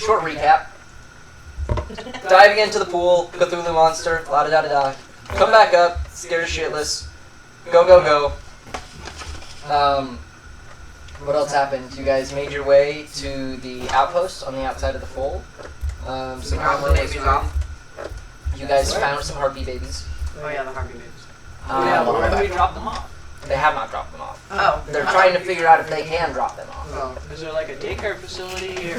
short recap. Diving into the pool, Cthulhu monster, la-da-da-da-da. Come back up, scared shitless. Go, go, go. What else happened? You guys made your way to the outpost on the outside of the fold. Some armor was found. You guys found some harpy babies. Oh yeah, the harpy babies. Where do we drop them off? They have not dropped them off. Oh. They're trying to figure out if they can drop them off. Oh. Is there like a daycare facility or?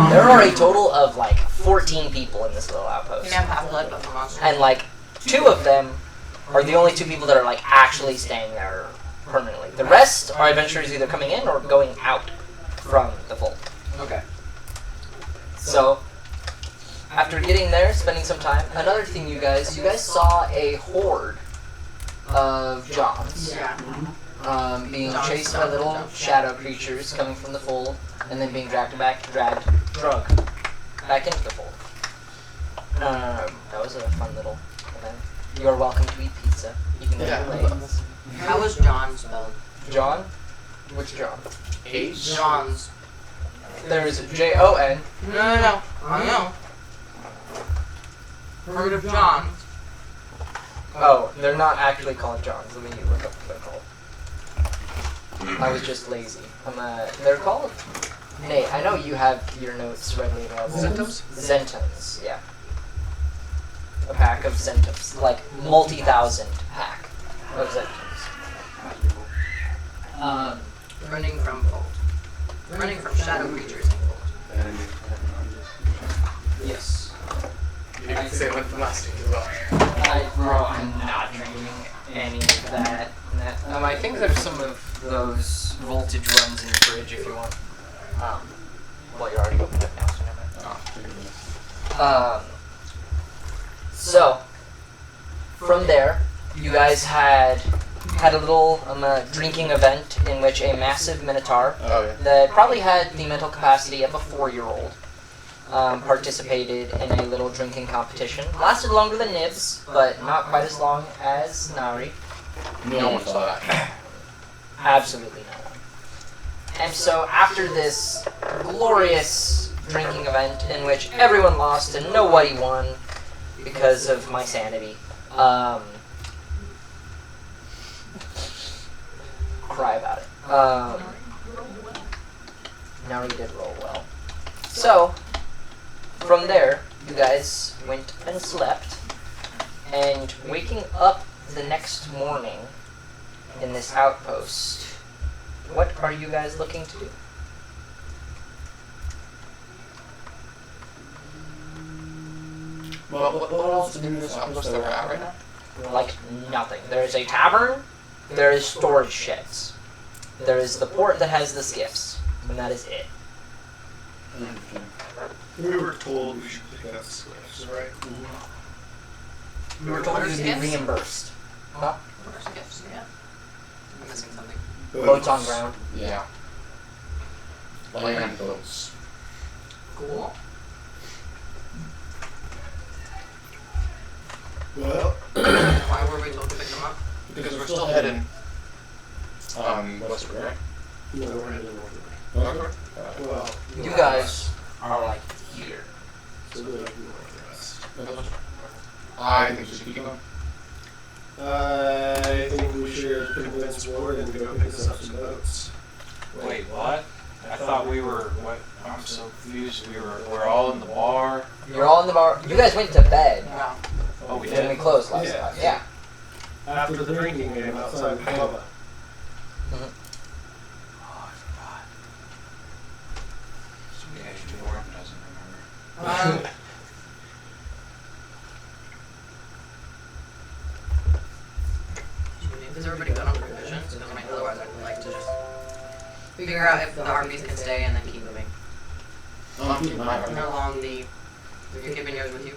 There are a total of like 14 people in this little outpost. You have half-blood, but the monster. And like 2 of them are the only 2 people that are like actually staying there permanently. The rest are adventurers either coming in or going out from the fold. Okay. So after getting there, spending some time, another thing you guys saw a horde of Johns. Yeah. Being chased by little shadow creatures coming from the fold, and then being drugged back into the fold. That was a fun little event. You're welcome to eat pizza. You can go away. How was John spelled? John? Which John? Aice? John's. There's Jon. No. I know. Heard of John. Oh, they're not actually called Johns. Let me look up what they're called. I was just lazy. They're called... Nate, I know you have your notes readily available. Zentums? Zentums, yeah. A pack of Zentums. Like, multi-thousand pack of Zentums. Running from fold. Running from shadow creatures in fold. Yes. You can say one from last week as well. I'm not drinking any of that. I think there's some of those voltage runs in the fridge if you want. Well, you're already opened up now, so never mind. So, from there, you guys had a little drinking event in which a massive minotaur that probably had the mental capacity of a 4-year-old participated in a little drinking competition. Lasted longer than Nibs, but not quite as long as Nari. No one saw that. Absolutely no one. And so after this glorious drinking event in which everyone lost and nobody won because of my sanity, cry about it. Nari did roll well. So, from there, you guys went and slept, and waking up the next morning in this outpost, what are you guys looking to do? Well, what else is in this outpost that we're at right now? Like, nothing. There is a tavern, there is storage sheds. There is the port that has the skiffs, and that is it. We were told we should pick up Swifts, right? We were told to be reimbursed. Huh? First gifts, yeah. I'm missing something. Boats on ground. Yeah. Land boats. Cool. Well, Why were we told to pick them up? Because we're still heading westward, right? no, we're heading northward. Northward? Well, You guys are like here. so we're like northwest. I think we should keep going. I think we should convince Morgan to go pick us up some boats. Wait, what? I thought we were. What? I'm so confused. We're all in the bar. You're all in the bar. You guys went to bed No. Oh, we when we did. closed last Yeah. night. Yeah. After the drinking game outside the club. Oh, I forgot. So yeah, Jordan doesn't remember. Is everybody good on provisions? Because otherwise I'd like to just figure out if the harpies can stay and then keep moving. I'm keeping my How heart. long you're keeping yours with you?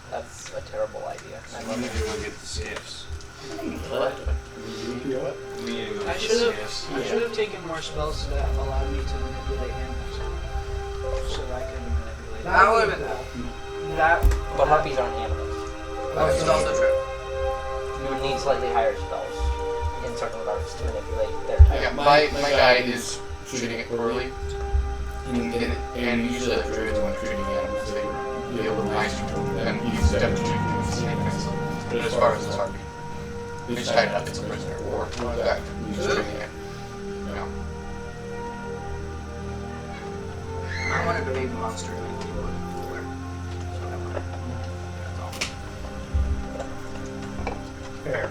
That's a terrible idea. We need to go get the skiffs. What? You know what? We need to go I get the should skiffs. have taken more spells that allow me to manipulate animals, so that I can manipulate. That would have been cool. That. But harpies aren't animals. Which is also true. You would need slightly higher spells in certain regards to manipulate their type. Yeah, my guy is shooting it poorly. And usually the druids when treating animals, they be a little nicer to them than he's definitely treating the same things. But as far as this RP, they just tied up as a prisoner or that he's treating it. You know. I wanted to make the monster and make it look cooler. So I wanted. That's all. Fair.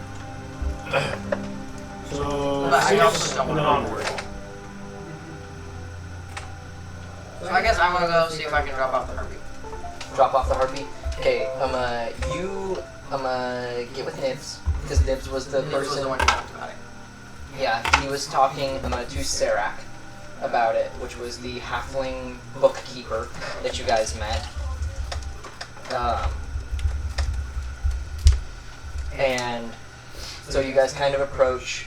So, But I also don't want to onward. So I guess I'm gonna go see if I can drop off the harpy. Drop off the harpy. Okay, I'm gonna get with Nibs, because Nibs was the This was person. the one who talked about it. Yeah, he was talking to Serac about it, which was the halfling bookkeeper that you guys met. And so you guys kind of approach,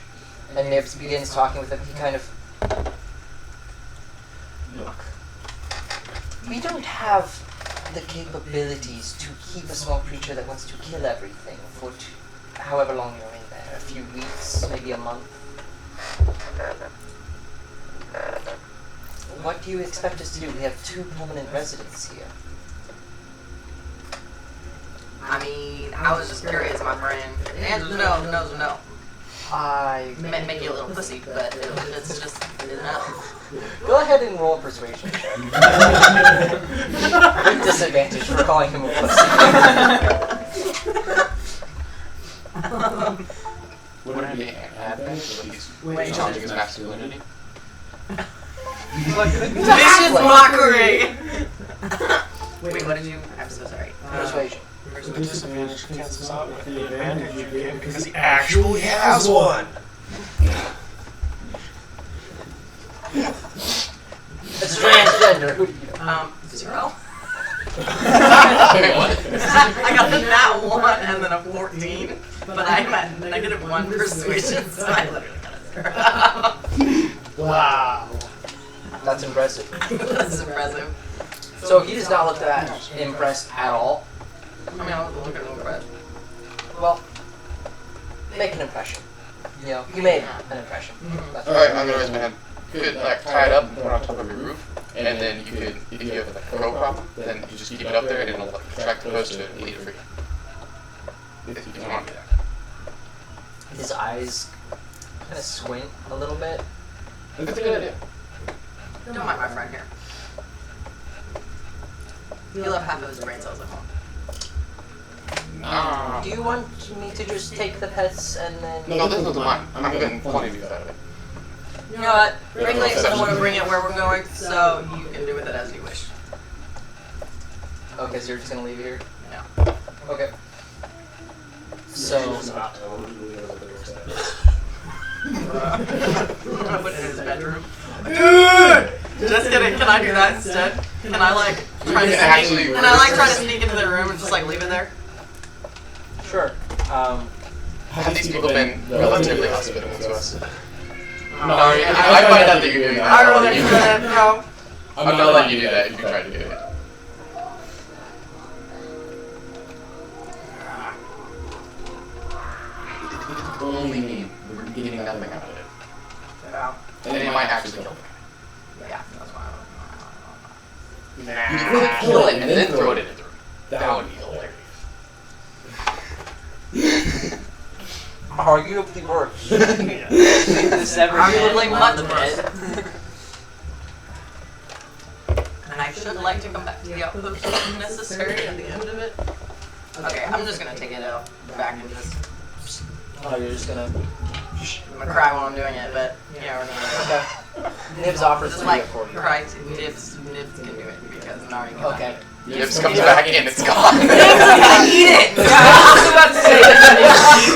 and Nibs begins talking with him. He kind of, look, we don't have the capabilities to keep a small creature that wants to kill everything for however long you're in there, a few weeks, maybe a month. What do you expect us to do? We have 2 permanent residents here. I mean, I was just curious, my friend. The answer's no, the no's a no. I Make you a little pussy, but it's just a no. go ahead and roll a persuasion check. With disadvantage for calling him a pussy. Would it be an advantage at least? Wait, Challenging his masculinity? Vicious mockery! Wait, what did you? I'm so sorry. Persuasion. The disadvantage cancels out with the advantage you get because he actually has one. It's transgender. Who do you know? 0. Wait, what? I got a nat 1 and then a 14, but I'm at -1 persuasion, so I literally got a 0. Wow. That's impressive. That's impressive. So he does not look that impressed at all. I mean, I was looking over it. Well, make an impression. You know, you made an impression. That's Alright, on the other hand, you could like tie it up and put it on top of your roof, and then you could, if you have like a crow problem, then you just keep it up there and it'll like attract close to eat it free. If you want to do that. His eyes kind of squint a little bit. That's a good idea. Don't mind my friend here. He left half of his brain cells at home. Do you want me to just take the pets and then... No, this one's mine. I'm getting plenty of use out of it. You know what? Frankly, I don't want to bring it where we're going, so you can do with it as you wish. Okay, so you're just gonna leave it here? Yeah. Okay. So... Not told. I'm gonna put it in his bedroom. Dude! Just kidding. Can I do that instead? Can I like try to Actually, sneak? Can I like try to sneak into the room and just like leave it there? Sure. Have these people been relatively hospitable to us? No, I find out that you're doing that. I don't want to do that. No. I'm not letting you do that if you try to do it. It only mean we're getting nothing out of it. Yeah. And it might actually kill them. Yeah. That's why. You could kill it and then throw it in the room. That would be hilarious. Arguably worse. Arguably much worse. And I should like to come back to the outpost if necessary at the end of it. Okay, I'm just gonna take it out back and just. Oh, you're just gonna... I'm gonna cry while I'm doing it, but yeah, we're gonna. Okay. Nibs offers Just to do like it for you. cry to Nibs. Nibs can do it because Nari can. Okay. Nibs comes back and it's gone. Nibs can eat it! I was about to say that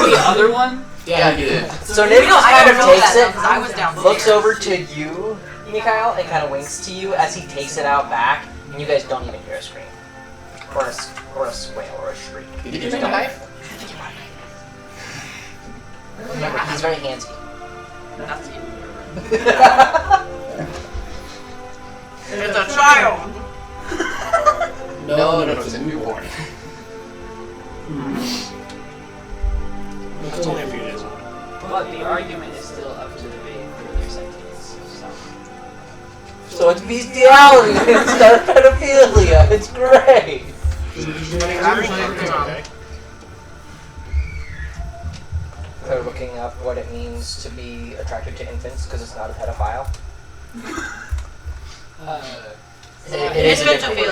the other one. Yeah, you did. So Nibs I kind of don't know takes that, it, because I was downstairs. looks over to you, Mikhail, and kind of winks to you as he takes it out back, and you guys don't even hear a scream. Or a squeal or a shriek. Did you bring a knife? Remember, he's very handsy. That's you. It's a child! No, it's a newborn. It's only a few days old. But the argument is still up to debate for their sentience. So. So it's bestiality. It's not pedophilia. It's great. They're looking up what it means to be attracted to infants because it's not a pedophile. It is a different word.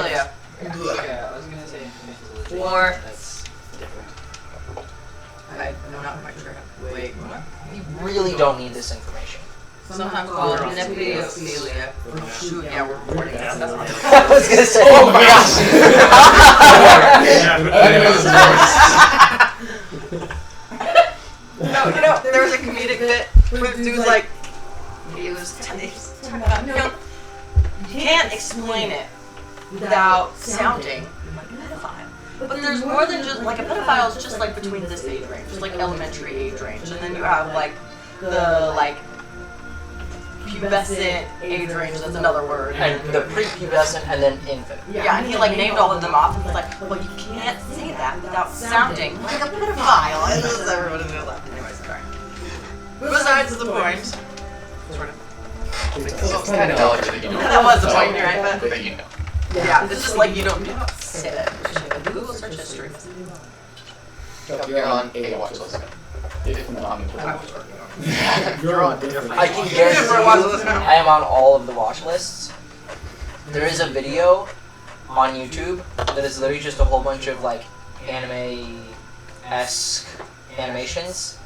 Infantophilia. Yeah, I was gonna say infantophilia. Or That's different. I'm not quite sure. Wait, what? You really don't need this information. Sometimes called nephiophilia. Shoot, yeah, we're recording this. That's not I was gonna say. Oh my gosh! No, there was a comedic bit with dudes like, he was talking about, you can't explain it without sounding like a pedophile. But there's more than just, like a pedophile is just like between this age range, just like elementary age range, and then you have like the like pubescent age range, that's another word. And the prepubescent and then infant. Yeah, and he like named all of them off and was like, well, you can't say that without sounding like a pedophile. And just everyone in their left. Anyways, sorry. Besides the point. Sort of. It's kind of knowledge that you know. That was the point, you're right, but That you know. yeah, it's just like you don't say that. Google search history. You're on a watch list. If not, I was working on it. You're on different. I can guarantee you, I am on all of the watch lists. There is a video on YouTube that is literally just a whole bunch of like anime-esque animations.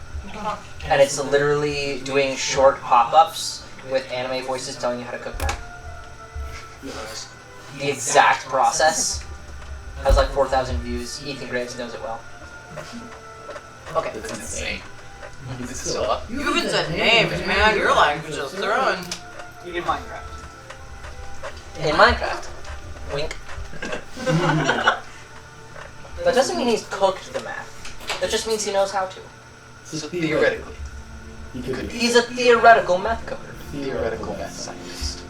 And it's literally doing short pop-ups with anime voices telling you how to cook math. The exact process has like 4,000 views. Ethan Graves knows it well. Okay. That's insane. Is it still up? You even said names, man. You're like just throwing. In Minecraft. In Minecraft. Wink. That doesn't mean he's cooked the math. That just means he knows how to. So theoretically, He's a theoretical math cooker. theoretical math scientist.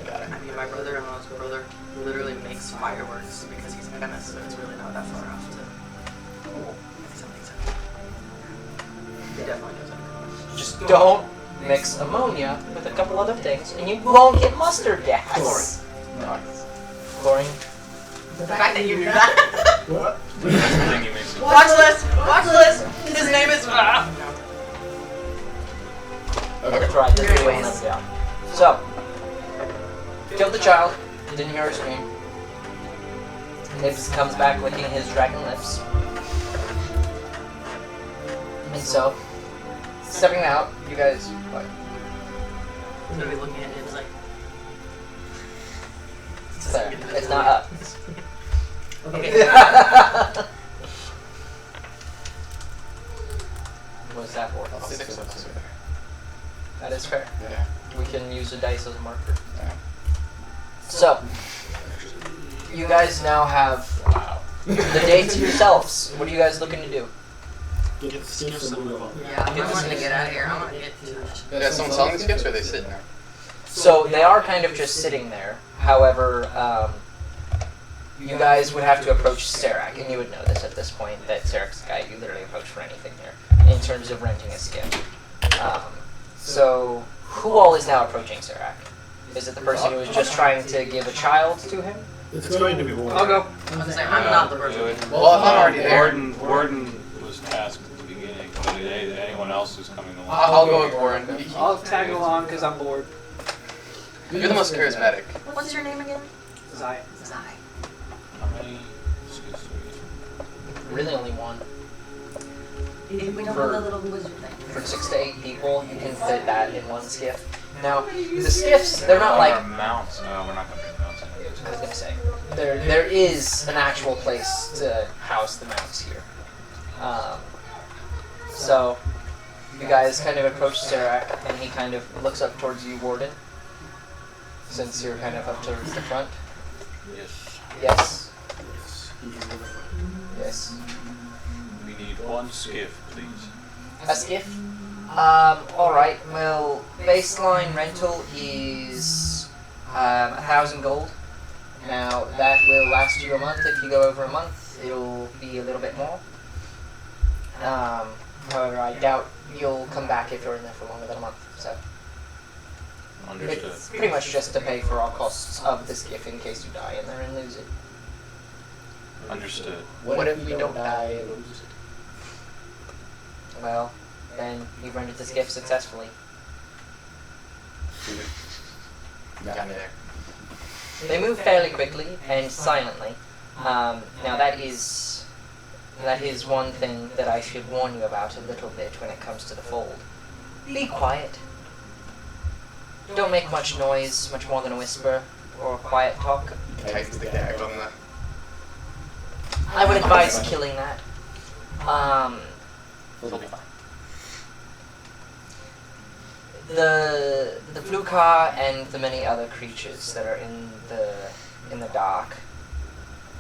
Got it. I mean, my brother-in-law's brother literally makes fireworks because he's a chemist, so it's really not that far off to make something sense. He definitely knows how to Just don't mix ammonia with a couple other things, and you won't get mustard gas. Nice. Chlorine. The fact that you knew that. What? Thing you make Watch list! Watch list! His name is. That's right, that's the way it down. So, killed the child, didn't hear her scream. Nibs comes back licking his dragon lips. And so, stepping out, you guys, what? I'm gonna be looking at him like. It's there. It's not up. Okay. What's that for? 6 of us are there. That is fair. Yeah. We can use a dice as a marker. Yeah. So, you guys now have the day to yourselves. What are you guys looking to do? Get the skiffs and move on. Yeah, I'm wanting to get out of here. I want to get to. Yeah, someone selling these gifts or are they sitting there? So they are kind of just sitting there. However, you guys would have to approach Serac, and you would know this at this point, that Serac's the guy you literally approach for anything here, in terms of renting a skiff. So, who all is now approaching Serac? Is it the person who was just trying to give a child to him? It's going to be warm. I'll go. I'm gonna say I'm not the person. Well, if I'm already there, Warden was tasked at the beginning, but anyone else who's coming along. I'll go with Warren. I'll tag along because I'm bored. You're the most charismatic. What's your name again? Zion. Zai. How many skills do we Really only one. If we don't For- have the little wizard thing. For 6 to 8 people, you can fit that in one skiff. Now, the skiffs, they're not like... Our mounts. No, we're not going to bring mounts in. I was gonna say, there is an actual place to house the mounts here. So, you guys kind of approach Serac, and he kind of looks up towards you, Warden, since you're kind of up towards the front. Yes. Yes? Yes. We need one skiff, please. A skiff? Alright, well, baseline rental is 1,000 gold. Now, that will last you a month. If you go over a month, it'll be a little bit more. However, I doubt you'll come back if you're in there for longer than a month, so. Understood. It's pretty much just to pay for all costs of the skiff in case you die in there and lose it. Understood. What if we don't die and lose it? Well, then you've rendered the skiff successfully. Got me there. They move fairly quickly and silently. Now that is one thing that I should warn you about a little bit when it comes to the fold. Be quiet. Don't make much noise, much more than a whisper or quiet talk. Tighten the gag on that. I would advise killing that. It'll be fine. The Fluka and the many other creatures that are in the dark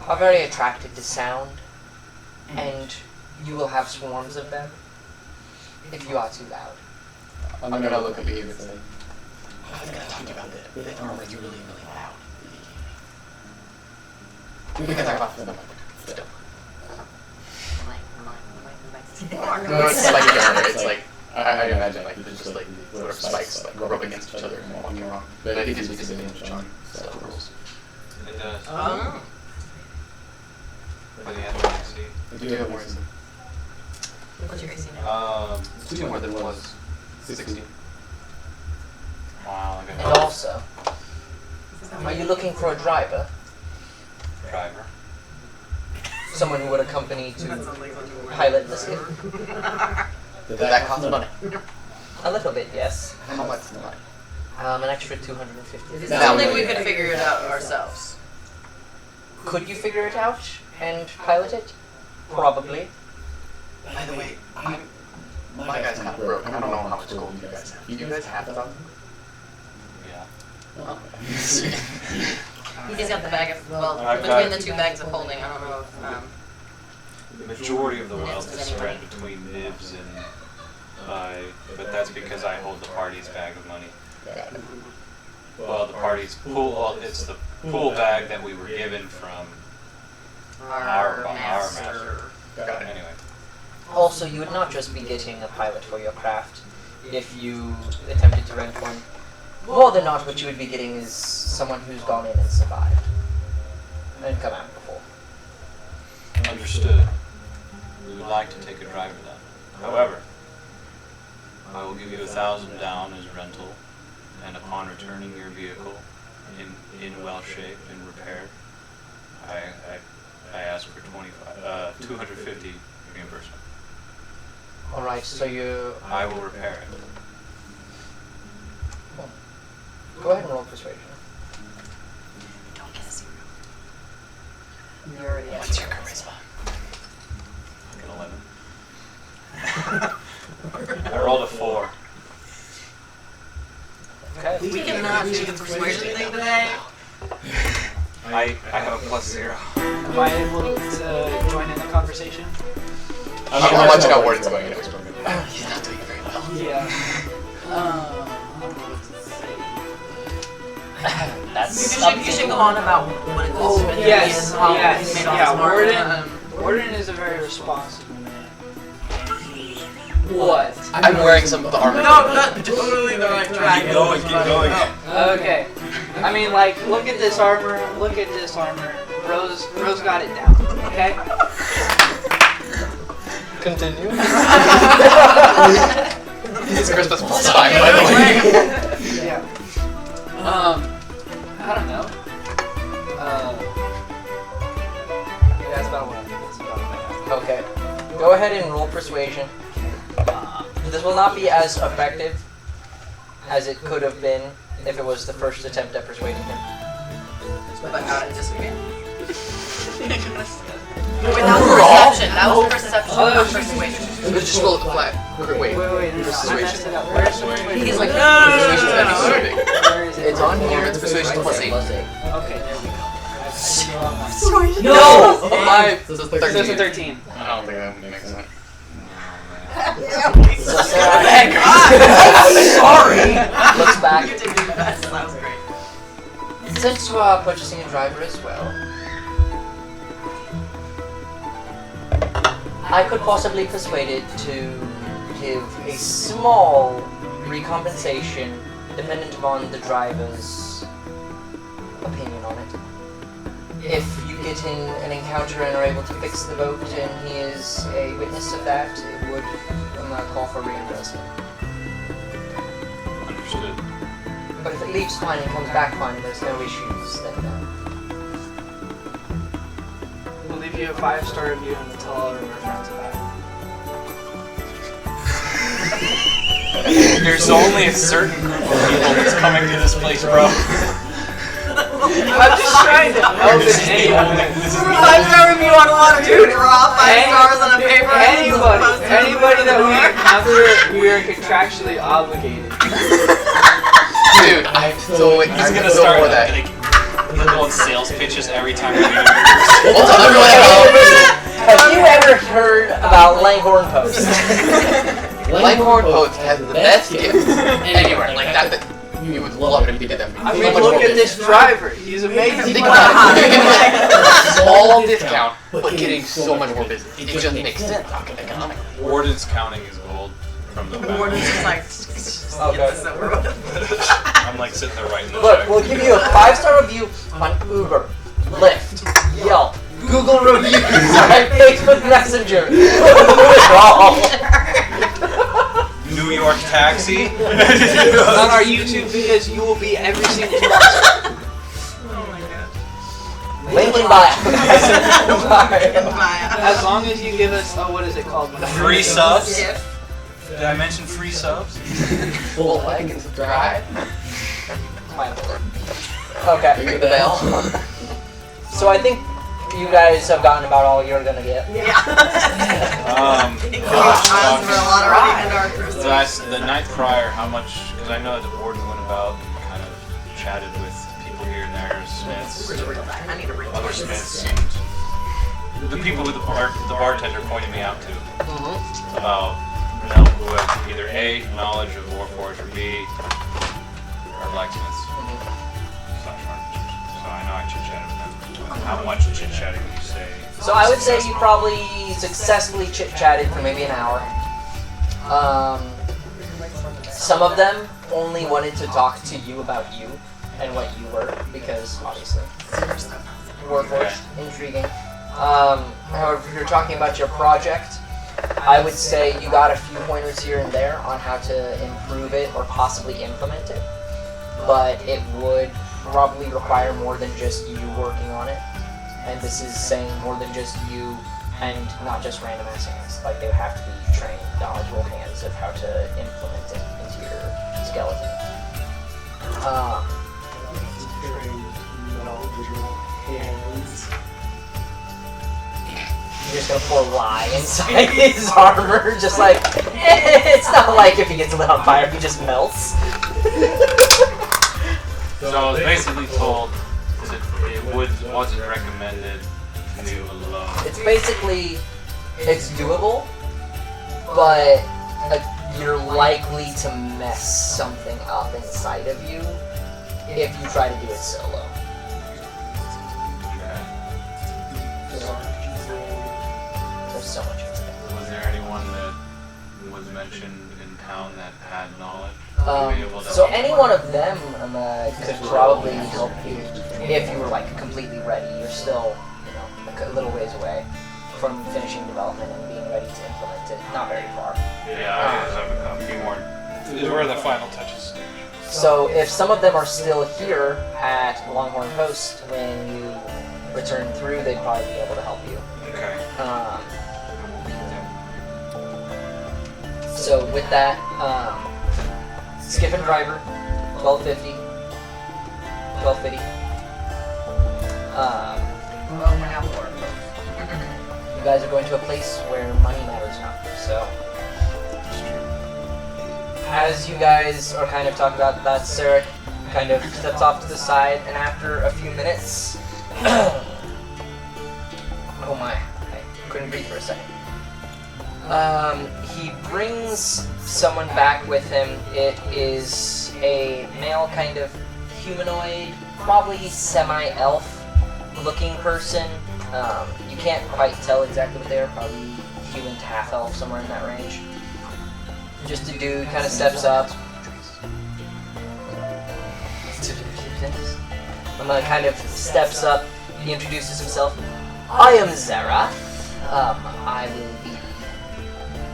are very attracted to sound, and you will have swarms of them if you are too loud. I'm gonna look at you and say, I was gonna talk about the armor you really, really loud. We can talk about them still. No, it's like it's like I imagine like there's just like little spikes like rub against each other and walking around. But it gives me disadvantage on stealth rolls. It does. Oh. For the NYC. I do have more reason. What's your AC now? It's 2 more than it was. 16. Wow, look And at that. also, are you looking for a driver? Driver. Someone who would accompany to pilot the skiff? Did that cost money? A little bit, yes. How much money? An extra 250. It's something we could figure it out ourselves. Could you figure it out and pilot it? Probably. By the way, my guy's kind of broke. I don't know how much gold you guys have. You guys have that on? Yeah. Oh. He's got the bag of, well, I've between got- the 2 bags of holding, I don't know if, The majority of the wealth is spread between Nibs and I, but that's because I hold the party's bag of money. Got it. Well, the party's pool, well, it's the pool bag that we were given from our master. Got it. Anyway, Also, you would not just be getting a pilot for your craft if you attempted to rent one. More than not, what you would be getting is someone who's gone in and survived. And come out before. understood. We would like to take a driver then. However, I will give you 1,000 down as rental, and upon returning your vehicle in well shape and repaired, I ask for 250 reimbursement. Alright, so you... I will repair it. Go ahead and roll persuasion. don't get a 0. You already have What's your charisma? Like an 11. I rolled a 4. Okay. We cannot do the persuasion thing today. I have a +0. Am I able to join in the conversation? I'm watching how Warden's going anyways. He's not doing very well. Yeah. That's You should go on about what it is. Oh, what it yes, is, how yes, he made all yeah, this work. Warden is a very responsible man. What? I'm wearing some of the armor. No, not totally the right track. Keep going. Okay. I mean, like, look at this armor. Look at this armor. Rose got it down. Okay. Continue. It's Christmas time, by the way. Yeah. I don't know. Yeah, that's about what Okay. Go ahead and roll persuasion. This will not be as effective as it could have been if it was the first attempt at persuading him. But how did it disappear? Wait, that was perception. That was perception, not persuasion. Let's just roll it flat. Wait. Wait, no, I messed it up. Where's the persuasion? He's like, Persuasion's no. gotta be so big. Where is it? It's on here. It's persuasion plus 8. Okay, there we go. I did the wrong one. No! So it's So it's a 13. 13. I don't think that makes sense. So Sarah Sorry! looks back. You did do the best. That was great. Since you are purchasing a driver as well, I could possibly persuade it to give a small recompensation dependent upon the driver's opinion on it. If you get in an encounter and are able to fix the boat and he is a witness of that, it would call for reimbursement. Understood. But if it leaves fine and comes back fine and there's no issues, then We'll leave you a 5-star review and tell all of our friends about it. There's only a certain group of people that's coming to this place, bro. I'm just trying to help anyone. 5-star review on what? Dude, draw 5 stars on a paper. Anybody that we encounter, we are contractually obligated. Dude, He's gonna start like little sales pitches every time we meet him. We'll tell everyone about have you ever heard about Langhorn Post? Langhorn Post has the best gifts anywhere. Like that you would love it if you did that. I mean, look at this driver. He's amazing. Think about it. You can like small discount, but getting so much more business. It just makes sense. Economic. Warden's counting his gold from the back. Warden's just like, Okay. I'm like sitting there writing the Look, check. we'll give you a 5-star review on Uber, Lyft, Yelp, Google reviews, and Facebook Messenger. Do it all. New York taxi. On our YouTube videos, you will be every single one. Link in bio. As long as you give us, what is it called? Free subs. Did I mention free subs? Full like and subscribe. Okay. Ring the bell. So I think you guys have gotten about all you're gonna get. The night prior, how much? Because I know the warden went about, kind of chatted with people here and there, smiths, other smiths, and the people who the bartender pointed me out to about who have either A, knowledge of Warforged, or B, are blacksmiths. So I know I chit-chatted with them. How much chit-chatting would you say? So I would say you probably successfully chit-chatted for maybe an hour. Some of them only wanted to talk to you about you and what you were, because obviously Warforged, intriguing. However, if you're talking about your project, I would say you got a few pointers here and there on how to improve it or possibly implement it, but it would probably require more than just you working on it. And this is saying more than just you and not just random ass hands. Like, they would have to be trained, knowledgeable hands of how to implement it into your skeleton. You're just gonna pour lye inside his armor, just like, it's not like if he gets lit on fire, he just melts. So I was basically told that it wasn't recommended to do alone. It's basically, it's doable, but you're likely to mess something up inside of you if you try to do it solo. There's so much inside. Was there anyone that was mentioned in town that had knowledge? So any one of them could probably help you if you were like completely ready. You're still, a little ways away from finishing development and being ready to implement it. Not very far. Yeah, I just have a few more. Where are the final touches? So if some of them are still here at Longhorn Post when you return through, they'd probably be able to help you. Okay. So with that, Skiff and Driver, 1250. 1250. You guys are going to a place where money matters now. So as you guys are kind of talking about that, Sarah kind of steps off to the side, and after a few minutes, oh my, I couldn't breathe for a second. He brings someone back with him. It is a male kind of humanoid, probably semi-elf looking person. You can't quite tell exactly what they are, probably human to half-elf, somewhere in that range. Just a dude kind of steps up. acquaintance. Kind of steps up. He introduces himself. I am Zara.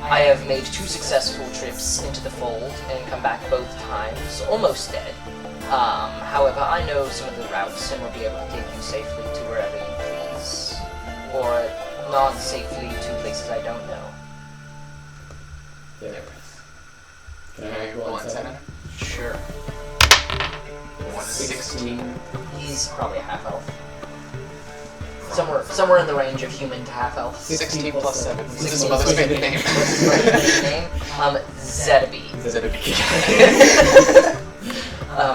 I have made 2 successful trips into the fold and come back both times, almost dead. However, I know some of the routes and will be able to take you safely to wherever you please. Or not safely to places I don't know. There. Can I roll insight on it? Sure. 16. He's probably a half elf. Somewhere in the range of human to half elf. 16 plus 7. What's his 16 mother's plus maiden name? name? Zetabe.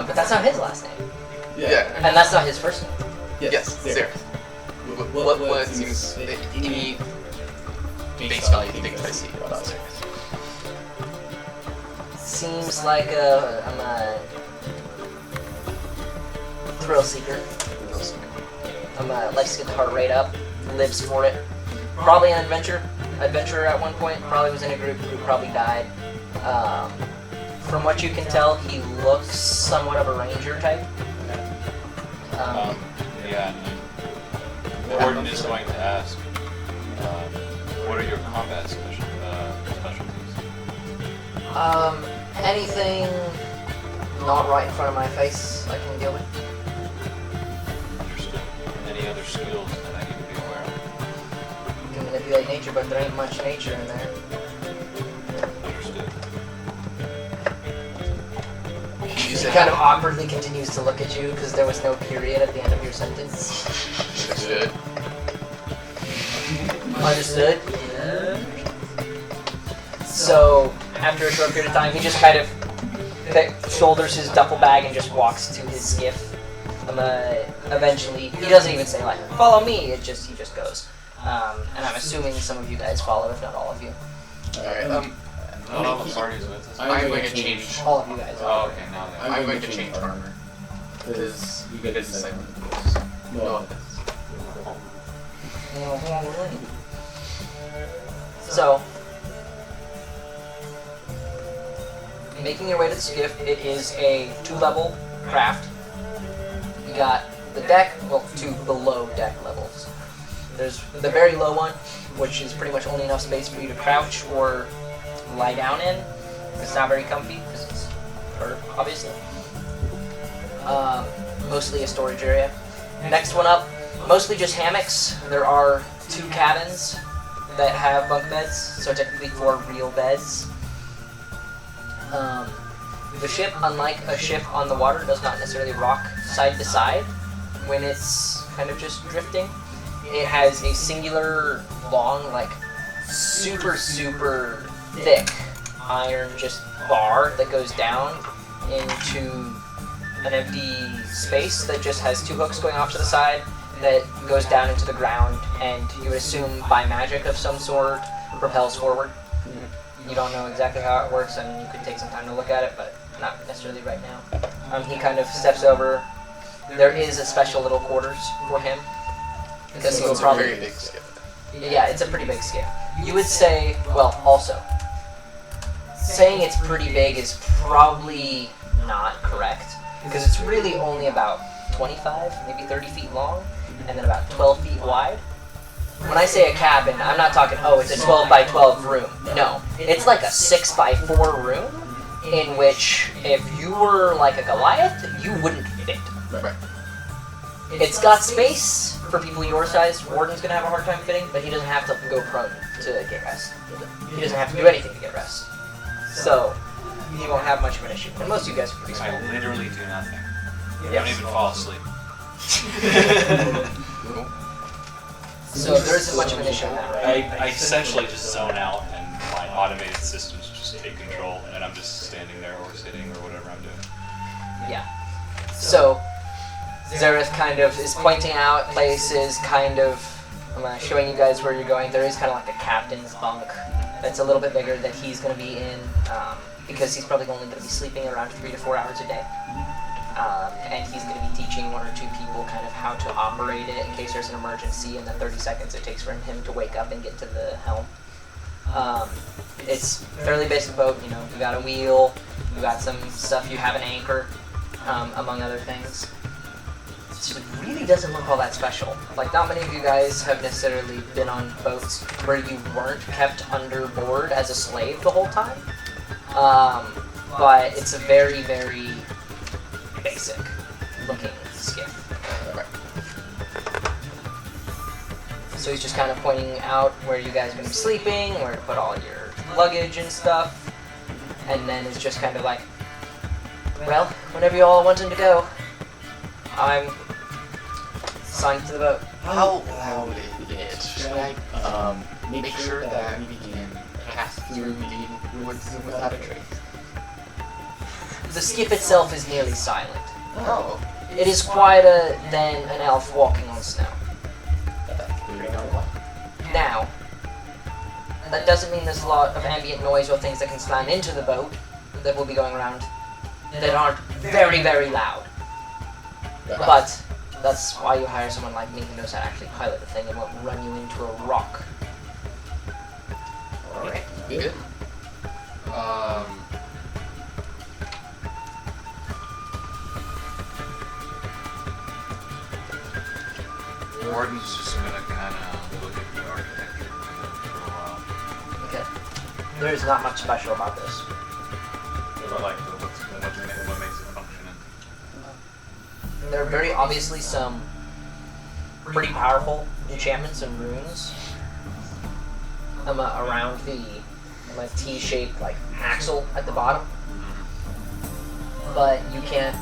But that's not his last name. Yeah. And that's not his first name. Yes, Zara. What seems any base value you think I see about Zara? Seems like I'm a thrill seeker. Likes to get the heart rate up, lives for it. Probably an adventurer at one point. Probably was in a group who probably died. From what you can tell, he looks somewhat of a ranger type. Yeah. Warden is going to ask, what are your combat specialties? Anything not right in front of my face, I can deal with. Understood. Any other skills that I need to be aware of? You can manipulate nature, but there ain't much nature in there. Understood. He kind of awkwardly continues to look at you because there was no period at the end of your sentence. Understood. Understood? Yeah. So, after a short period of time, he just kind of shoulders his duffel bag and just walks to his skiff. Eventually, he doesn't even say like, follow me, he just goes. And I'm assuming some of you guys follow, if not all of you. Alright, Not all the parties with us. I'm going to change. All of you guys. Oh, okay, now they I'm going to change armor. Because you get this segment. No. So, making your way to the skiff, it is a 2-level craft. You got the deck, well, 2 below deck levels. There's the very low one, which is pretty much only enough space for you to crouch or lie down in. It's not very comfy because it's fur, obviously. Mostly a storage area. Next one up, mostly just hammocks. There are 2 cabins that have bunk beds, so technically 4 real beds. The ship, unlike a ship on the water, does not necessarily rock side to side when it's kind of just drifting. It has a singular, long, like, super thick iron just bar that goes down into an empty space that just has 2 hooks going off to the side that goes down into the ground, and you would assume by magic of some sort propels forward. You don't know exactly how it works, and you could take some time to look at it, but not necessarily right now. He kind of steps over. There is a special little quarters for him, because he'll probably... a very big skip. Yeah, it's a pretty big skiff. You would say, well, also, saying it's pretty big is probably not correct, because it's really only about 25, maybe 30 feet long, and then about 12 feet wide. When I say a cabin, I'm not talking, oh, it's a 12 by 12 room. No, it's like a 6 by 4 room, in which if you were like a Goliath, you wouldn't fit. Right. It's got space for people your size. Warden's gonna have a hard time fitting, but he doesn't have to go prone to get rest. He doesn't have to do anything to get rest. So, he won't have much of an issue. And most of you guys are pretty small. I literally do nothing. I Yes. don't even fall asleep. So there isn't much of an issue in that, right? I essentially just zone out and my automated systems just take control and I'm just standing there or sitting or whatever I'm doing. Yeah. So, Zareth kind of is pointing out places, kind of showing you guys where you're going. There is kind of like a captain's bunk that's a little bit bigger that he's going to be in, because he's probably only going to be sleeping around 3 to 4 hours a day. And he's going to be teaching 1 or 2 people kind of how to operate it in case there's an emergency in the 30 seconds it takes for him to wake up and get to the helm. It's a fairly basic boat, you know, you got a wheel, you got some stuff, you have an anchor, among other things. it really doesn't look all that special. Like, not many of you guys have necessarily been on boats where you weren't kept under board as a slave the whole time. But it's a very, very basic looking skiff. So he's just kind of pointing out where you guys are going to be sleeping, where to put all your luggage and stuff. And then it's just kind of like, well, whenever you all want him to go, I'm signed to the boat. How loud is it? Should I make sure that we can pass through the woods without a trace? The skiff itself is nearly silent. Oh. It is quieter than an elf walking on snow. Now, that doesn't mean there's a lot of ambient noise or things that can slam into the boat that will be going around that aren't very, very loud. But that's why you hire someone like me who knows how to actually pilot the thing and won't run you into a rock. Alright, good. Warden's just gonna kind of look at the architecture for a while. Okay. There is not much special about this. But like, what makes it functioning? There are very obviously some pretty powerful enchantments and runes around the like T-shaped like axle at the bottom. But you can't,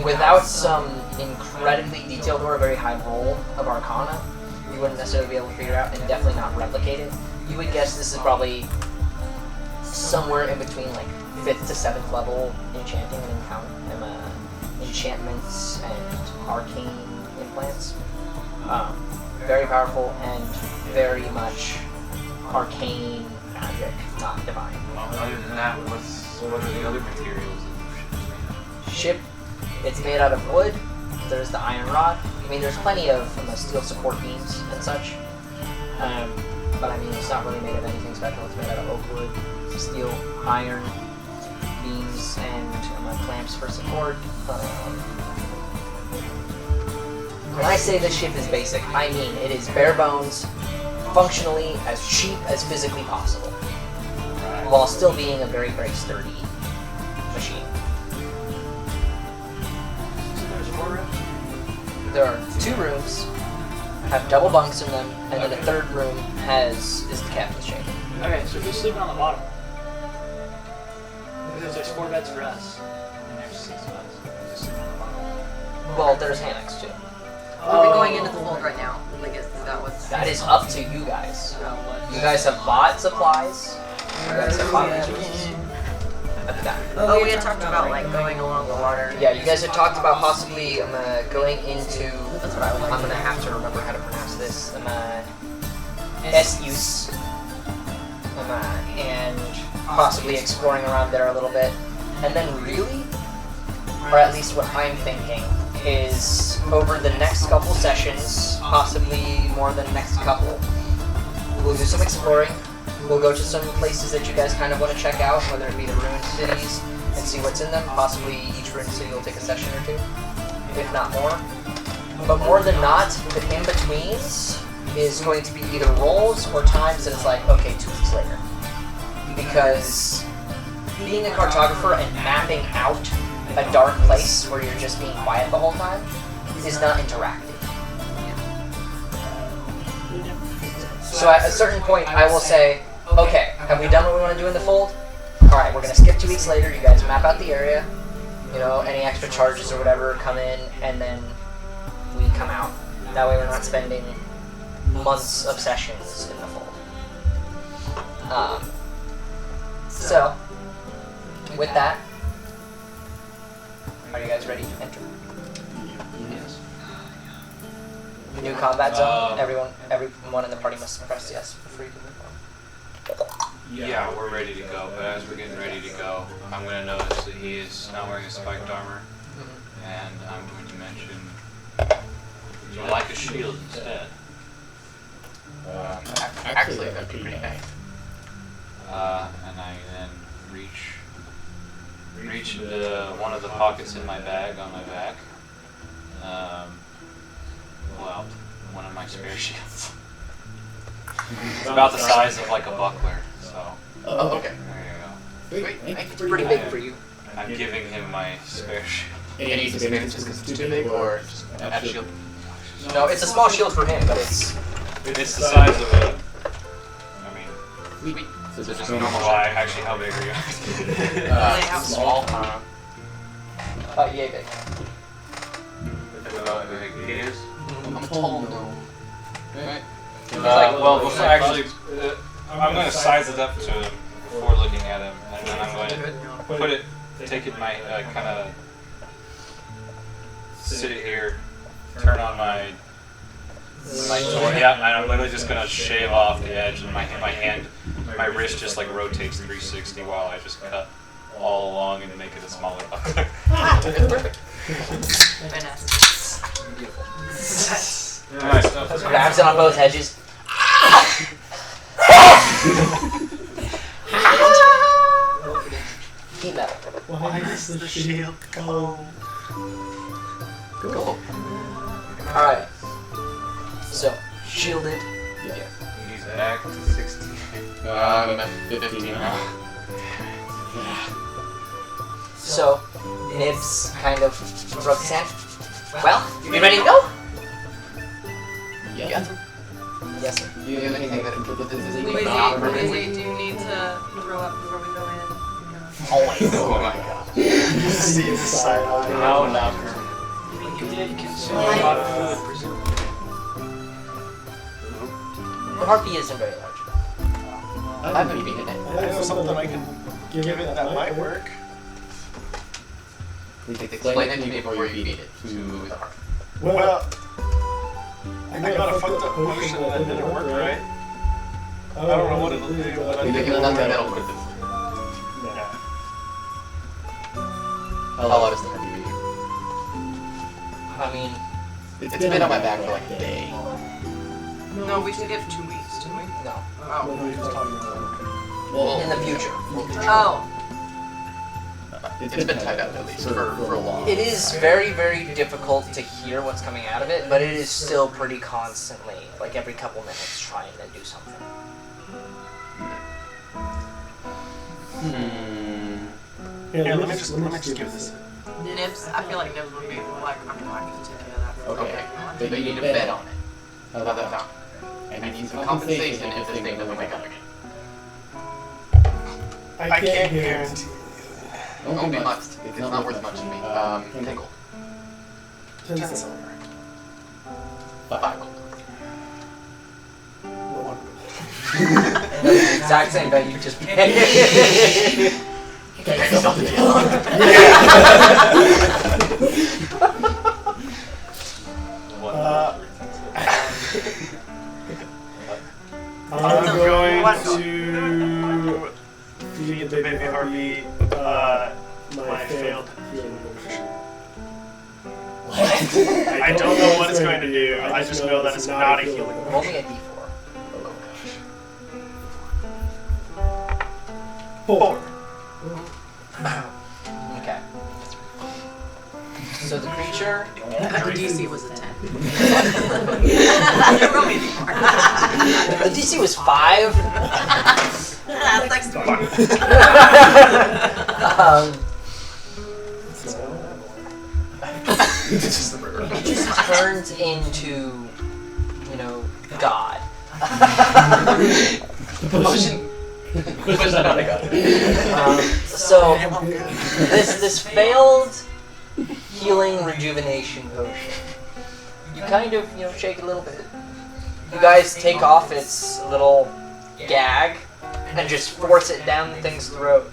without some incredibly detailed or a very high roll of Arcana, you wouldn't necessarily be able to figure out and definitely not replicate it. You would guess this is probably somewhere in between like 5th to 7th level enchanting and enchantments and arcane implants. Very powerful and very much arcane magic, not divine. Well, other than that, what are the other materials that the ship is made of? Ship, it's made out of wood. There's the iron rod. I mean, there's plenty of steel support beams and such. But I mean, it's not really made of anything special. It's made out of oak wood, steel, iron, beams, and clamps for support. When I say this ship is basic, I mean it is bare bones, functionally as cheap as physically possible, while still being a very, very sturdy machine. So there's 4 rooms? There are 2 rooms, have double bunks in them, and then a 3rd room is the captain's chamber. Okay, so who's sleeping on the bottom? Because there's 4 beds for us, and there's 6 of us. Who's sleeping on the bottom? Well, there's hammocks too. Are we going into the fold right now? Like, is that what's... That is up to you guys. You guys have bought supplies. You guys have bought resources. At that. Oh, we had talked about, like, going along the water. Yeah, you guys had talked about possibly going into... That's what I would like I'm to gonna do. have to remember how to pronounce this. Uisce. And possibly exploring around there a little bit. And then really, or at least what I'm thinking, is over the next couple sessions, possibly more than the next couple, we'll do some exploring. We'll go to some places that you guys kind of want to check out, whether it be the ruined cities, and see what's in them. Possibly each ruined city will take a session or 2, if not more. But more than not, the in-betweens is going to be either rolls or times that it's like, okay, 2 weeks later. Because being a cartographer and mapping out a dark place where you're just being quiet the whole time is not interactive. So at a certain point, I will say, okay, have we done what we want to do in the fold? Alright, we're going to skip 2 weeks later, you guys map out the area, you know, any extra charges or whatever come in, and then we come out. That way we're not spending months of sessions in the fold. So, with that, are you guys ready to enter? Yes. New combat zone. Everyone in the party must press yes for free to move on. Yeah, we're ready to go, but as we're getting ready to go, I'm going to notice that he is not wearing a spiked armor, and I'm going to mention, would you like a shield instead? Actually, that'd be pretty nice. And I then reach into one of the pockets in my bag on my back, spare shields. It's about the size of like a buckler, so Oh, okay. there you Sweet. Thank you. It's pretty big for you. go. I'm giving him my spare shield. Any disadvantages because it's too big, or just That shield. No, it's a small shield for him, but it's It's the size of a. I mean, Sweet. So just just normal. Why? Actually, how big are you? small. yay big. How big he is? I'm tall, no. Right. Well, before actually, I'm going to size it up to before looking at him, and then I'm going to put it, take it in my kind of sit it here, turn on my toy, yeah, and I'm literally just going to shave off the edge, and my hand, my wrist just like rotates 360 while I just cut all along and make it a smaller buckler. Perfect. Fantastic. Nice stuff. Grabs it on both edges. Heat metal. Why is the shield cold? Cool. Alright. So, shielded. He's back to 16. I'm at 15 now. So, Nibs kind of rubs his hand. Well, you ready to go? Yeah. Yes, sir. Do you have anything that improves the physique? Lizzie, do you need to throw up before we go in? Always. Oh my god. See the side eye. How not? You did consume a lot of fluid, presumably. The harpy isn't very large. I haven't beaten it. I know something I can give it that might work. Explain it to me before you beat it to the heart. Well, I got a fucked up potion that didn't work right. I don't know what it'll do, but I think it'll Nothing work. that'll put this. Yeah. How long is the heart beating? I mean, It's been on my back for like a day. No, we should give 2 weeks, didn't we? no. Oh. What are you talking about? Well, In the future. Oh. it's been tied up at least for a while. It is very, very difficult to hear what's coming out of it, but it is still pretty constantly, like every couple minutes, trying to do something. Here, let me just give this. Nibs, I feel like Nibs would be like, I'm not going to take care of that. Okay, but you need to bet on it. How about that? And you need some compensation if this thing doesn't wake up again. I can't guarantee. Don't be much. It's not worth much to me. Tinkle. 10 silver. 5 gold. One. That's the exact same bet you just paid. Okay, I'm going to feed the baby harpy my failed healing potion. I don't know what it's going to do. I just know that it's not a healing Roll potion. me a d4. 4. Okay. So the creature, The DC was a 10. Roll me a d4. the DC was 5. That's next to me. It just turns into, God. So this failed healing rejuvenation potion. You kind of shake it a little bit. You guys take off its little gag and just force it down the thing's throat.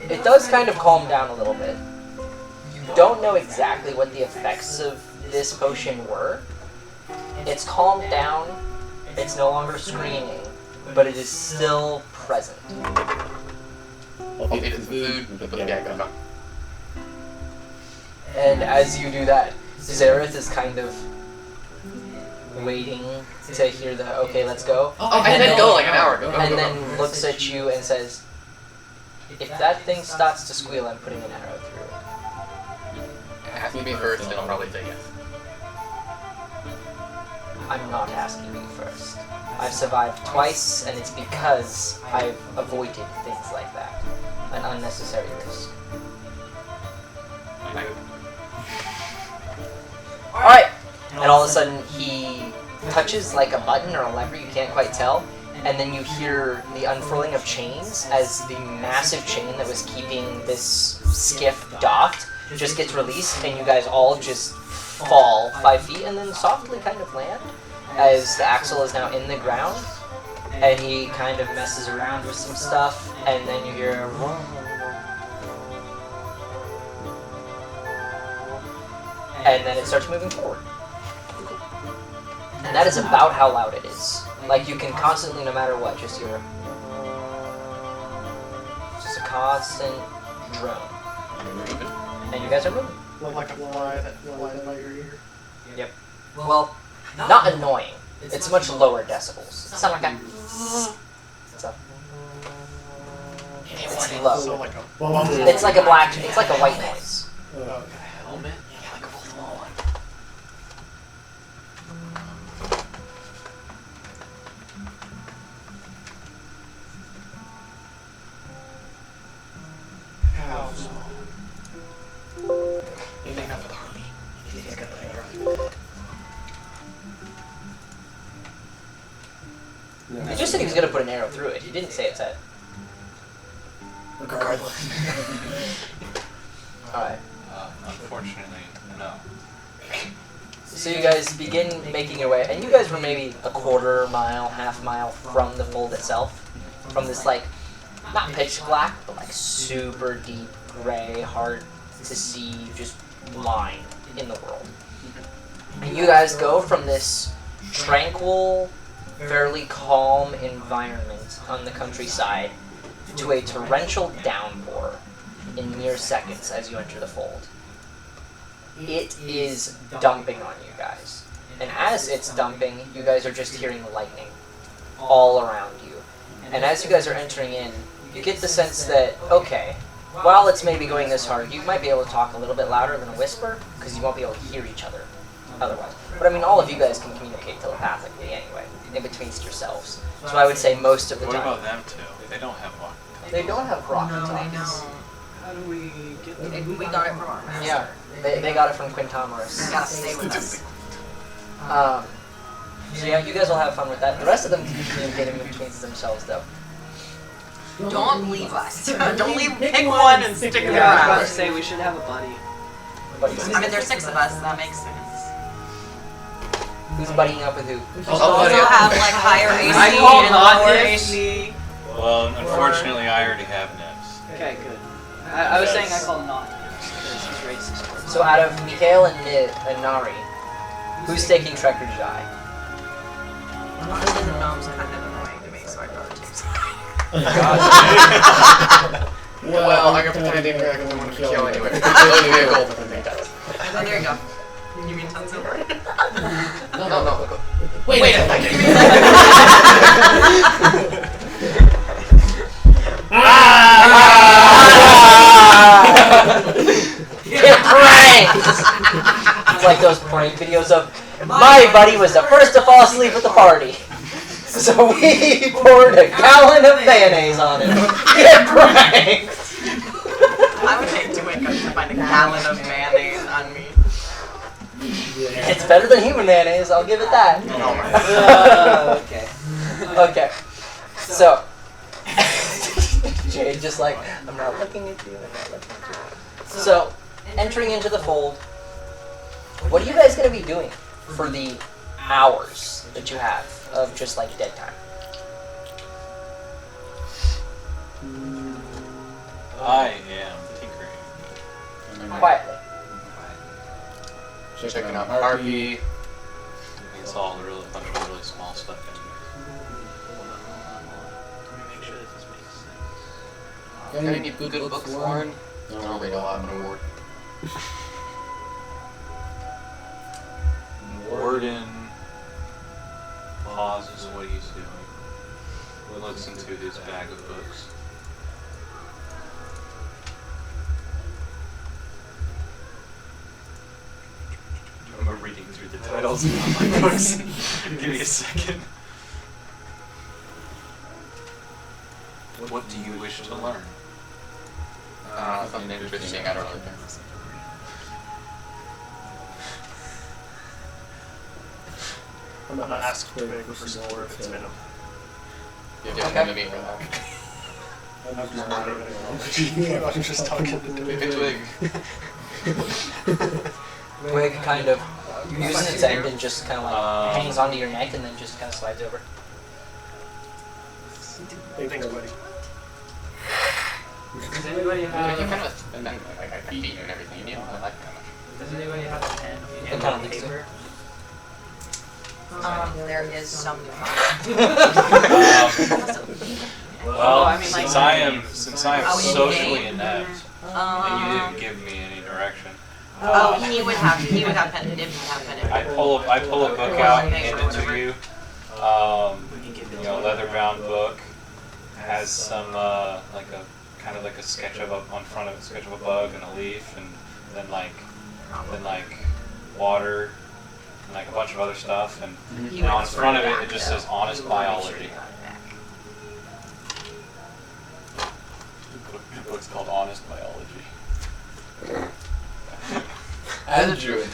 It does kind of calm down a little bit. You don't know exactly what the effects of this potion were. It's calmed down. It's no longer screaming, but it is still present. I'll feed it some food and put the gag back on. And as you do that, Zareth is kind of waiting to hear the okay, let's go. Oh, I said go like an hour ago. And then looks at you and says, if that thing starts to squeal, I'm putting an arrow through it. Ask me first, and I'll probably say yes. I'm not asking you first. I've survived twice, and it's because I've avoided things like that. An unnecessary risk. Thank you. Alright! And all of a sudden, he touches like a button or a lever, you can't quite tell. And then you hear the unfurling of chains as the massive chain that was keeping this skiff docked just gets released, and you guys all just fall 5 feet and then softly kind of land as the axle is now in the ground. And he kind of messes around with some stuff, and then you hear and then it starts moving forward. And that is about how loud it is. Like, you can constantly, no matter what, just hear just a constant drone. And you guys are moving. Like a fly that flies by your ear. Yep. Well, not annoying. It's much lower decibels. It's not like a... It's low. So like a bumble. It's like a black... It's like a white noise. Helmet? House. He just said he was going to put an arrow through it. He didn't say its head. Regardless. Alright. Unfortunately, no. So you guys begin making your way, and you guys were maybe a quarter mile, half mile from the fold itself. From this, like, not pitch black, but like super deep gray, hard to see, just line in the world. And you guys go from this tranquil, fairly calm environment on the countryside to a torrential downpour in mere seconds as you enter the fold. It is dumping on you guys. And as it's dumping, you guys are just hearing lightning all around you. And as you guys are entering in, you get the sense that, okay, while it's maybe going this hard, you might be able to talk a little bit louder than a whisper, because you won't be able to hear each other otherwise. But I mean, all of you guys can communicate telepathically anyway, in betweenst yourselves. So I would say most of the What time. about them two? They don't have one. They don't have rock No, they talks. don't. How do we get them? We got it from our master. Yeah, they got it from Quintamoris. You gotta stay with us. So yeah, you guys will have fun with that. The rest of them can communicate in between themselves, though. Don't leave us. Don't leave. Pick one and stick Yeah, I was about around. to say we should have a buddy. I mean, there's 6 of us. That makes sense. Who's buddying up with who? We should also have like higher AC I call and not lower nibs. AC. Well, unfortunately, I already have nibs. Okay, good. I was saying I call not nibs because he's racist. So out of Mikhail and Nari, who's taking Trekker Jai? Honestly, the gnome's kind of annoying to me, so I'd rather take some. Well, I got pretending I don't want to kill anyway. Only vehicle, but then does. Oh, there you go. You mean tons of work? No. Wait a second. Get pranked! It's like those prank videos of, my buddy was the first to fall asleep at the party. So we poured a gallon of mayonnaise on him. Get pranked! I would hate to wake up to find a gallon of mayonnaise on me. It's better than human mayonnaise, I'll give it that. Okay. Okay. So, Jade just like, I'm not looking at you, I'm not looking at you. So, entering into the fold, what are you guys going to be doing for the hours that you have of just like dead time? I am tinkering. Quietly. Checking out RP. It's all a bunch of really small stuff Let me make sure that this makes sense. Got any good books, Warren? I don't read a lot, I'm an award. Warden pauses what he's doing, looks into his bag of books. I'm reading reading through the titles of my books. Give me a second. What do you wish to learn? Something interesting. I don't really know. I'm gonna ask Twig for some more if it's minimum. You have to me for that. I'm just not even acknowledging. I'm just talking to Twig. Twig. Twig kind of uses its end and just kind of like hangs onto your neck and then just kind of slides over. Thanks, buddy. Does anybody You have? kind of, and then like I feet and everything. You know, I like that much. Does anybody have a pen It and kinda looks paper? There is some. Well, I mean, like- since I am Oh, in socially game? inept, and you didn't give me any direction, Oh, he would have pen if he have pen. I pull a book out and hand it to you. You know, leather-bound book has some like a kind of like a sketch of on front of it, sketch of a bug and a leaf, and then like water and like a bunch of other stuff, and on front of it it just says honest biology. The book's called Honest Biology. As a druid,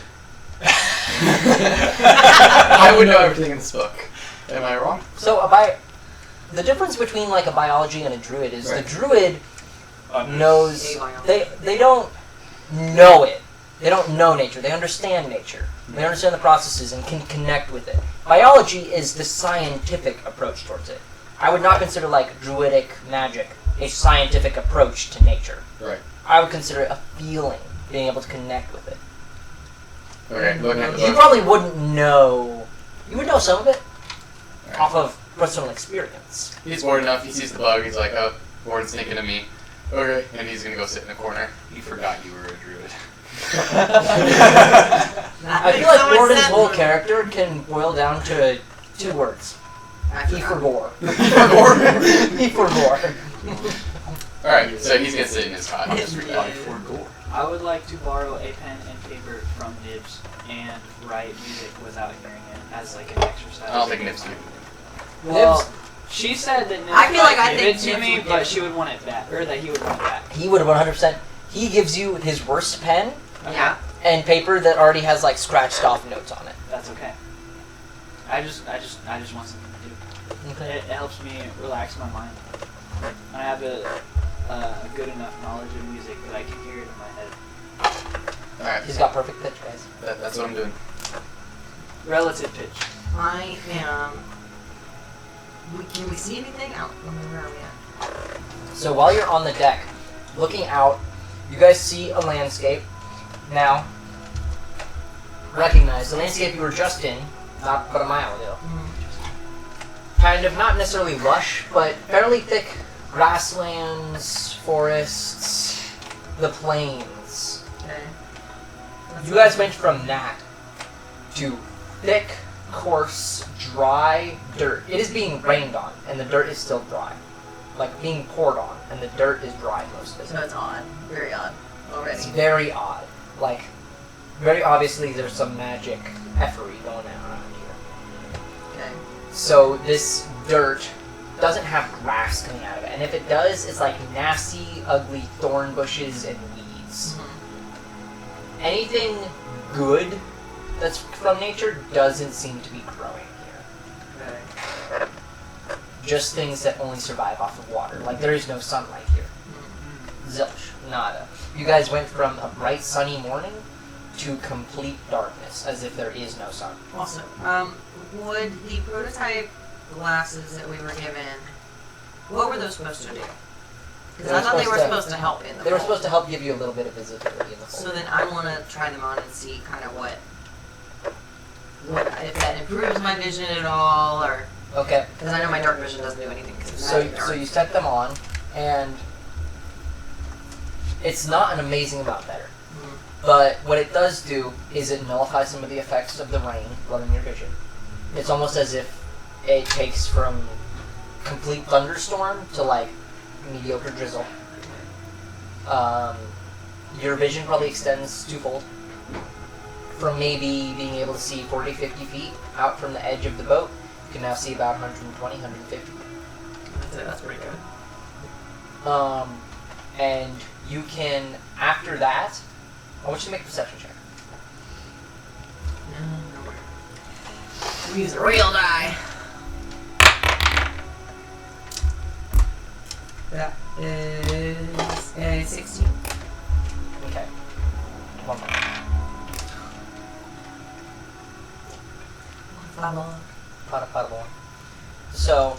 I would know everything in this book. Am I wrong? So the difference between like a biology and a druid is Right. the druid knows Biology. they don't know it. They don't know nature. They understand nature. They understand the processes and can connect with it. Biology is the scientific approach towards it. I would not consider like druidic magic a scientific approach to nature. Right. I would consider it a feeling, being able to connect with it. Okay, looking at the You book. probably wouldn't know. You would know some of it off of personal experience. He's bored enough, he sees the bug, he's like, oh, board's sneaking to me. Okay, and he's gonna go sit in the corner. You forgot you were a druid. I feel like Gordon's whole character can boil down to 2 words. He forgore. He forgore. Alright, so he's gonna sit in his cot. I would like to borrow a pen and paper from Nibs and write music without hearing it as like an exercise. I don't think Nibs can. Well, she said that Nibs I feel like might I give think it to Nibs me, would but give she would want it back, or that he would want it back. He would 100%. He gives you his worst pen Yeah. and paper that already has like scratched off notes on it. That's okay. I just want something to do. It helps me relax my mind. I have a good enough knowledge of music that I can hear it in my head. Alright, He's got perfect pitch, guys. that's what I'm doing. Relative pitch. I am. Can we see anything out? Where are we at? So while you're on the deck, looking out, you guys see a landscape. Now, recognize the landscape you were just in, not but a mile ago. Kind of not necessarily lush, but fairly thick grasslands, forests, the plains. Okay. You guys went from that to thick, coarse, dry dirt. It is being rained on, and the dirt is still dry. Like being poured on, and the dirt is dry most of So it. it's odd. Very odd. It's Already. very odd. Like, very obviously there's some magic effery going on around here. Okay. So this dirt doesn't have grass coming out of it, and if it does, it's like nasty, ugly thorn bushes and weeds. Anything good that's from nature doesn't seem to be growing here. Okay. Just things that only survive off of water. Like there is no sunlight here. Zilch, nada. You guys went from a bright sunny morning to complete darkness, as if there is no sun. Also, would the prototype glasses that we were given, what were those supposed to do? Because I thought they were supposed to help in the They were hole. supposed to help give you a little bit of visibility in the So hole. then I want to try them on and see kind of what if that improves my vision at all, or Okay. because I know my dark vision doesn't do anything. 'Cause it's So, not dark. so you set them on, and it's not an amazing amount better. But what it does do is it nullifies some of the effects of the rain blurring your vision. It's almost as if it takes from complete thunderstorm to like mediocre drizzle. Your vision probably extends twofold. from maybe being able to see 40, 50 feet out from the edge of the boat, you can now see about 120, 150. That's pretty good. And you can, after that, I want you to make a perception check. Use a real die. That is a 16. Okay. One more. Pada. So,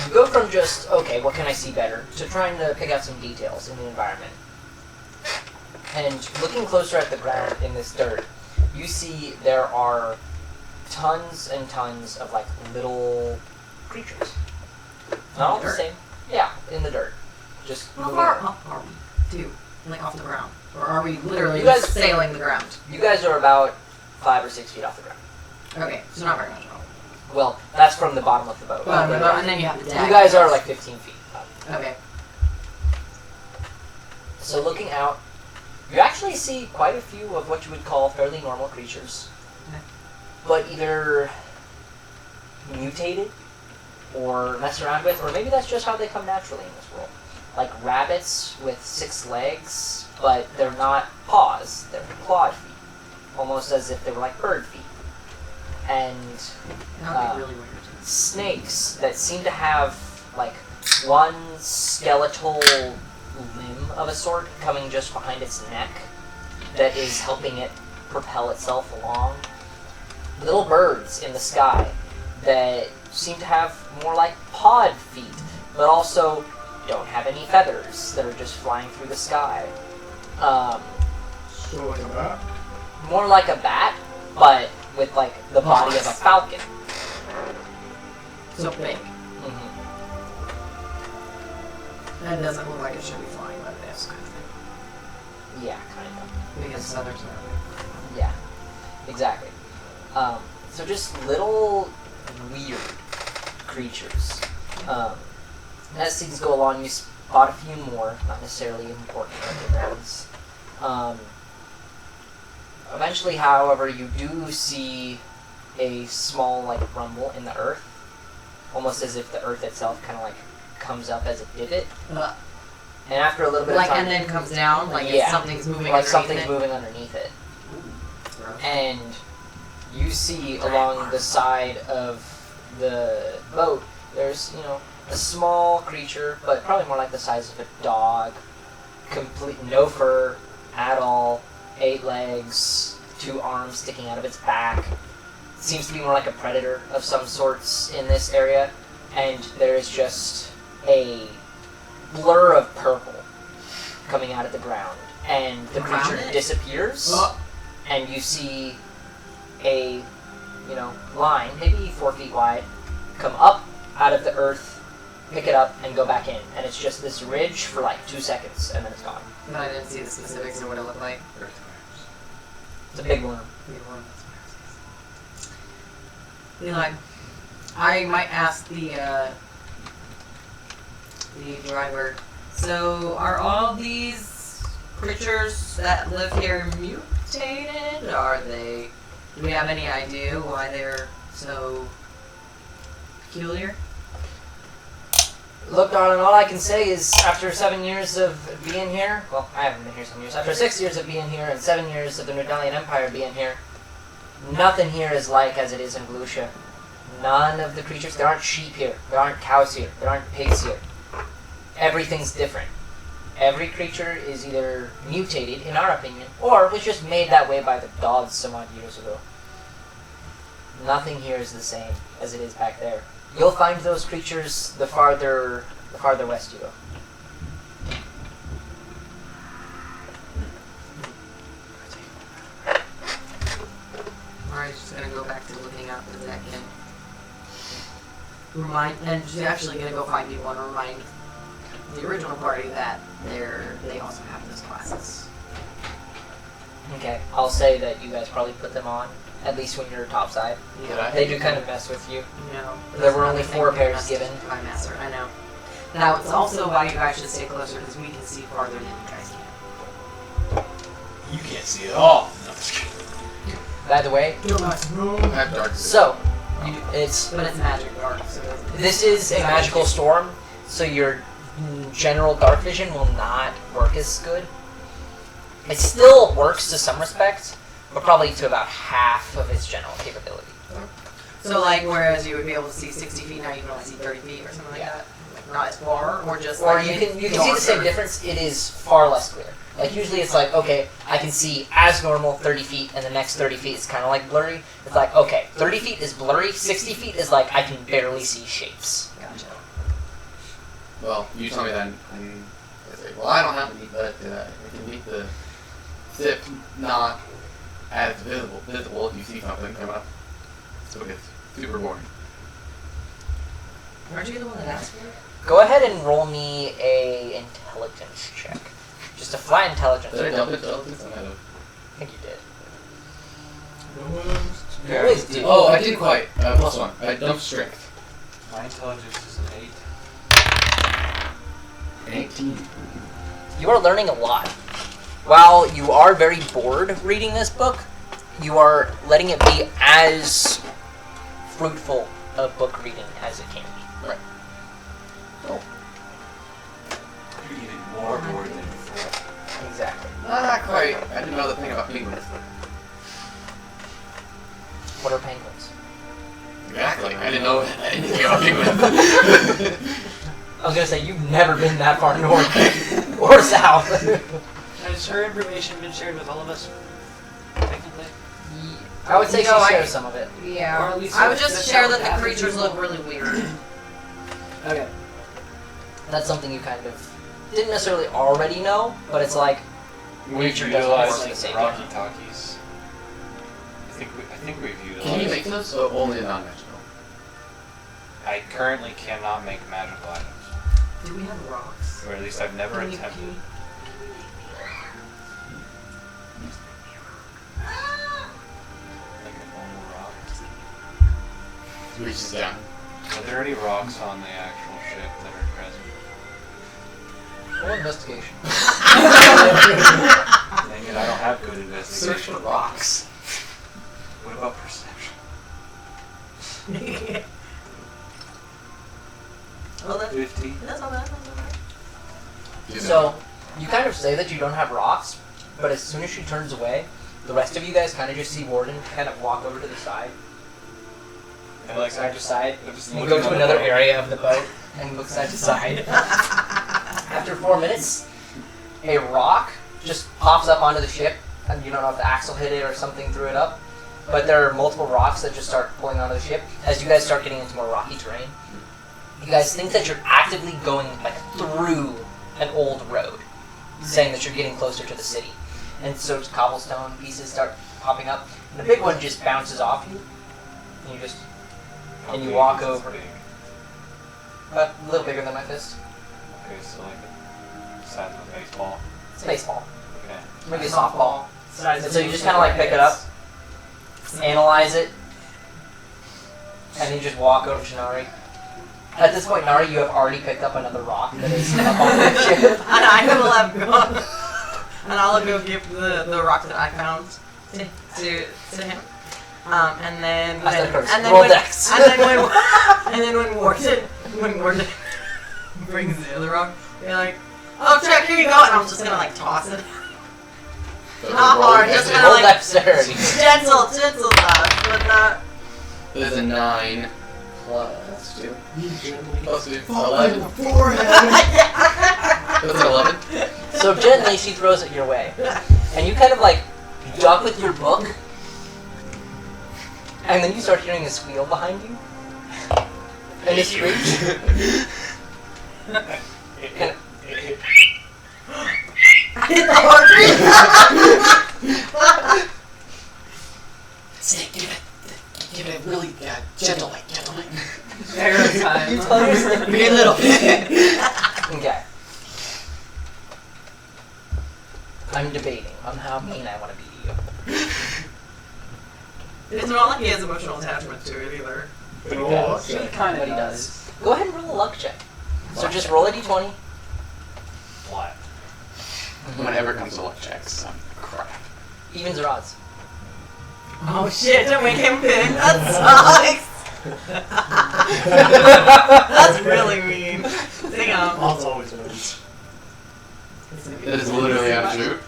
you go from just, okay, what can I see better, to trying to pick out some details in the environment. And looking closer at the ground in this dirt, you see there are tons and tons of, like, little creatures. Not all the same. Yeah, in the dirt. Just How moving far around. up are we? Like off the ground? Or are we literally You guys- sailing the ground? You guys are about 5 or 6 feet off the ground. Okay, so not very much. Well, that's from the bottom of the boat. And then you have the deck. You guys are like 15 feet up. Okay. So looking out, you actually see quite a few of what you would call fairly normal creatures. Okay. But either mutated or messed around with, or maybe that's just how they come naturally in this world. Like rabbits with 6 legs, but they're not paws, they're clawed feet. Almost as if they were like bird feet. And That would be really weird. snakes that seem to have like one skeletal limb of a sort coming just behind its neck that is helping it propel itself along. Little birds in the sky that seem to have more like pod feet, but also don't have any feathers that are just flying through the sky. So like a bat? More like a bat, but with like the body of a falcon. So big. Mm-hmm. That doesn't look like it should be flying, but it is kind of thing. Yeah, kind of. Because others are. Yeah, exactly. So just little weird creatures. As things go along, you spot a few more, not necessarily important ones. Eventually, however, you do see a small like rumble in the earth, almost as if the earth itself kind of like comes up as a divot. And after a little bit Like, of time, and then comes down, like Yeah. if something's moving like underneath something's it. moving underneath it. Gross. And you see along the side of the boat, there's, a small creature, but probably more like the size of a dog. Complete, no fur at all, 8 legs, 2 arms sticking out of its back. Seems to be more like a predator of some sorts in this area. And there's just a blur of purple coming out of the ground. And the Around creature it? disappears. Oh. And you see a, line, maybe 4 feet wide, come up out of the earth, pick it up, and go back in. And it's just this ridge for like 2 seconds, and then it's gone. But I didn't see the specifics of what it looked like. It's a big worm. Eli, I might ask the driver. So, are all these creatures that live here mutated? Are they? Do we have any idea why they're so peculiar? Look, darling, all I can say is after 7 years of being here, well, I haven't been here 7 years, after 6 years of being here and 7 years of the Nudalian Empire being here, nothing here is like as it is in Volusia. None of the creatures, there aren't sheep here, there aren't cows here, there aren't pigs here. Everything's different. Every creature is either mutated, in our opinion, or was just made that way by the gods some odd years ago. Nothing here is the same as it is back there. You'll find those creatures the farther west you go. Alright, just gonna go back to looking out the deck and she's actually gonna go find people and remind the original party that they also have those classes. Okay, I'll say that you guys probably put them on, at least when you're topside. Yeah. They do kind of mess with you. You know, There were only that's 4 another thing pairs we given. messaged my master, I know. Now it's also why you guys should stay closer because we can see farther than you guys can. You can't see it all. No. By the way, I have dark vision. so But it's magic dark, so it doesn't. this is a magical storm, so your general dark vision will not work as good. It still works to some respect, but probably to about half of its general capability. So like, whereas you would be able to see 60 feet, now you can only see 30 feet or something like Yeah. that. Like not as far, or just Or like you can see the same difference. It is far less clear. Like usually it's like, okay, I can see as normal 30 feet, and the next 30 feet is kind of like blurry. It's like, okay, 30 feet is blurry, 60 feet is like I can barely see shapes. Gotcha. Well, you tell me then, and I say, well, I don't have any, but I can make the zip not as visible if you see something come up. So it gets super boring. Aren't you the one that asked for it? Go ahead and roll me a intelligence check. Just a flat intelligence Did I check. dump intelligence? I might have. I think you did. Yeah. You always do. Oh, I didn't quite. +1. I dumped strength. My intelligence is an 8. 18. You are learning a lot. While you are very bored reading this book, you are letting it be as fruitful a book reading as it can be. Right. You're even more bored than before. Exactly. Not quite. I didn't know the thing about penguins. What are penguins? Exactly. I didn't know anything about penguins. I was gonna say, you've never been that far north or south. Has her information been shared with all of us? Technically? I would say No, she I- shares some of it. Yeah. Or at least I would that's just share how that it the happens. creatures look really weird. Okay. That's something you kind of didn't necessarily already know, but it's like, We've Nature doesn't utilized work the same Rocky way. Talkies. I think we've utilized. Can you make those? Or only non-magical? I currently cannot make magical items, Do we have rocks? or at least I've never Can you- attempted. can you- Like a normal rock. Reaches down. Are there any rocks on the actual ship that are present? roll investigation. Dang it, I don't have good investigation. Search for rocks. What about perception? Well, 15. that's not bad. That's not bad. So, you kind of say that you don't have rocks, but as soon as she turns away, the rest of you guys kind of just see Warden kind of walk over to the side. And like Side to side. I just And look go at to the another boat. area of the boat and look side to side. After 4 minutes, a rock just pops up onto the ship, and you don't know if the axle hit it or something threw it up. But there are multiple rocks that just start pulling onto the ship. As you guys start getting into more rocky terrain, you guys think that you're actively going like through an old road, saying that you're getting closer to the city. And so cobblestone pieces start popping up, and the big one just bounces off you, and you just How and you big walk is this over. big? A little bigger than my fist. Okay, so like the size of a baseball. It's a baseball, Okay. maybe a softball. Size And so you just kind of like pick it up, analyze it, and then you just walk over to Nari. At this point, Nari, you have already picked up another rock that is up on the ship. And I will have gone. And I'll go give the rock that I found to him. And then That's the curse. and then Roll when, dex. and then when Warden brings the other rock, you're like, oh Chuck, here you go, and I'm just gonna like toss it. Not hard, just kinda Roll like dexterity. gentle toss, but not. There's a 9 plus 2. Plus 2. 11. That's an 11. So gently, she throws it your way, and you kind of like duck with your book, and then you start hearing a squeal behind you, and a screech. And Hit the heartbeat. Say, give it a really gentle light. Every time. you tell yourself Be a little bit. Okay. I'm debating on how mean I want to be to you. It's not like he has emotional attachment to it either. But he does. He kind But of he does. does. Go ahead and roll a luck check. So just roll a d20. Flat. Whenever it comes to luck checks, I'm crap. Evens or odds. Oh shit, don't make him pin. That sucks. That's really mean. Damn. Odds always wins. That is literally untrue.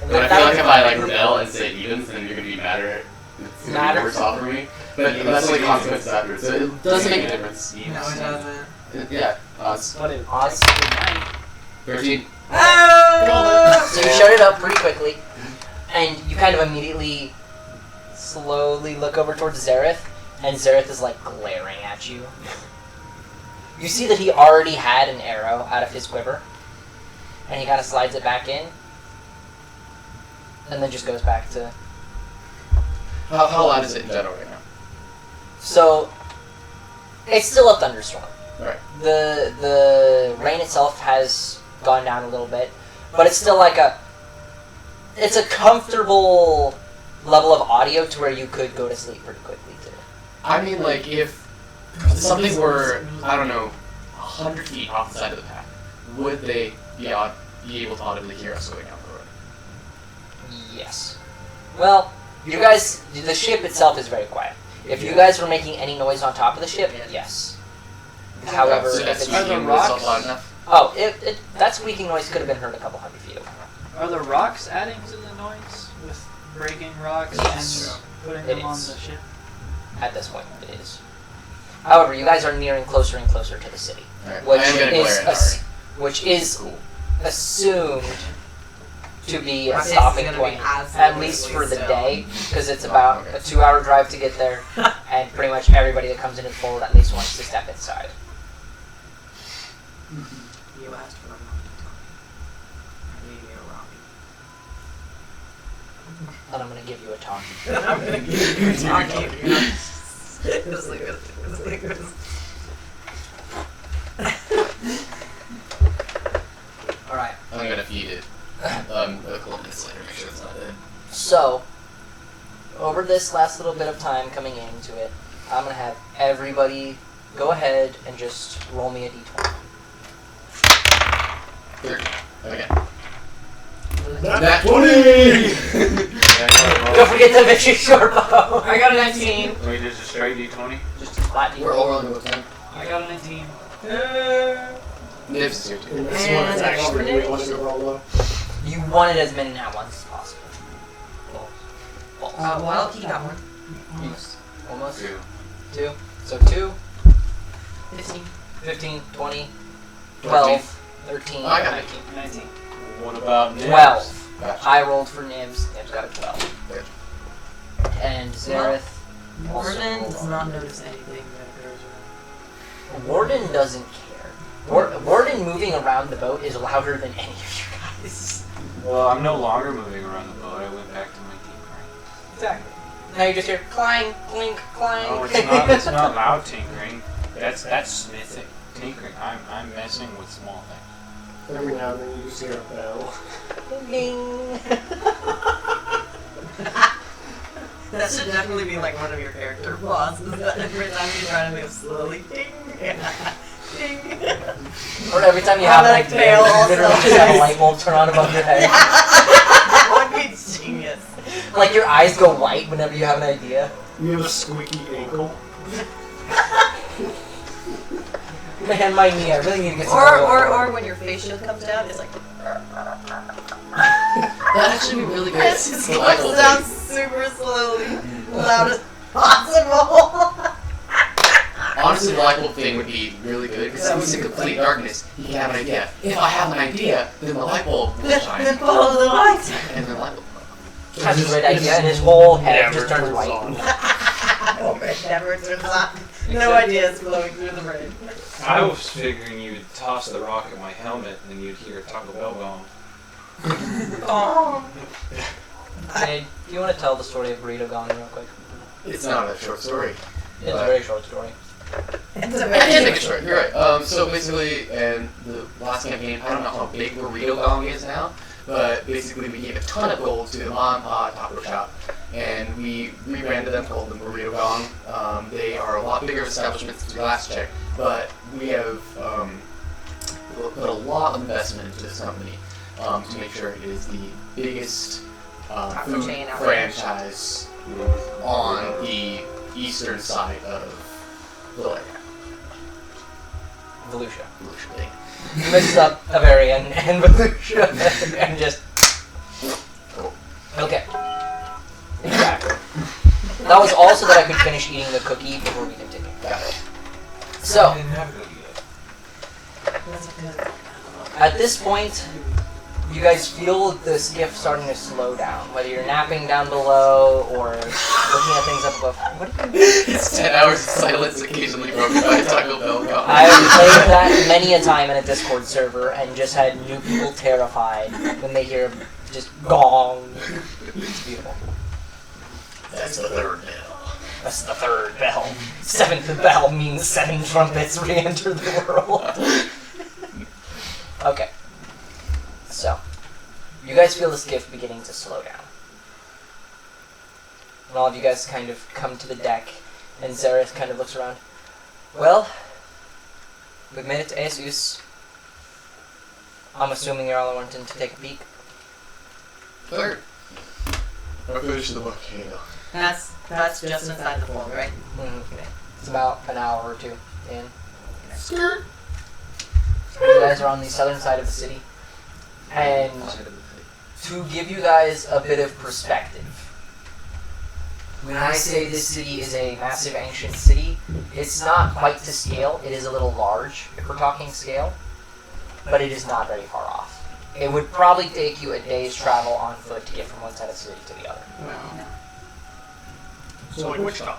But I feel like if I like rebel and say evens, then you're gonna be madder. It's gonna be worse off for me. But that's only consequences after, so it doesn't make a difference. No, it doesn't. Yeah, odds. But it Odds. 13. Oh! So you shut it up pretty quickly, and you kind of immediately, slowly look over towards Zareth, and Zareth is like glaring at you. You see that he already had an arrow out of his quiver, and he kind of slides it back in, and then just goes back to... How loud is it in general right now? So, it's still a thunderstorm. Right. The rain itself has gone down a little bit, but it's still like it's a comfortable level of audio to where you could go to sleep pretty quickly too. I mean, like, if something were, I don't know, 100 feet off the side of the path, would they be able to audibly hear us going down the road? Yes. Well, you guys, the ship itself is very quiet. If you guys were making any noise on top of the ship, yes. However, So if that's it's... speaking rocks? itself loud enough? Oh, that squeaking noise could have been heard a couple hundred feet away. Are the rocks adding to the noise with breaking rocks Yes. and putting It them on is. the ship? At this point, it is. However, you guys are nearing closer and closer to the city, Alright, which I am gonna is glare at Ari. which is Cool. assumed to be a My face is stopping gonna be point, absolutely at least for the still. day, because it's about okay. a 2-hour drive to get there, and pretty much everybody that comes into the fold at least wants to step inside. You asked for a moment to talk. I gave you a Robbie. And I'm gonna give you a talk. I'm gonna give you a talkie. Just like this. Just like this. Alright, I'm gonna feed it a couple minutes later, make sure it's not dead. so, over this last little bit of time coming into it, I'm gonna have everybody go ahead and just roll me a d20. 30. Okay. Nat 20! Don't forget the victory short bow! I got a 19. Wait, just a straight D20? Just a flat We're d20. all rolling with 10. I got a 19. Nibs is here too. And this one is actually way less overall low. You wanted as many nat ones as possible. Balls. Well, he got one. Almost. Almost. 2. 2. So 2, 15. 15, 20, 12, 13, I got 19. 19. What about Nibs? 12. Gotcha. I rolled for Nibs. Nibs got a 12. Good. And Zareth. Warden does not notice anything that occurs around. Warden doesn't care. Warden moving around the boat is louder than any of you guys. Well, I'm no longer moving around the boat. I went back to my tinkering. Exactly. Now you just hear clang, clink, clang. No, it's not. It's not loud tinkering. That's smithing. Tinkering. I'm messing with small things. Every now and then you just hear a bell. Ding. That should definitely be like one of your character flaws. Is that every time you try to move slowly, ding, ding. Or every time you have an Automatic idea, fail you literally also. just have a light bulb turn on above your head. That would be genius. Like your eyes go white whenever you have an idea. You have a squeaky ankle. Man, my knee, I really need to get some Or when your face shield comes down, it's like That'd actually be really good. it just The light bulb comes down thing. super slowly, loud as possible. Honestly, the light bulb thing would be really good because if it's in complete darkness, you can have an idea. If I have an idea, then the light bulb will Then shine. follow the light. And the light bulb. That's a great idea, and his whole head Never just turns white. on. It never turns on. No ideas flowing through the brain. I was figuring you'd toss the rock at my helmet and you'd hear a Taco Bell gong. Oh. Jade, do you want to tell the story of Burrito Gone real quick? It's not a short story. It's a very short story. It's a I can very make it short, you're right. So basically, in the last campaign, I don't know how big Burrito Gong is now, but basically we gave a ton of gold to the mom and pop taco shop, and we rebranded them, called them Burrito Gong. They are a lot bigger establishments than the last check, but we have put a lot of investment into this company to make sure it is the biggest food chain out. franchise on the eastern side of the lake. Volusia. Dang. You mixed up Bavarian and Volusia and just. Okay. Exactly. That was also that I could finish eating the cookie before we continue. Got it. So, I didn't have a cookie yet. at this point, you guys feel the skiff starting to slow down. Whether you're napping down below or looking at things up above. What are you doing? It's 10 hours of silence occasionally broken by a Taco Bell comment. I've played that many a time in a Discord server and just had new people terrified when they hear just gong. It's beautiful. That's the third bell. That's the third bell. Seventh bell means 7 trumpets re-enter the world. Okay. So, you guys feel the skiff beginning to slow down. And all of you guys kind of come to the deck, and Zareth kind of looks around. Well, we've made it to Aice. I'm assuming you're all wanting to take a peek. Third. I finished the volcano. That's just inside the fold, right? It's about an hour or two in. Skirt. You guys are on the southern side of the city. And to give you guys a bit of perspective, when I say this city is a massive ancient city, it's not quite to scale. It is a little large if we're talking scale, but it is not very far off. It would probably take you a day's travel on foot to get from one side of the city to the other. So like Wichita.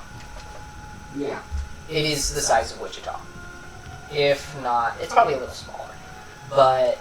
Yeah. It is the size of Wichita. If not, it's probably a little smaller. But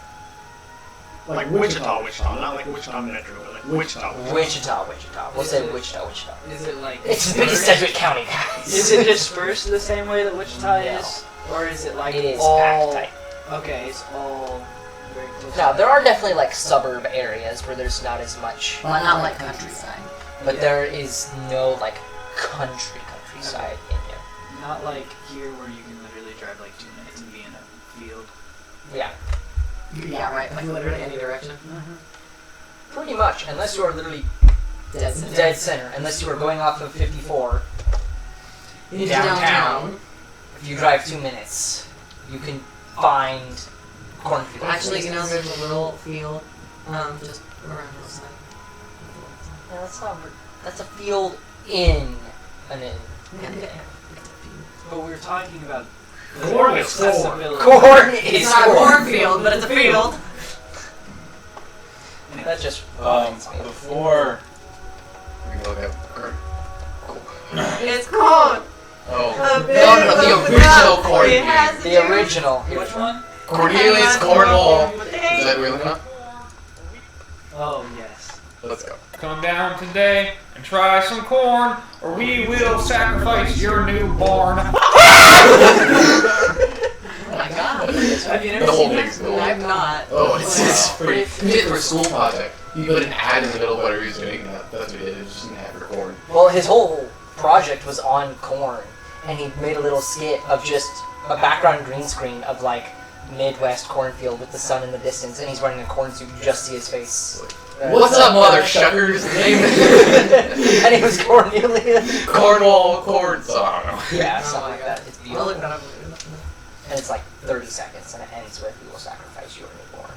Like Wichita, not like Wichita Metro, but like Wichita. Wichita. We'll say Wichita. Is it like It's as big as Sedgwick County, guys. Is it dispersed the same way that Wichita No. is, or is it like It is all? packed tight. Okay, it's all very close. Now, there are definitely like suburb areas where there's not as much, Well, not like countryside. but there is no like countryside in here. Not like here where you can literally drive like 2 minutes and be in a field. Yeah, Yeah, right. Like literally any direction. pretty much, unless you are literally Dead center. dead center. Unless you are going off of 54 Into downtown. If you drive 2 minutes, you can find cornfields. Actually, you know, there's a little field just around the side. No, that's a field in an inn. But we're talking about Corn is corn. accessibility. Corn is It's not a cornfield, but it's a field. That just reminds me. Before We can look at corn. It's corn. Oh. A No, bit the of original milk. corn. It has The juice. original. Which one? Cornelius Cornwall. Is that what you're looking at? Oh yes. Let's go. Come down today and try some corn, or we will sacrifice your newborn. Oh my god. Have you The never whole seen thing's that? cool. I'm not. Oh, it's pretty. He did it for a school project. He put an ad in the middle of what he was doing. That's what he did. It was just an ad for corn. Well, his whole project was on corn, and he made a little skit of just a background green screen of like Midwest cornfield with the sun in the distance, and he's wearing a corn suit. You just see his face. What's up, mother shuckers? And he was Cornelius. Cornwall corn. So, I don't know. Yeah, Oh something my like god. that. It's I'll beautiful. look that up. And it's like 30 seconds, and it ends with, "We will sacrifice your newborn."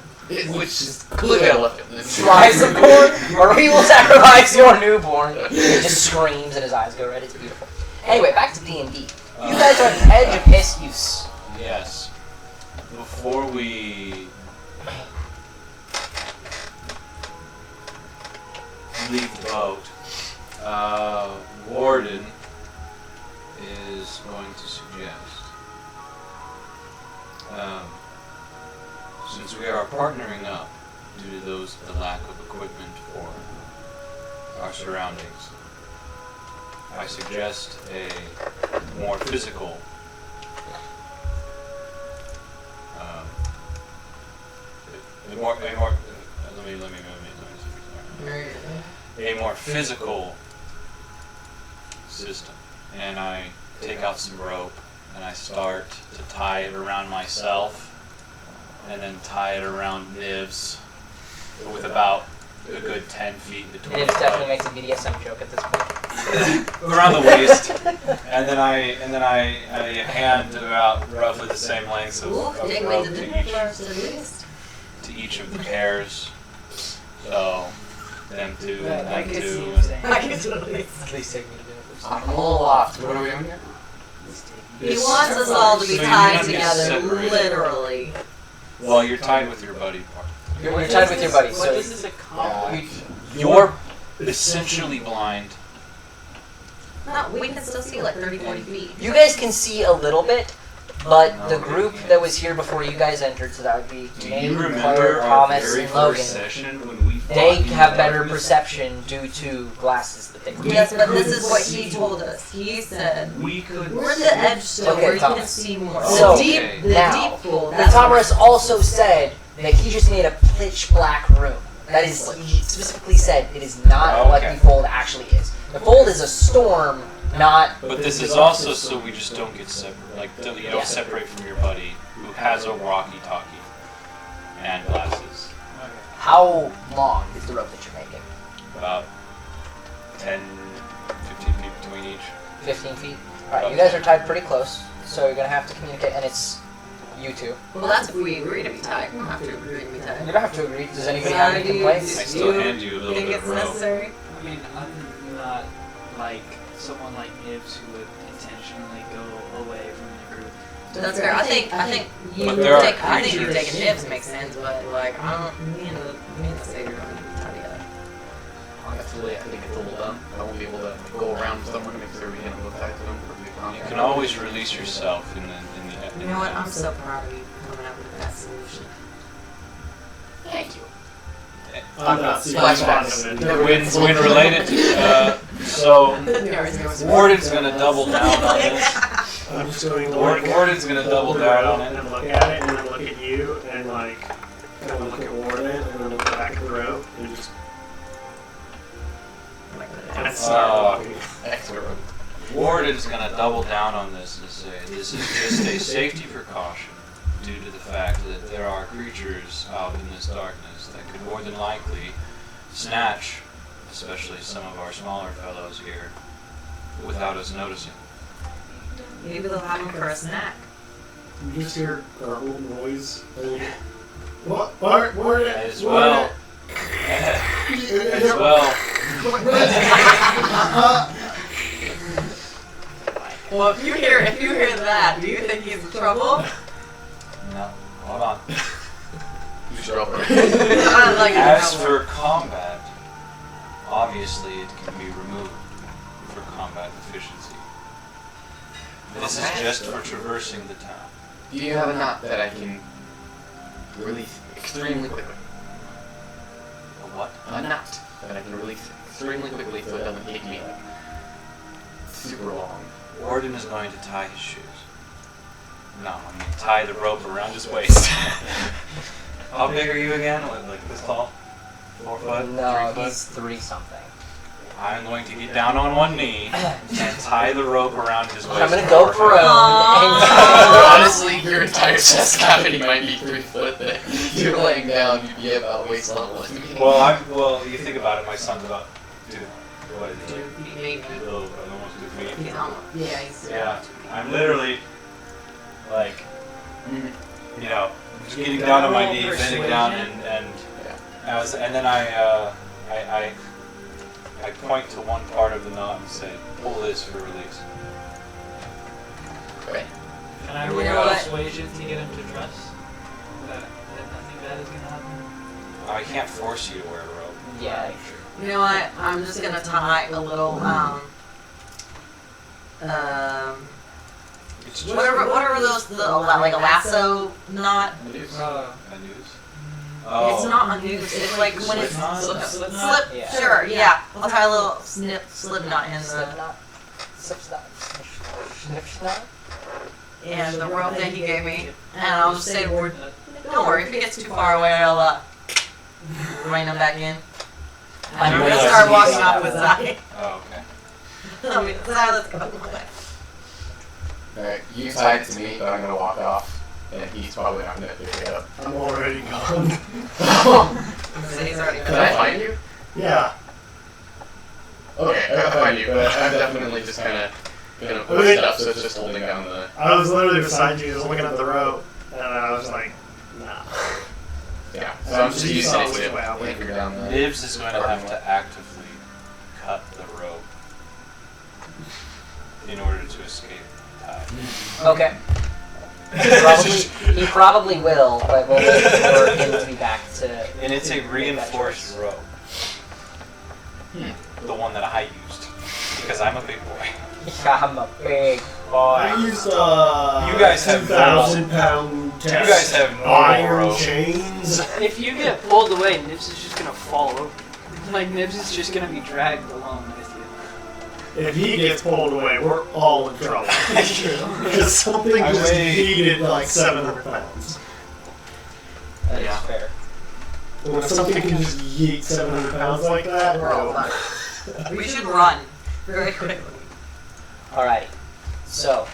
Which is completely out of left field. Try some corn, or we will sacrifice your newborn. He just screams, and his eyes go red. It's beautiful. Anyway, back to D&D. You guys are at the edge of Aice. yes, before we leave the boat, Warden is going to suggest, since we are partnering up due to the lack of equipment for our surroundings, I suggest a more physical a more physical system. And I take out some rope and I start to tie it around myself and then tie it around Nivs with about a good 10 feet between. And it definitely makes a BDSM joke at this point. Around the waist, and then I hand about roughly the same length of rope to each of the pairs. So them two, them two. I can totally. Please take me to dinner for I'm a little lost. What are we doing here? He wants us all to be So you're tied gonna get together, separated. literally. Well, you're tied with your buddy part. You're tied with your buddy, What so is this accomplish? You're essentially blind. No, we can still see like 30, 40 feet. you guys can see a little bit, but the group that was here before you guys entered, so that would be Do Nate, you Claire, remember our Thomas, very and first Logan. session when we They fought in have the better darkness? perception due to glasses that they wear. Yes, but this is what he told us. He said, We could. we're in the edge still Okay, where you can Thomas. see more. So, the deep, okay. the now, deep pool. The That's Tomerus also said that he just made a pitch black room. That is, he specifically said it is not what Okay. the fold actually is. The fold is a storm, not. But this is also so we just don't get separate. Like you Yeah. don't separate from your buddy who has a walkie-talkie and glasses. How long is the rope that you're making? About 10, 15 feet between each. 15 feet? Alright, you guys are tied pretty close, so you're gonna have to communicate, and it's you two. Well, that's if we agree to be tied. We don't have to agree to be You tied. don't have to agree. Does anybody have any Do you- complaints? I still You hand you a little think bit it's of rope. necessary? I mean, I'm not like someone like Nibs who would intentionally go away from the group. That's fair. I think you But there are take. I think you creatures. taking nibs makes sense, but like I don't. Me and the savior don't need to be tied together. Absolutely, I think it's a little dumb. I won't be able to go around someone and make sure we can't go tied to them. You can always release yourself in the. You know what? I'm so proud of you coming up with that solution. Thank you. I'm not seeing Flashbacks. When related to so Warden's gonna double down on this. I'm just going to Warden's gonna double down on and it. then look at it, and then look at you, and like kind of look at Warden, and then look back at the rope, and just kind of start walking. Extra rope. Warden's gonna double down on this and say this is just a safety precaution due to the fact that there are creatures out in this darkness that could more than likely snatch, especially some of our smaller fellows here, without us noticing. Maybe they'll have them for a snack. You just hear garbled noise. What? Warden? As well. As well. Well, if you hear that, do you think he's in trouble? No, hold on. You should open it. I don't like it. As for combat, obviously it can be removed for combat efficiency. This is just for traversing the town. Do you have a knot that I can release extremely quickly? A what? A knot that I can release extremely quickly so it doesn't take me like super long. Warden is going to tie his shoes. No, I'm going to tie the rope around his waist. How big are you again? What, like this tall? 4 foot? No, 3 foot? he's 3-something. I'm going to get down on one knee and tie the rope around his waist. I'm gonna go for prone and Honestly, your entire chest cavity might be 3 foot. That you're laying down, you'd be about waist level with me. Well, you think about it. My son's about 2. What is it? Maybe. Almost 2 feet. He's almost. Yeah, he's. Yeah, I'm literally like, you know, just getting down on my knee, bending down, and then I point to one part of the knot and say, pull this for release. Okay. Can I You roll know what? persuasion to get him to trust that nothing bad is gonna happen? I can't force you to wear a rope. Yeah. You know what? I'm just gonna tie a little It's just whatever those like a lasso knot. a noose. Uh, A noose. It's not a noose. It's like when it's Slip knot? slip. Yeah. Sure, yeah. I'll tie a little slip knot in Slip the knot. Slip knot. Snip knot. and the rope that he gave me, and I'll just say the word. Don't worry, if he gets too far away, I'll rein him back in. And I'm gonna start walking off the side. Oh, okay. I mean, let's go. Alright, you tied to me, but I'm gonna walk off. And he's probably not gonna pick it up. I'm already gone. He's already Can I find you? Yeah. Okay, I find you, but I'm definitely just kind of gonna push it up, so it's just holding down the. I was literally beside you, just looking at the rope, and I was like, nah. Yeah. So I'm just You using saw it which to way I went. anchor down the. Nibs is going to have to actively cut the rope in order to escape the tide. Okay. He probably will, but we'll wait for him to be back to. And it's a reinforced rope. The one that I used. Because I'm a big boy. Yeah, I'm a big boy. I used You guys have 2,000-pound You guys have no iron rope. chains. If you get pulled away, Nibs is just gonna fall over. Like Nibs is just gonna be dragged along with you. If he gets pulled away, we're all in trouble. Because something I just weigh- needed like 700 pounds. That is Yeah. fair. And if something can just yeet 700 pounds like that, We're all no. fucked. We should run very quickly. Alrighty. So,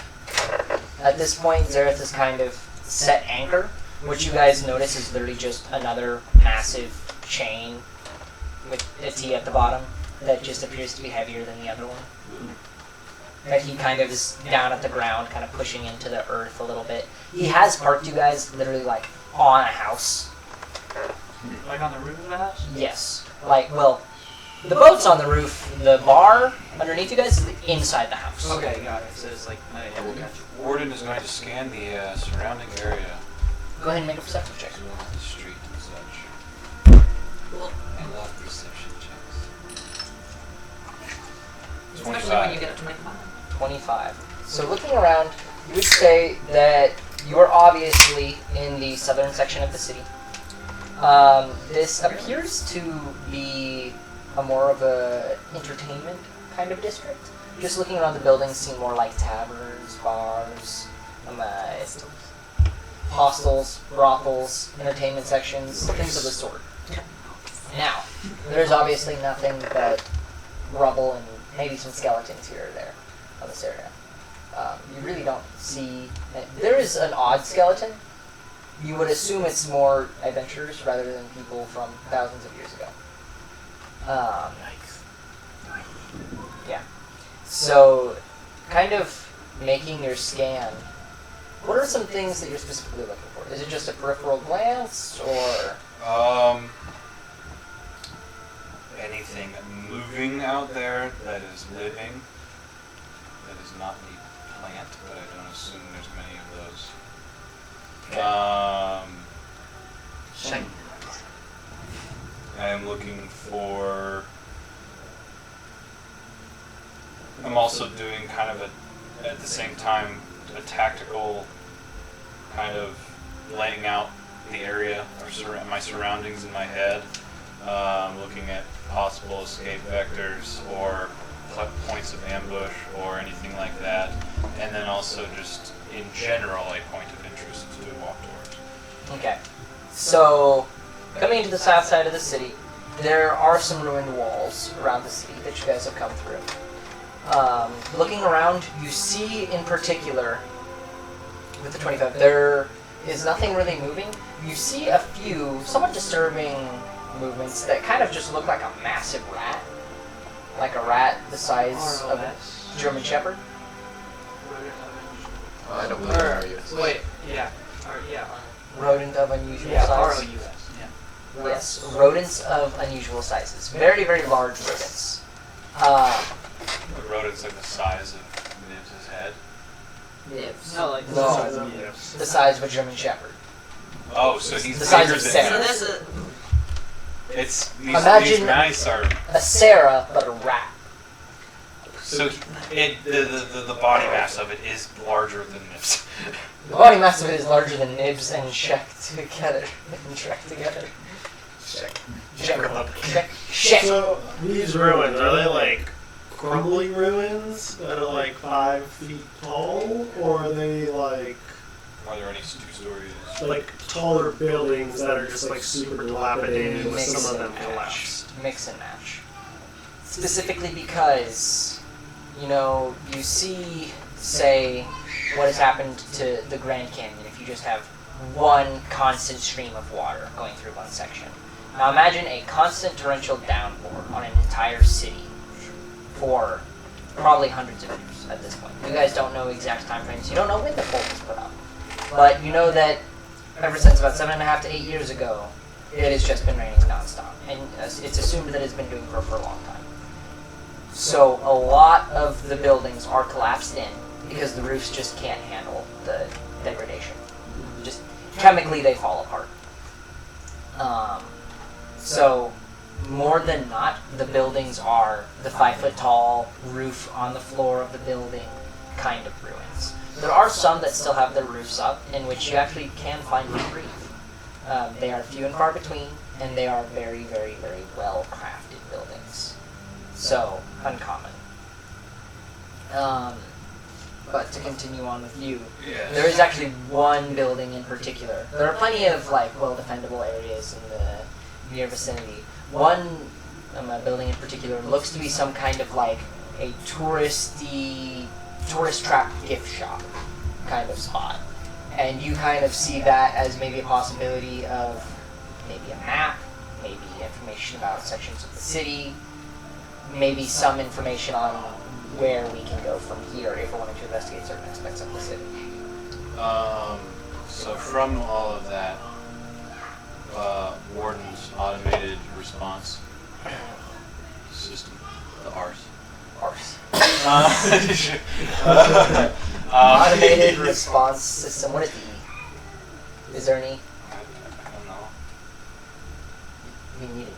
at this point, Zareth is kind of set anchor. What you guys notice is literally just another massive chain with a T at the bottom that just appears to be heavier than the other one. That he kind of is down at the ground, kind of pushing into the earth a little bit. He has parked you guys literally like on a house. Like on the roof of the house? Yes. Like, well, the boat's on the roof. The bar underneath you guys is inside the house. Okay, got it. So it's like, oh, yeah, we got you. Warden is going to scan the surrounding area, Go ahead and make a perception check. as well as the street and such. Cool. I love perception checks. Especially when you get up to 25. 25. So looking around, you would say that you are obviously in the southern section of the city. This appears to be a more of a entertainment kind of district. Just looking around the buildings seem more like taverns, bars, hostels, brothels, entertainment sections, things of the sort. Now, there's obviously nothing but rubble and maybe some skeletons here or there on this area. You really don't see... There is an odd skeleton. You would assume it's more adventurers rather than people from thousands of years ago. Yeah. So, kind of making your scan, what are some things that you're specifically looking for? Is it just a peripheral glance, or... Anything moving out there that is living, that is not the plant, but I don't assume there's many of those. I am looking for... I'm also doing kind of at the same time, a tactical kind of laying out the area, or my surroundings in my head. Looking at possible escape vectors or points of ambush or anything like that, and then also just in general a point of interest to walk towards. Okay. So, coming into the south side of the city, there are some ruined walls around the city that you guys have come through. Looking around, you see in particular, with the 25, there is nothing really moving. You see a few somewhat disturbing movements that kind of just look like a massive rat. Like a rat the size of a German Shepherd. I don't believe in RUS. Wait, yeah. Or, yeah. Rodent of unusual Yeah, size. ROUS. Yeah. Yes, rodents of unusual sizes. Very, very large rodents. The rodent's like the size of Nibs' head. Nibs. No, like the No. size of you. The size of a German Shepherd. Oh, so he's The size bigger of than Sarah. me. So this is... It's these Imagine- mice are A Sarah, but a rat. so the body mass of it is larger than Nibs. The body mass of it is larger than Nibs and Shek together. And Shrek together. Shek. So, these ruins, are they like crumbling ruins that are like 5 feet tall? Or are they like Are there any two-stories? taller buildings that are just like super dilapidated with some of them collapsed? Mix and match. Specifically because, you see, say, what has happened to the Grand Canyon if you just have one constant stream of water going through one section. Now imagine a constant torrential downpour on an entire city for probably hundreds of years at this point. You guys don't know exact time frames. You don't know when the pole was put up. But you know that ever since about 7.5 to 8 years ago, it has just been raining nonstop. And it's assumed that it's been doing for a long time. So a lot of the buildings are collapsed in because the roofs just can't handle the degradation. Just chemically they fall apart. So more than not, the buildings are the 5-foot tall roof on the floor of the building kind of ruins. There are some that still have their roofs up, in which you actually can find reprieve. They are few and far between, and they are very, very, very well crafted buildings. So, uncommon. But to continue on with you, there is actually one building in particular. There are plenty of well defendable areas in the near vicinity. One building in particular looks to be some kind of a tourist trap gift shop kind of spot. And you kind of see that as maybe a possibility of maybe a map, maybe information about sections of the city, maybe some information on where we can go from here if we're wanting to investigate certain aspects of the city. So from all of that, Warden's automated response system, the ARS. Automated response system. What is the E? Is there an E? I don't know. We need an E.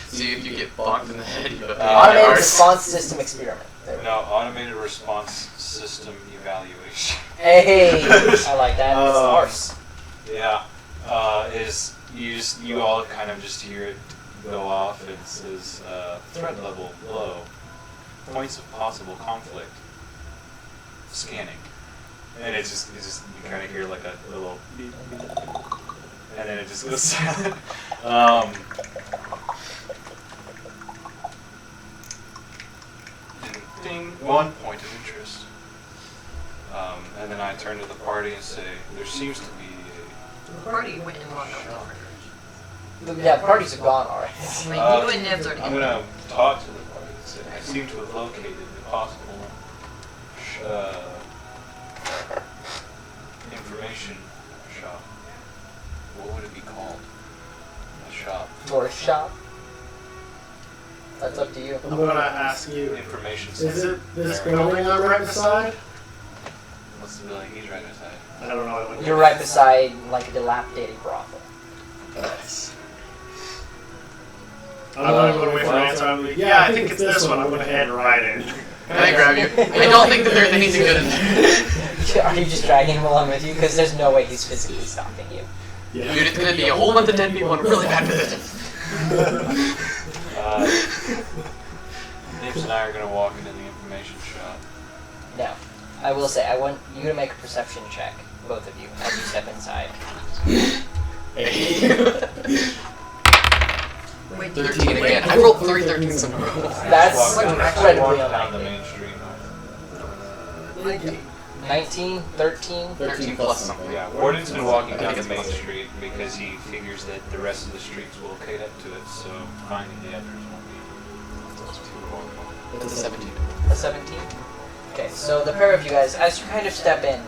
See if you get bonked in the head. You go, Automated response system experiment. There we No, automated response system evaluation. Hey, I like that. It's ours. Yeah, is you all kind of just hear it go off. It says threat level low, points of possible conflict, scanning, and it just you kind of hear like a little beep, beep, and then it just goes silent. Ding, 1 point of interest. And then I turn to the party and say, there seems to be The party went and locked up. Yeah, parties are gone already. You and Nev's already. I'm gonna talk to the party and say, I seem to have located a possible information shop. What would it be called? A shop. Tourist shop. That's up to you. I'm gonna ask you, Information is center. it this building I'm right beside? What's the building he's right beside? I don't know. What You're right beside a dilapidated brothel. Nice. I'm gonna go away from an answer. I'm like, yeah, I think it's this one. I'm gonna head right in. Can I grab you? I don't think that there's anything good in there. Are you just dragging him along with you? Because there's no way he's physically stopping you. Yeah. Dude, it's gonna be a whole bunch of dead people in a really bad position. Nibs and I are gonna walk into the information shop. Now, I will say, I want you to make a perception check, both of you, as you step inside. Wait, 13 again. I rolled 3 13s in a row. That's Walk incredibly down the unlikely. main street. 19, 13. 13 plus something. Yeah, Warden's been walking down the main street because he figures that the rest of the streets will locate up to it, so finding the others won't be too horrible. It's a 17. A 17? Okay, so the pair of you guys, as you kind of step in,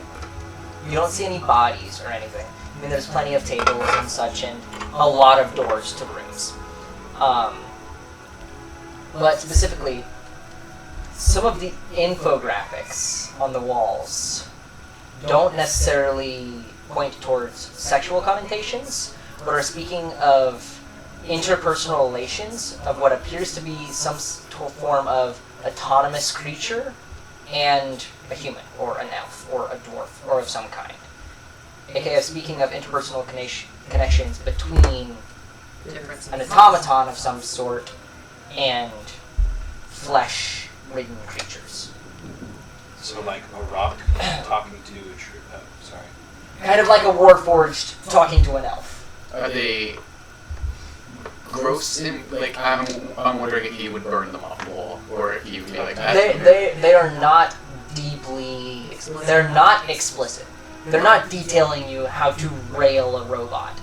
you don't see any bodies or anything. I mean, there's plenty of tables and such, and a lot of doors to rooms. But specifically, some of the infographics on the walls don't necessarily point towards sexual connotations, but are speaking of interpersonal relations of what appears to be some form of autonomous creature and a human, or an elf, or a dwarf, or of some kind. AKA speaking of interpersonal connections between an automaton of some sort and flesh-ridden creatures. So like a rock talking to a tree. Oh, sorry. Kind of like a Warforged talking to an elf. Are they gross? I'm wondering if he would burn them off the wall, or if he would be like that. They are not deeply... They're not explicit. They're not detailing you how to rail a robot.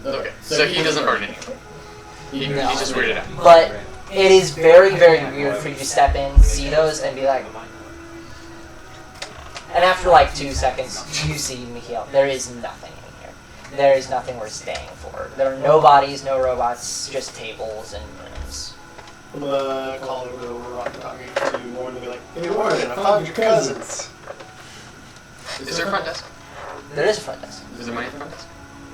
Okay, so he doesn't burn anything. He's just weirded out. But it is very, very weird for you to step in, see those, and be like... And after like 2 seconds, you see Mikhail. There is nothing in here. There is nothing worth staying for. There are no bodies, no robots, just tables and rooms. I'm gonna call over to Warren talking to Warren and be like, hey Warren, I found your cousins. Is there a front desk? There is a front desk. Is there money at the front desk?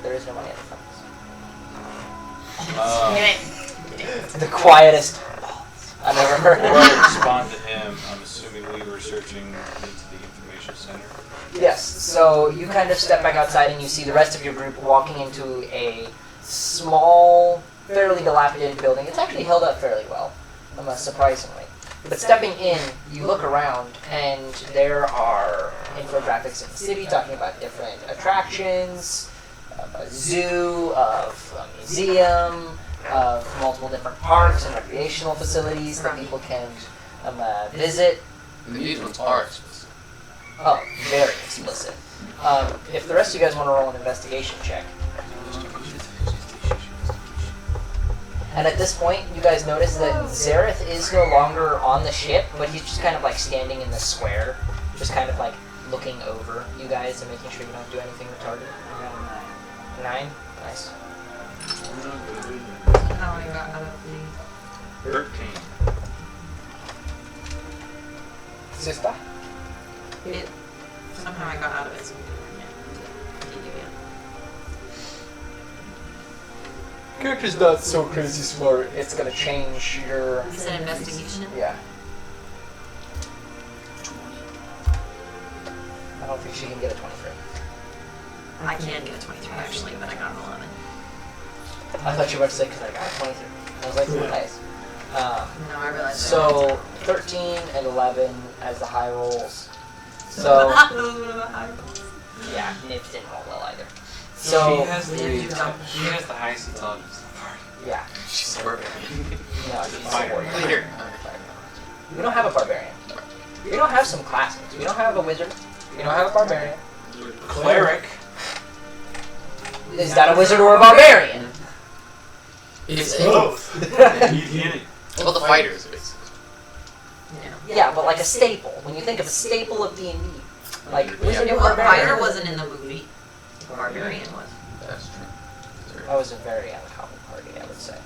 There is no money at the front desk. Uh, The quietest I've ever heard. Before I respond to him, I'm assuming we were searching into the information center. Yes, so you kind of step back outside and you see the rest of your group walking into a small, fairly dilapidated building. It's actually held up fairly well, surprisingly. But stepping in, you look around and there are infographics of the city talking about different attractions, a zoo, of a museum, of multiple different parks and recreational facilities that people can visit. And these ones are explicit. Oh, very explicit. If the rest of you guys want to roll an investigation check. And at this point, you guys notice that Zareth is no longer on the ship, but he's just kind of like standing in the square, just kind of like looking over you guys and making sure you don't do anything retarded. I got a 9? Nice. How many got out of 13. Sister? it? Somehow I got out of it. So Character's not so crazy smart. It's gonna change your... It's an investigation. Yeah. I don't think she can get a 23. I can get a 23 actually, but I got an 11. I thought you were about to say because I got a 23. I was like, nice. No, I realized. So 13 and 11 as the high rolls. So yeah, Nibs didn't roll well either. So she has the highest intelligence of the party. yeah, She's a barbarian. no, she's a Fire. warrior. Here. We don't have a barbarian. We don't have some classmates. We don't have a wizard. We don't have a barbarian. Cleric. Is that a wizard or a barbarian? It's Both. well, the fighters, basically. Yeah, but like a staple. When you think of a staple of D&D, like wizard or Well, Fighter barbarian. wasn't in the movie. Barbarian was. That's true. That was a very uncommon party, I would say.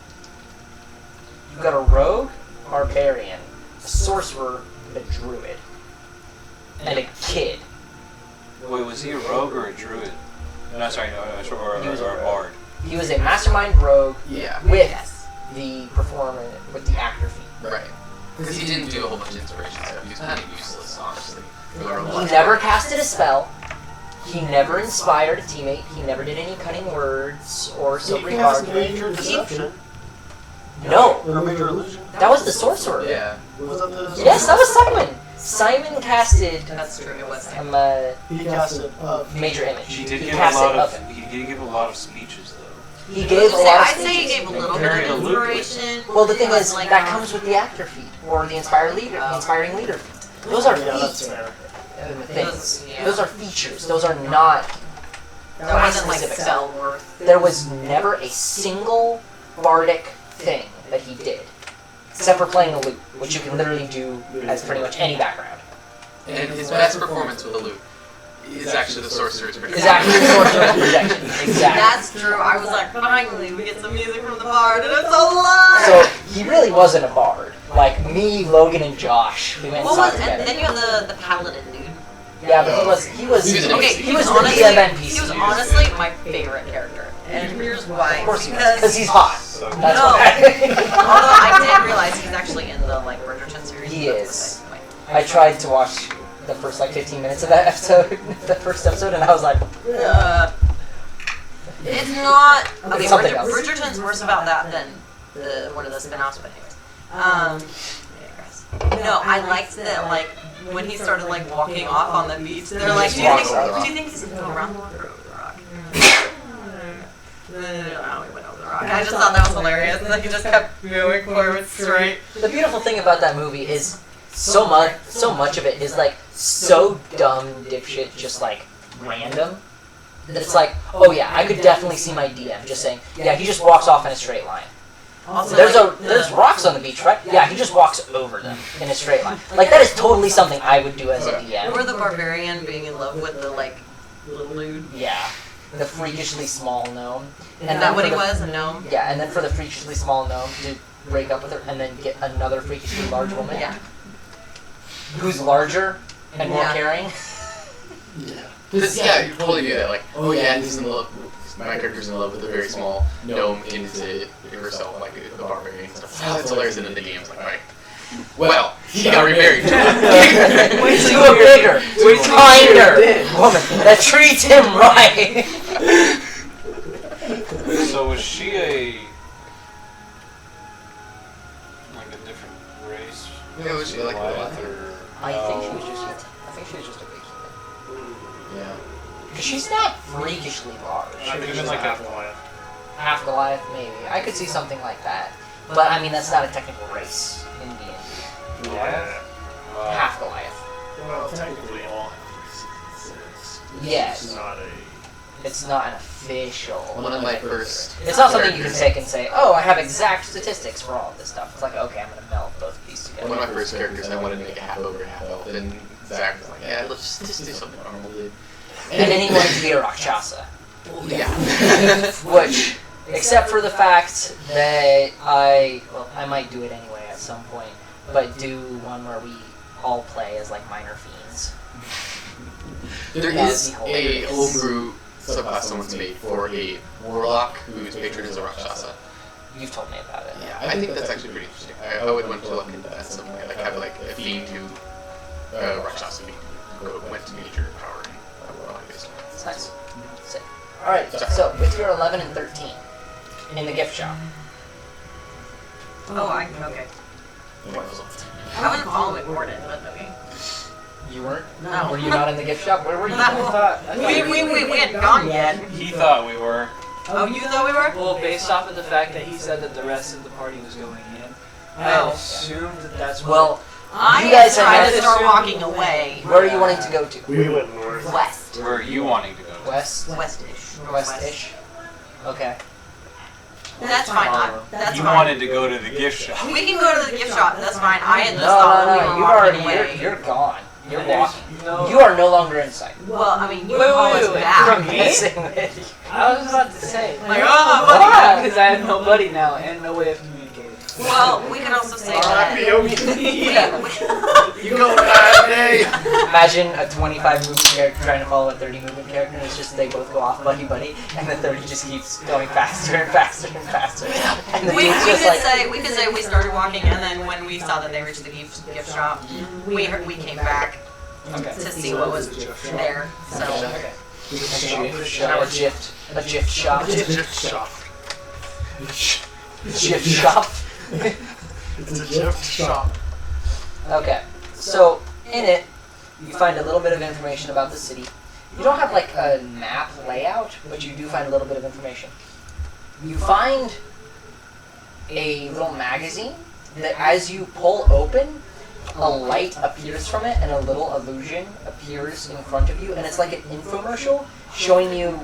You've got a rogue, barbarian, a sorcerer, a druid, and a kid. Wait, was he a rogue or a druid? No, sorry, no, or He was a a rogue. bard. He was a mastermind rogue Yeah. with Yes. the performer, with the actor feat. Right. Because he didn't do a whole bunch of inspiration stuff. He was kind of useless, honestly. He never casted a spell. He never inspired a teammate. He never did any cunning words or silvery He has cards. major deception. No, Or major illusion. that was the sorcerer. Yeah. Was that the... Yes, that was Simon. Simon casted That's true. It was. He casted major image. He did give a cast lot it of. him. He did give a lot of speeches though. He gave a lot of I'd say he speeches. gave a little bit Carried a of loop with inspiration. Well, the thing but, is, like, that comes with the actor feat or the inspiring leader feat. Those are Yeah, that's feats. fair. Things. Yeah. Those are features. Those are not That wasn't like class-specific spell stuff. worth. There was never a single bardic thing that he did, except for playing a lute, which you can literally do as pretty much any background. And his best performance with the loot is actually the sorcerer's protection. Is actually the sorcerer's projection. Exactly. That's true. I was like, finally, we get some music from the bard, and it's a lot. So he really wasn't a bard. Like me, Logan, and Josh, we went What and saw was? it And together. then you have the paladin dude. Yeah, but he was He was an Okay, he was the honestly, DM NPC. he was honestly my favorite character, and here's why. Of course he was, Because because he's hot. That's No. why. although I didn't realize he's actually in the like Bridgerton series. He That's is. the thing. I tried to watch the first like 15 minutes of that episode, the first episode, and I was like, It's not okay. Something else. Bridgerton's worse about that than one of the spin-offs, but anyways. No, I liked that like when he started like walking off on the beach. They're like, do you think he's gonna go around the rock or over the rock? No, he went over the rock. I just thought that was hilarious. And then he just kept going forward straight. the beautiful thing about that movie is so much of it is like so dumb dipshit, just like random. that it's like, oh yeah, I could definitely see my DM just saying, yeah, he just walks off in a straight line. Also, There's rocks on the beach, right? Yeah, he just walks over them in a straight line. Like, that is totally something I would do as a DM. Or the barbarian being in love with the, like, little dude. Yeah. The freakishly small gnome. Is that what he was, a gnome? Yeah, and then for the freakishly small gnome to break up with her and then get another freakishly large woman. Yeah. Who's larger and more caring. Yeah. Because, yeah, you totally do that. Like, oh yeah, he's in love. My character's in love with a very small gnome into herself, like the barbarian and stuff. Oh, that's hilarious. And then the game's like, alright. Well, he got remarried to a bigger, kinder woman that treats him right. So was she a different race? Yeah, was she like Goliath, Goliath? or I think she was just a big human. Yeah. Because she's not freakishly large. I could have been like half Goliath. Half Goliath, maybe. I could see something like that. But I mean, that's not a technical race in D&D. Yeah. Half Goliath. Well, technically all have Yes. It's not a. It's not an official. One of my first. It's not something you can take and say, oh, I have exact statistics for all of this stuff. It's like, okay, I'm going to meld both of these together. One of my first characters, I wanted to make a half ogre, half elf, and Zach was like, yeah, let's just do something normal, dude. And then he wanted to be a Rakshasa. Yeah. Which, except for the fact that I might do it anyway at some point, but do one where we all play as like minor fiends. There is a homebrew subclass someone's made for a warlock whose patron is a Rakshasa. You've told me about it. Yeah, I think that's actually pretty interesting. I would want to look into that some way, like have like a fiend who Rakshasa went to major power in warlock based on. It's nice. Sick. Alright, so with your 11 and 13 in the gift shop. Oh, okay. I wasn't following Gordon, but okay. You weren't? No. Were you not in the gift shop? Where were you? We hadn't gone yet. He thought we were. Oh, you thought we were? Well, based off of the fact that he said that the rest of the party was going in, I Oh. assumed that that's what. Well, I you guys tried had to start walking away. where are you wanting to go to? We went north. West. Where are you wanting to go? West? West-ish. West-ish? Okay. That's fine. That's You fine. wanted to go to the gift shop. We can go to the gift shop. That's fine. I had just No, thought we you've were already, walking away. you're gone. You're And there's walking. no- You are no longer in sight. Well, I mean, you Wait, call wait, us wait, back. From messing with you. I was about to say. Like, oh, buddy. Why? Because I have no buddy now and no way of communicating. Well, we can also say that. You go bad day. Imagine a 25 movement character trying to follow a 30 movement character, and it's just they both go off buddy buddy, and the 30 just keeps going faster and faster and faster. And the We dude's could just like, say we started walking, and then when we saw that they reached the gift shop, we came back okay. to see what was there. So Okay. A gift shop. Gift shop. Gift shop. It's a gift shop. Okay. So in it, you find a little bit of information about the city. You don't have like a map layout, but you do find a little bit of information. You find a little magazine that as you pull open, a light appears from it and a little illusion appears in front of you, and it's like an infomercial showing you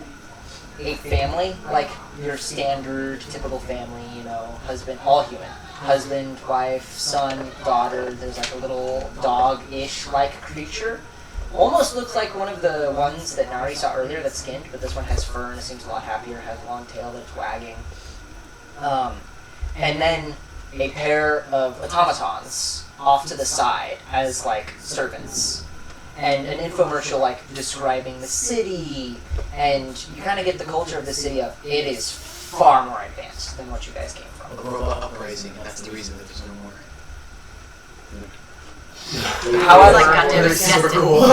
a family, like your standard typical family, you know, husband, all human. Husband, wife, son, daughter, there's like a little dog-ish like creature. Almost looks like one of the ones that Nari saw earlier that's skinned, but this one has fur and it seems a lot happier, has a long tail that's wagging. And then a pair of automatons off to the side as like servants. And an infomercial like describing the city, and you kind of get the culture of the city of it is far more advanced than what you guys came from. A robot uprising, and that's the reason that there's no more. However, like goddamn They're super disgusting. cool.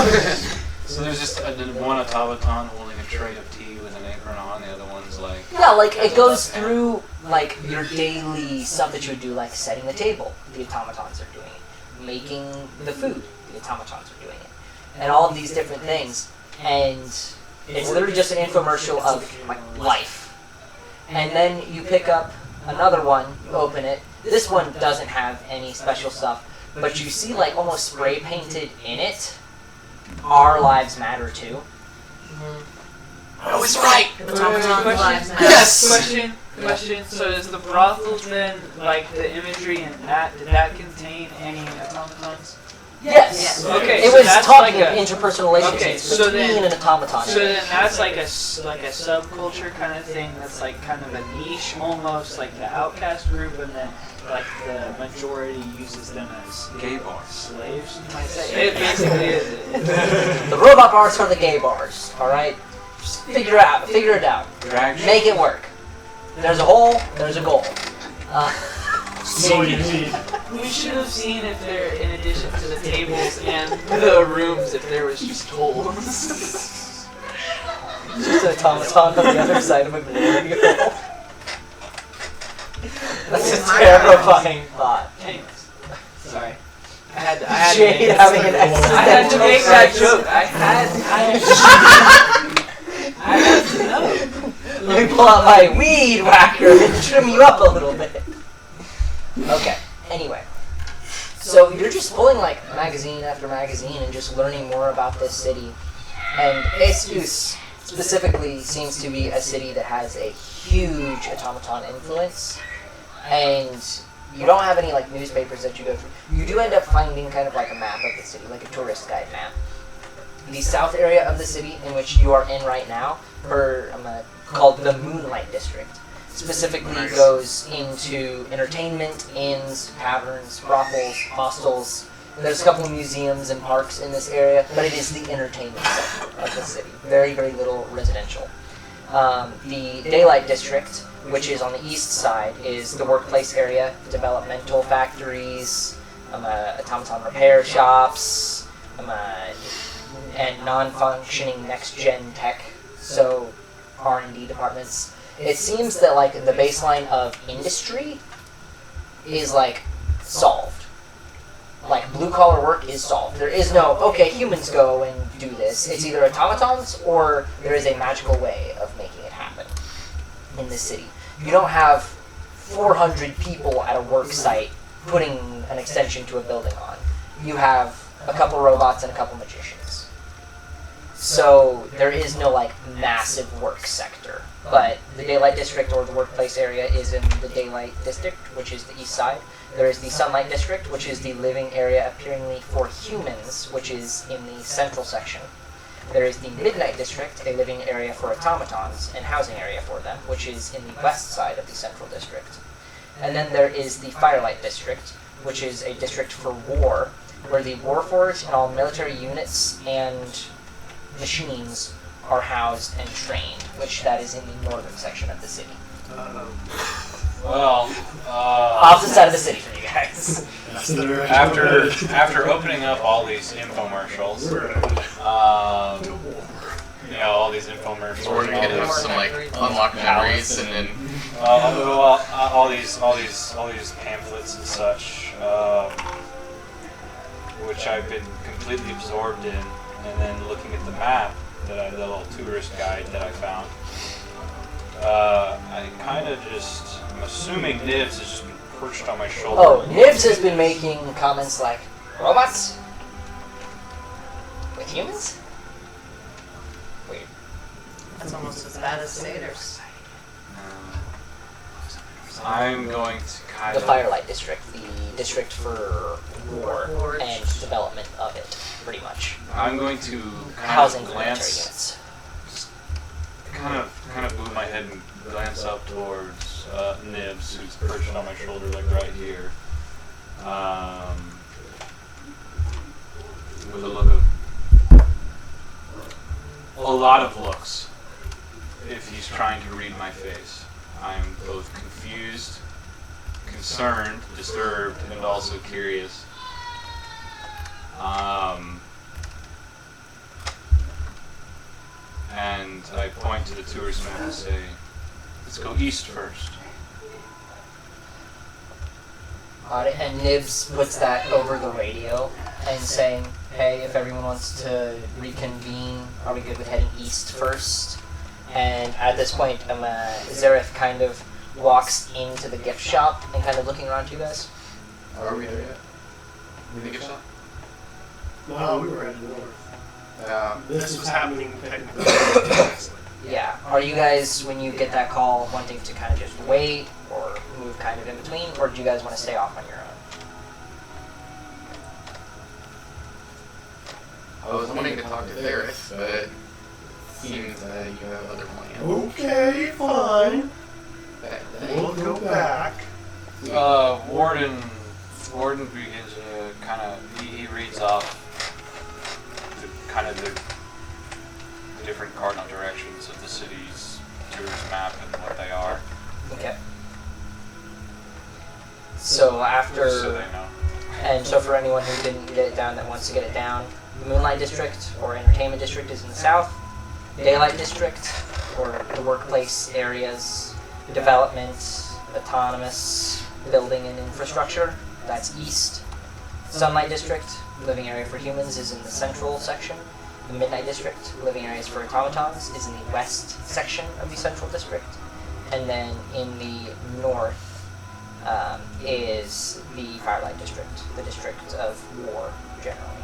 So there's just one automaton holding a tray of tea with an apron on, the other one's like... yeah, like it goes through like your daily stuff that you would do, like setting the table. The automatons are doing it. Making the food. The automatons are doing it. And all of these different things. And it's literally just an infomercial of like life. And then you pick up another one, you open it. This one doesn't have any special stuff, but you see like almost spray painted in it, Our Lives Matter Too. I was right! Yes! Question. So is the brothels then, like the imagery in that, did that contain any automatons? Yes. Okay. It so was that's talking like of interpersonal relationships so between then- an automaton. So then that's like a subculture kind of thing. That's like kind of a niche, almost like the outcast group, and then like the majority uses them as Gay bars. slaves. You might say. It basically is. The robot bars are the gay bars. All right. Just figure it out. Drag Make it work. There's a hole. There's a goal. So you need. We should have seen if there, in addition to the tables and the rooms, if there was just holes. Just an automaton on the other side of a glory hole. That's a terrifying thought. Anyways, sorry. I had to Jade make it. having an I had to existential make that crisis. joke. I had to know. Let me pull out my weed whacker and trim you up a little bit. Okay, anyway. So you're just pulling like magazine after magazine and just learning more about this city. And Aice specifically seems to be a city that has a huge automaton influence. And you don't have any like newspapers that you go through. You do end up finding kind of like a map of the city, like a tourist guide map. The south area of the city in which you are in right now, called the Moonlight District, specifically goes into entertainment, inns, taverns, brothels, hostels. There's a couple of museums and parks in this area, but it is the entertainment section of the city. Very, very little residential. The Daylight District, which is on the east side, is the workplace area, developmental factories, automaton repair shops, and non-functioning next-gen tech, so R&D departments. It seems that like the baseline of industry is like solved. Like blue-collar work is solved. There is no, okay, humans go and do this. It's either automatons or there is a magical way of making it happen in this city. You don't have 400 people at a work site putting an extension to a building on. You have a couple robots and a couple magicians. So there is no like massive work sector. But the Daylight District or the workplace area is in the Daylight District, which is the east side. There is the Sunlight District, which is the living area appearingly for humans, which is in the central section. There is the Midnight District, a living area for automatons and housing area for them, which is in the west side of the central district. And then there is the Firelight District, which is a district for war, where the Warforged and all military units and machines are housed and trained, which that is in the northern section of the city. Well, Opposite side of the city for you guys. after opening up all these infomercials, all these infomercials, So we're gonna get into some like unlock memories and then all these pamphlets and such, which I've been completely absorbed in, and then looking at the map the little tourist guide that I found. I kind of just, I'm assuming Nibs has just been perched on my shoulder. Oh, Nibs has been making comments like, robots? With humans? Weird. That's almost as bad as satyrs. I'm going to kind The of... Firelight District, the district for war and development of it, pretty much. I'm going to kind Housing of for military glance, units. kind of move my head and glance up towards Nibs, who's perched on my shoulder, like right here, with a look of a lot of looks. If he's trying to read my face, I'm both confused, concerned, disturbed, and also curious. And I point to the tourist map and say, let's go east first. Alright, and Nibs puts that over the radio and saying, hey, if everyone wants to reconvene, are we good with heading east first? And at this point, Zareth kind of walks into the gift shop and kind of looking around to you guys. are we there yet? We think it's up? No, we were heading north. Yeah. This was happening technically. Yeah. Are you guys, when you get that call, wanting to kind of just wait or move kind of in between, or do you guys want to stay off on your own? I was wanting to talk to Aice, but it seems that you have other plans. Okay, fine. We'll go back. Warden begins to kind of, he reads off the different cardinal directions of the city's tourist map and what they are. Okay. So after... So they know. And so for anyone who didn't get it down that wants to get it down, the Moonlight District or Entertainment District is in the south. Daylight District, or the workplace areas, development, autonomous building and infrastructure, that's east. Sunlight District, living area for humans, is in the central section. The Midnight District, living areas for automatons, is in the west section of the central district. And then in the north is the Firelight District, the district of war, generally.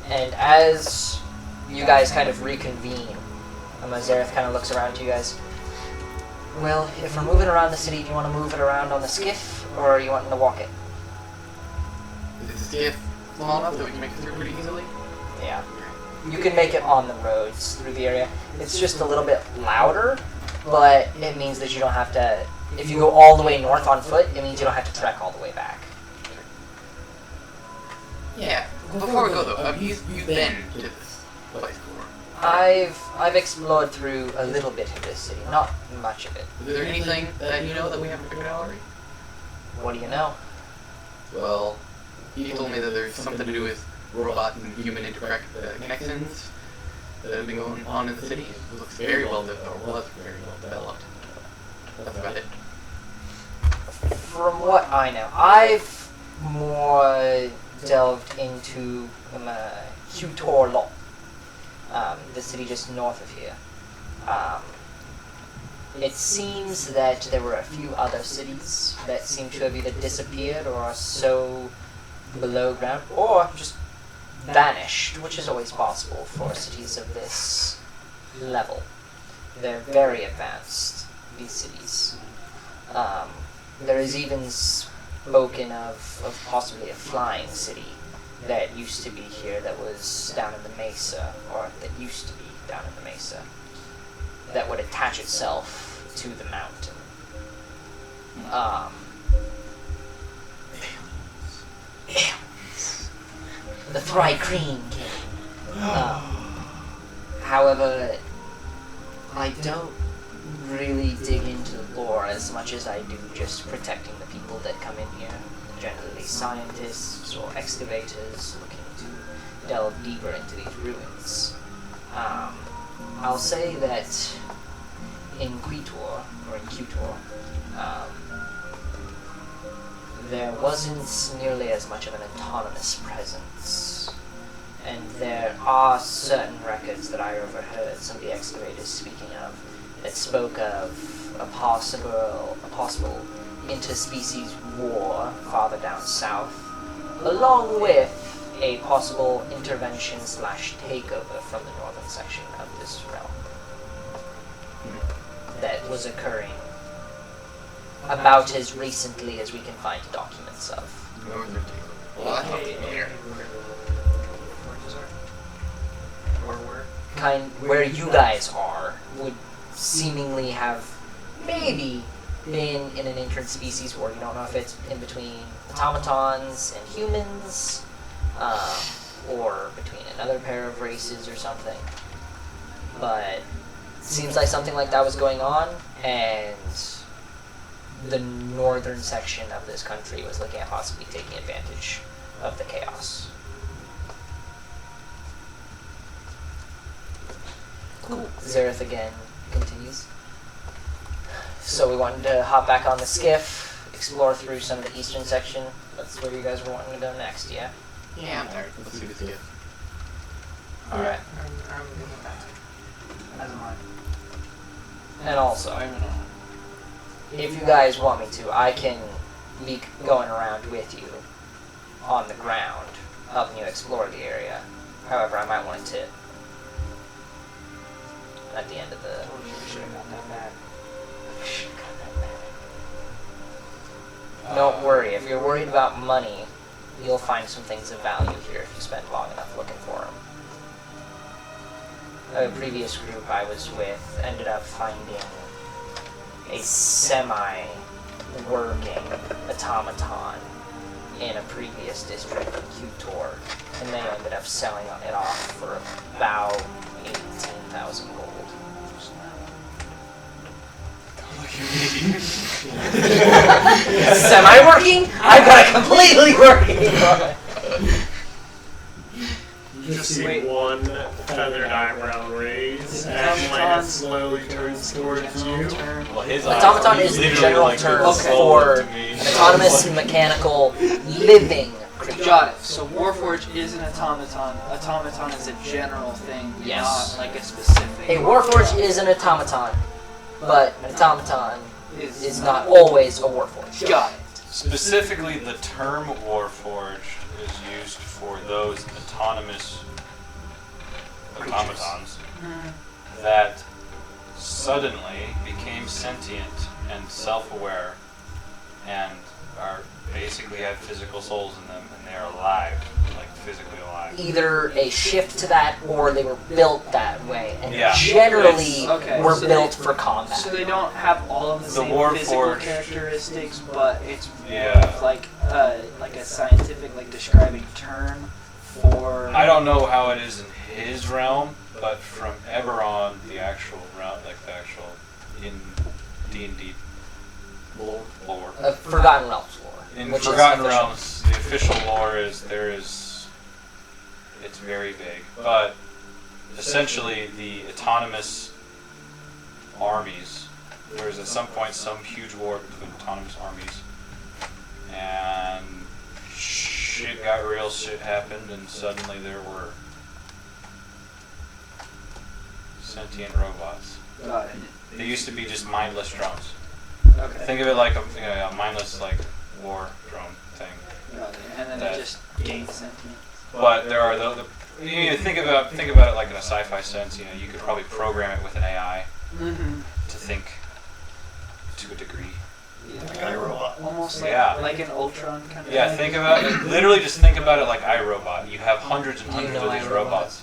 And as you guys kind of reconvene, Zareth kind of looks around to you guys. Well, if we're moving around the city, do you want to move it around on the skiff, or are you wanting to walk it? Is the skiff small enough that we can make it through pretty easily? Yeah. You can make it on the roads through the area. It's just a little bit louder, but it means that you don't have to... If you go all the way north on foot, it means you don't have to trek all the way back. Yeah. Before we go though, you've been to this place before. I've explored through a little bit of this city, not much of it. Is there anything that you know that we haven't figured out already? What do you know? Well, he told me that there's something to do with robot and human connections that have been going on in the city. It looks very well developed, or was very well developed. That's about it. From what I know, I've more delved into Hutor, the city just north of here. It seems that there were a few other cities that seem to have either disappeared or are so below ground, or just vanished, which is always possible for cities of this level. They're very advanced, these cities. There is even spoken of possibly a flying city that used to be here, that was down in the mesa, or that used to be down in the mesa, that would attach itself to the mountain. The Thry-Kreen King. However, I don't really dig into the lore as much as I do just protecting the people that come in here. Generally scientists or excavators looking to delve deeper into these ruins. I'll say that in Quitor, there wasn't nearly as much of an autonomous presence. And there are certain records that I overheard some of the excavators speaking of that spoke of a possible interspecies war farther down south, along with a possible intervention / takeover from the northern section of this realm that was occurring about as recently as we can find documents of. Northern takeover. Well, that's not familiar. Where you guys are would seemingly have maybe been in an interspecies war. You don't know if it's in between automatons and humans, or between another pair of races or something. But it seems like something like that was going on, and the northern section of this country was looking at possibly taking advantage of the chaos. Cool. Zareth again continues. So we wanted to hop back on the skiff, explore through some of the eastern section. That's where you guys were wanting to go next, yeah? Yeah, I'm tired. Let's do the skiff. Alright. I'm getting back. As am I. And also, if you guys want me to, I can be going around with you on the ground, helping you explore the area. However, I might want to tip at the end of the. Oh, you should have got that bad. Don't worry. If you're worried about money, you'll find some things of value here if you spend long enough looking for them. A previous group I was with ended up finding a semi-working automaton in a previous district in Q-Tor, and they ended up selling it off for about 18,000 gold. Semi-working? I've got a completely working one. You just see one feathered eyebrow raise, and when it slowly turns towards you. Well, his Automaton eyes is the literally general like term look forward for to me. an autonomous, mechanical, living creature. Got it. So Warforged is an automaton. Automaton is a general thing, Yes. not like a specific. A Warforged is an automaton, but an automaton is not always. always a Warforged. Got it. Specifically, the term Warforged is used for those autonomous automatons that suddenly became sentient and self-aware and are basically have physical souls in them, and they are alive, like physically alive. Either a shift to that, or they were built that way, and Yeah. generally Okay, were so built they- for combat. So they don't have all of the same physical Warforged- characteristics, but it's more Yeah. of like a scientific, like describing term for. I don't know how it is in his realm, but from Eberron, the actual realm, like the actual in D&D lore. Forgotten Realms lore. In which Forgotten is official. Realms, the official lore is it's very vague, but essentially the autonomous armies, there was at some point some huge war between autonomous armies, and shit got real, shit happened, and suddenly there were sentient robots. Got it. They used to be just mindless drones. Okay. Think of it like a mindless like war drone thing. Got it. And then That- it just gains sentience. But there are the think about it like in a sci-fi sense. You know, you could probably program it with an AI Mm-hmm. to think to a degree. Like iRobot. Almost like, Yeah. like an Ultron kind of Yeah, thing. think about it. Literally, just think about it like iRobot. You have hundreds and Do you hundreds know of these iRobot? robots,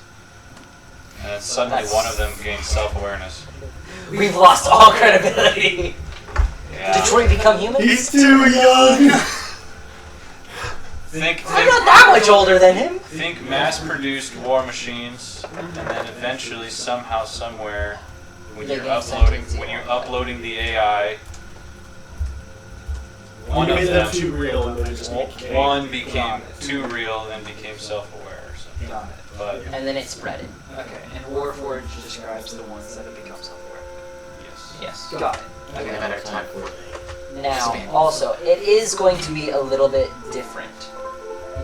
and then suddenly That's- one of them gains self-awareness. We've lost all credibility. Yeah. Did Troy become human? He's too young! Think I'm not that much older than him. think mass-produced war machines, and then eventually, somehow, somewhere, when They you're gain uploading sentience. uploading the AI, one You of made them them too real and they just became. one became too real and became self-aware or something. Got it. But And then it spread it. Okay. And Warforged describes the ones that have become self-aware. yes. Yes. Got it. Okay. Okay. Better time for it. Now, also, it is going to be a little bit different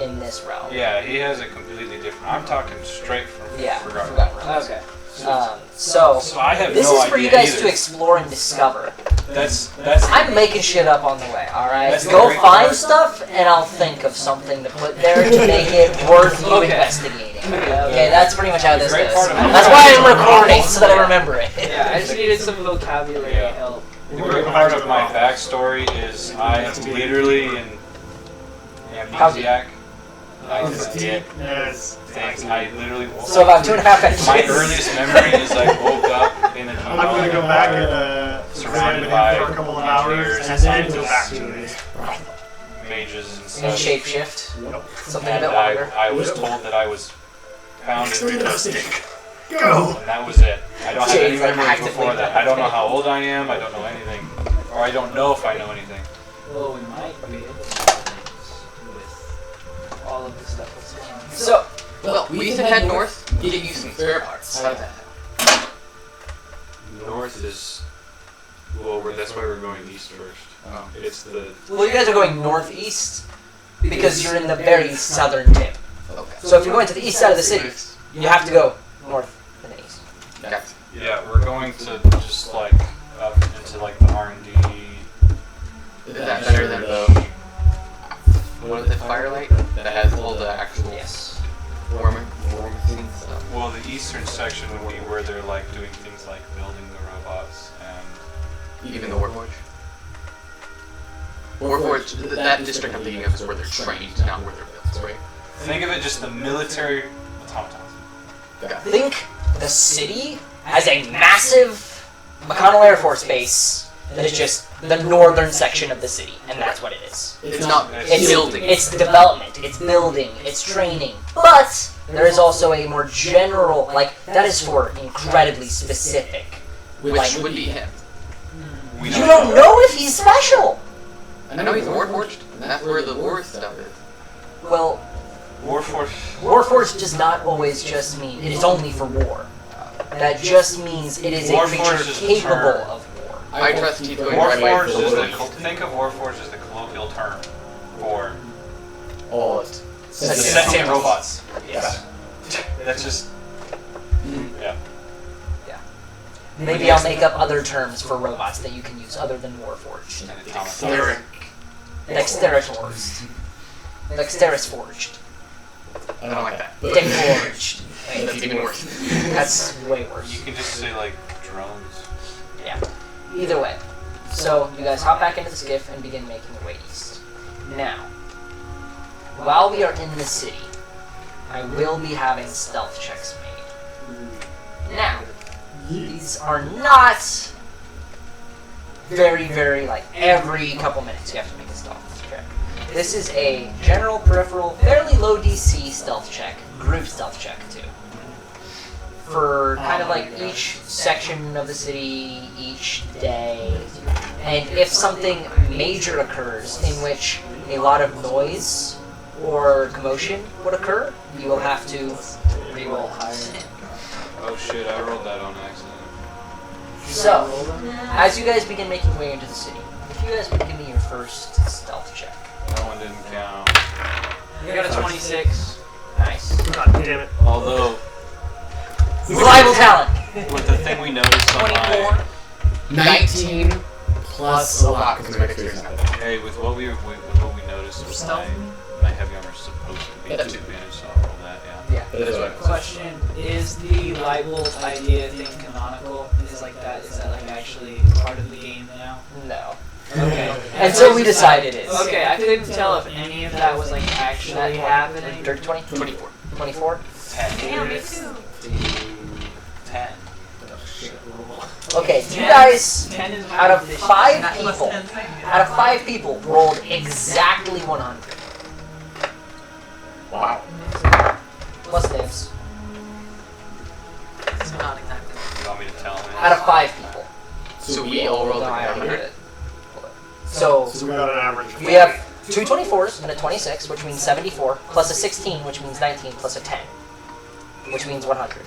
in this realm. Yeah, he has a completely different. I'm talking straight from Yeah, Forgotten Forgotten Realms. Okay. So, So I have this no is for you idea guys either. to explore and discover. That's I'm making shit up on the way, alright? That's the Go great find part. stuff, and I'll think of something to put there to make it worth you Okay. investigating. Okay, that's pretty much how The this great goes. part of That's why I'm recording, so that I remember it. Yeah, I just needed some vocabulary Yeah. help. the great part of my backstory is I am literally an amnesiac. I forget Yes. things. I literally woke So about 2.5 inches. My earliest memory is I woke up in a I'm gonna go back and Surrounded examine by him for a couple of hours engineers and and then go back to scientists. it. mages and And such. shapeshift. Yep. Something a And bit longer. I was told that I was pounded Extremely Go! and that was it. I don't have any Jade's like memories actively before that. I don't know how old I am. I don't know anything, or I don't know if I know anything. Well, we might be able to do things with all of the stuff that's going on. So, Well, we can head north, get you some spare parts. How about that? North is that's why we're going east first. It's the well, you guys are going northeast because you're in the very southern tip. Okay. So if you're going to the east side of the city, you have to go north and then east. Gotcha. Yeah, we're going to just like up into like the R&D. Is that better than the what is it, firelight that has all the actual Yes. warming seen stuff. Well, the eastern section would be where they're like doing things like building the robots and Even the Warforge. Warforge, that district I'm thinking of is where they're trained, not where they're built, right? think of it just the military automatons. Okay. Think the city as a massive McConnell Air Force Base that is just the northern section of the city, and that's what it is. It's not It's building. It's development, it's building, it's training. But there is also a more general, like, that is for incredibly specific. Which would be him. We You don't know if he's special! I know he's Warforged, and that's where the war stuff is. Well, Warforge. Warforged does not always just mean it is only for war. That just means it is a Warforged creature is a capable term. of war. I trust he's going right way Warforge for is the think of Warforge as the colloquial term for all it. sentient robots. Yes. That's just yeah. Maybe I'll make up other terms for robots that you can use other than Warforged. An automaton. Dexterous forged. Dexterous forged. I don't like that. Dick forged. That's even worse. That's way worse. You can just say like drones. Yeah. Either way. So you guys hop back into the skiff and begin making your way east. Now, while we are in the city, I will be having stealth checks made. Now, these are not very, like, every couple minutes you have to make a stealth check. This is a general, peripheral, fairly low DC stealth check, group stealth check, too. For kind of like each section of the city, each day. And if something major occurs in which a lot of noise or commotion would occur, you will have to reroll higher. Oh shit! I rolled that on accident. So, as you guys begin making your way into the city, if you guys would give me your first stealth check. That one didn't count. I got a 26. Nice. God damn it. Although Reliable talent. with the thing we noticed on my 19 plus a lot because of my experience. hey, with what we noticed with my heavy armor is supposed to be Yeah, that disadvantage, so I'll roll that. Yeah. That is what Question: is the light bulb idea thing canonical? Is like that? Is that like actually part of the game now? No. Okay. Until we decide it is. Okay, I couldn't tell if any of that was like actually happening. Dirty 20? 24. 24? 10. Damn, me too. 10. Okay, you guys, 10 is out of 5 Not plus people, 10. out of 5 people, rolled exactly 100. Wow. Plus nibs. It's not exactly. You want me to tell him? Out of 5 people. So we all rolled No, I already 100. did it. So, So we got an average. we have 2 24s and a 26, which means 74, plus a 16, which means 19, plus a 10, which means 100.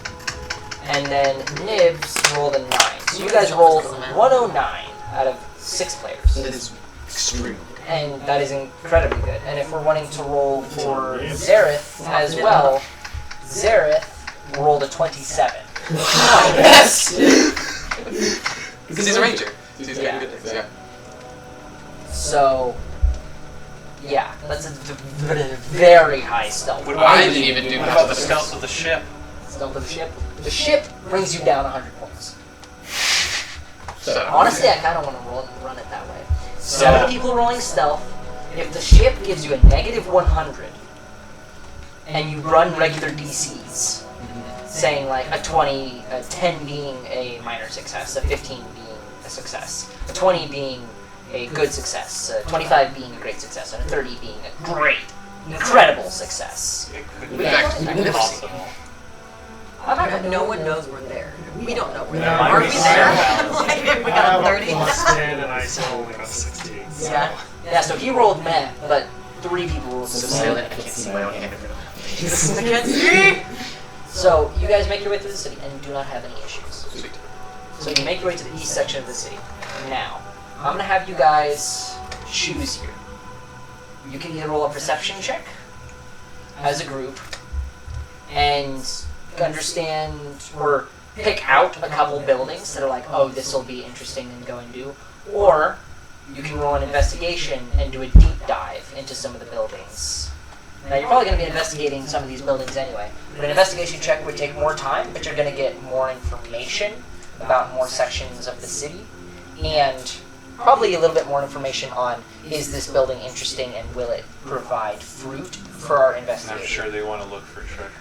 And then Nibs rolled a 9. So you guys rolled 109 out of 6 players. That is extremely good. And that is incredibly good. And if we're wanting to roll for Zareth as well, Zareth rolled a 27. Yes! Because he's a ranger. He's Yeah. good at this, yeah. So, yeah, that's a very high stealth. I didn't even do What much about of the this. stealth of the ship? Stealth of the ship. The ship brings you down 100 points. So, Honestly, I kind of want to run it that way. 7 people rolling stealth. If the ship gives you a negative 100, and you run regular DCs, saying like a 20, a 10 being a minor success, a 15 being a success, a 20 being a good success, a 25 being a great success, and a 30 being a great, incredible success. It could In be fact, magnificent. possible. No one knows we're there. We don't know we're No, there. I Are we was- there? Like, if we I got have a a 30. plus 10 and I still only got 16. So. Yeah. Yeah, so he rolled meh, but 3 people rolled So success. silent, I can't see my own hand. I can't see. So you guys make your way through the city and you do not have any issues. Sweet. So you make your way to the east section of the city. Now, I'm gonna have you guys choose here. You can either roll a perception check as a group and understand or pick out a couple buildings that are like, oh, this will be interesting and go and do. Or you can roll an investigation and do a deep dive into some of the buildings Now, you're probably going to be investigating some of these buildings anyway, but an investigation check would take more time, but you're going to get more information about more sections of the city, and probably a little bit more information on, is this building interesting and will it provide fruit for our And investigation? I'm sure they want to look for treasure.